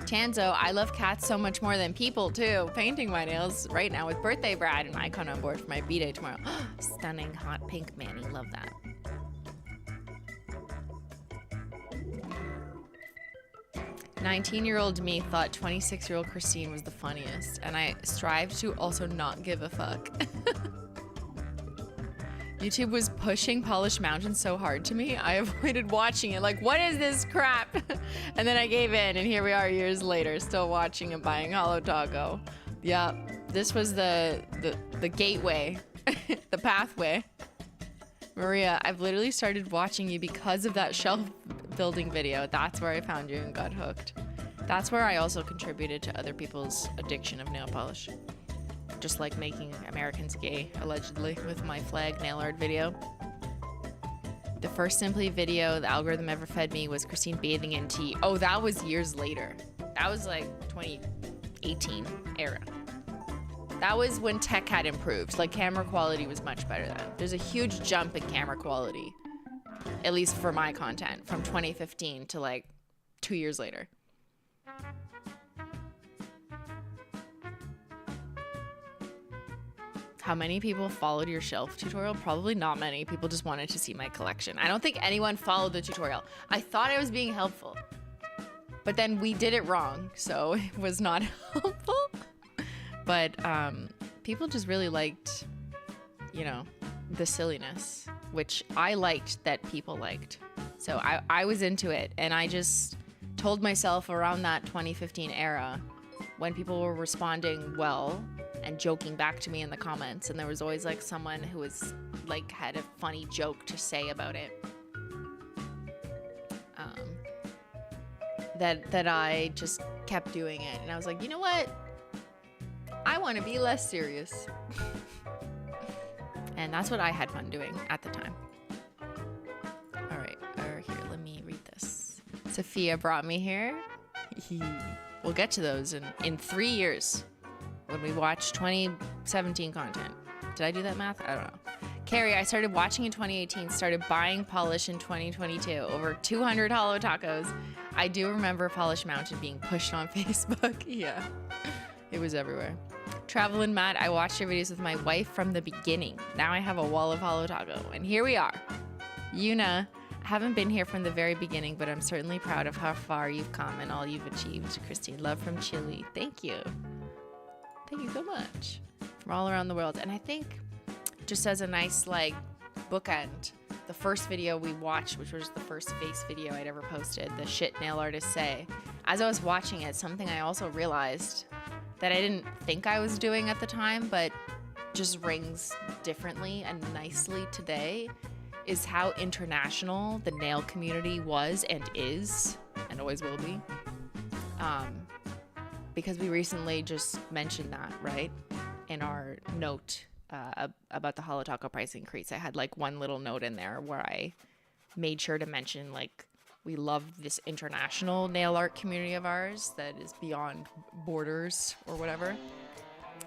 Speaker 1: Tanzo, I love cats so much more than people too. Painting my nails right now with Birthday Brad and Icon on board for my B-Day tomorrow. Stunning hot pink Manny, love that. "19-year-old me thought 26-year-old Christine was the funniest, and I strived to also not give a fuck." YouTube was pushing Polished Mountain so hard to me, I avoided watching it. Like, what is this crap? And then I gave in, and here we are years later, still watching and buying Hollow Taco. Yeah, this was the gateway, the pathway. Maria, I've literally started watching you because of that shelf building video. That's where I found you and got hooked. That's where I also contributed to other people's addiction of nail polish. Just like making Americans gay, allegedly, with my flag nail art video. The first Simply video the algorithm ever fed me was Christine bathing in tea. Oh, that was years later. That was like 2018 era. That was when tech had improved. Like camera quality was much better then. There's a huge jump in camera quality, at least for my content, from 2015 to like 2 years later. How many people followed your shelf tutorial? Probably not many. People just wanted to see my collection. I don't think anyone followed the tutorial. I thought I was being helpful, but then we did it wrong, so it was not helpful. But people just really liked, you know, the silliness, which I liked that people liked. So I was into it, and I just told myself around that 2015 era, when people were responding well and joking back to me in the comments, and there was always like someone who was like had a funny joke to say about it, that I just kept doing it. And I was like, you know what, I want to be less serious. And that's what I had fun doing at the time. All right, here, let me read this. Sophia brought me here. We'll get to those in 3 years when we watch 2017 content. Did I do that math? I don't know. Carrie, I started watching in 2018, started buying polish in 2022. Over 200 Holo Tacos. I do remember Polish Mountain being pushed on Facebook. Yeah, it was everywhere. Travel and Matt, I watched your videos with my wife from the beginning. Now I have a wall of Holo Taco, and here we are. Yuna, I haven't been here from the very beginning, but I'm certainly proud of how far you've come and all you've achieved. Christine, love from Chile. Thank you. Thank you so much. From all around the world. And I think just as a nice like bookend, the first video we watched, which was the first face video I'd ever posted, the shit nail artists say, as I was watching it, something I also realized that I didn't think I was doing at the time, but just rings differently and nicely today, is how international the nail community was and is and always will be. Because we recently just mentioned that, right? In our note about the Holo Taco price increase. I had like one little note in there where I made sure to mention like we love this international nail art community of ours that is beyond borders or whatever.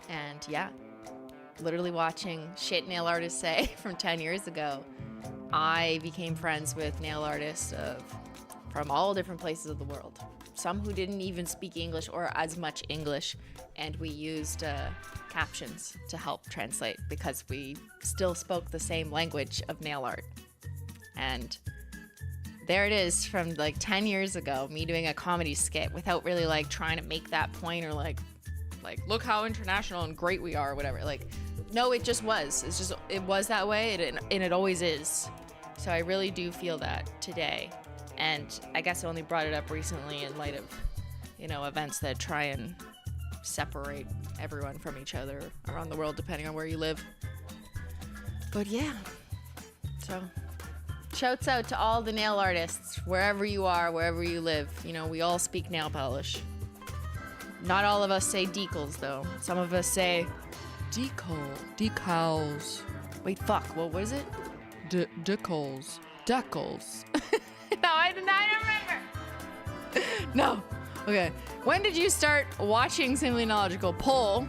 Speaker 1: And yeah, literally watching shit nail artists say from 10 years ago, I became friends with nail artists from all different places of the world. Some who didn't even speak English or as much English, and we used captions to help translate because we still spoke the same language of nail art. And there it is from like 10 years ago, me doing a comedy skit without really like trying to make that point or like look how international and great we are or whatever. Like, no, it just was. It was that way and it always is. So I really do feel that today. And I guess I only brought it up recently in light of, you know, events that try and separate everyone from each other around the world, depending on where you live. But yeah, so shouts out to all the nail artists, wherever you are, wherever you live. You know, we all speak nail polish. Not all of us say decals, though. Some of us say decals. Wait, fuck, what was it? Decals. No, I don't remember. No. Okay. When did you start watching Simplynailogical? Poll.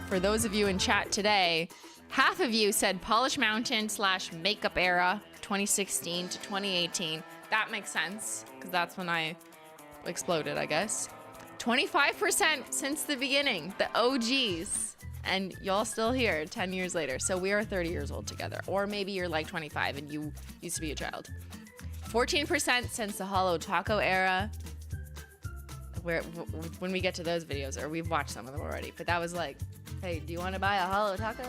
Speaker 1: For those of you in chat today, half of you said Polish Mountain / makeup era, 2016 to 2018. That makes sense, because that's when I exploded, I guess. 25% since the beginning, the OGs. And y'all still here 10 years later. So we are 30 years old together. Or maybe you're like 25 and you used to be a child. 14% since the Holo Taco era. When we get to those videos, or we've watched some of them already, but that was like, hey, do you want to buy a Holo Taco?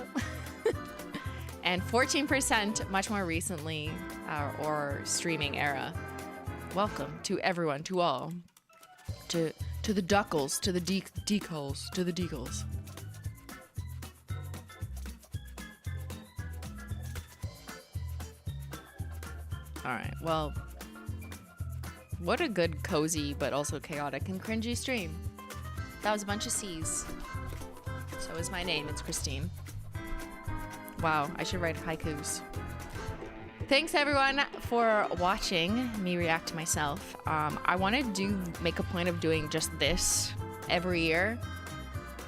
Speaker 1: And 14% much more recently, or streaming era. Welcome to everyone, to all, to the duckles, to the decals, to the decals. All right, well, what a good, cozy, but also chaotic and cringy stream. That was a bunch of C's. So is my name, it's Christine. Wow, I should write haikus. Thanks everyone for watching me react to myself. I want to make a point of doing just this every year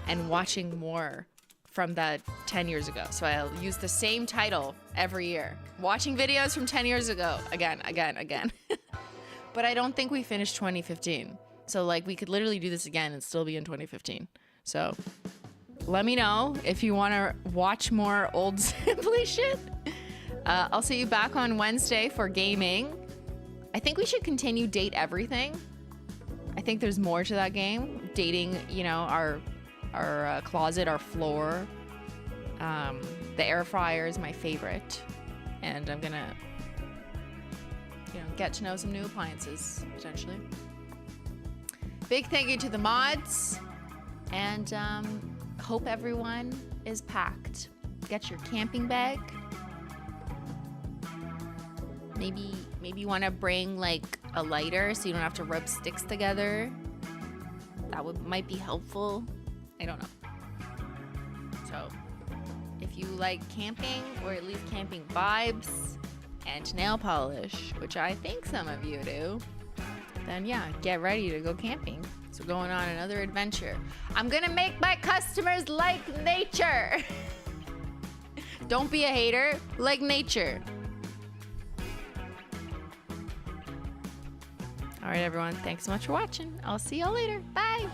Speaker 1: and watching more from that 10 years ago. So I'll use the same title every year. Watching videos from 10 years ago. Again. But I don't think we finished 2015. So like we could literally do this again and still be in 2015. So let me know if you want to watch more old Simply shit. I'll see you back on Wednesday for gaming. I think we should continue Date Everything. I think there's more to that game. Dating, you know, our closet, our floor. The air fryer is my favorite. And I'm gonna, you know, get to know some new appliances, potentially. Big thank you to the mods. And hope everyone is packed. Get your camping bag. Maybe you want to bring like a lighter so you don't have to rub sticks together. That might be helpful. I don't know. So if you like camping, or at least camping vibes and nail polish, which I think some of you do, then yeah, get ready to go camping. So going on another adventure. I'm gonna make my customers like nature. Don't be a hater, like nature. All right, everyone. Thanks so much for watching. I'll see y'all later. Bye.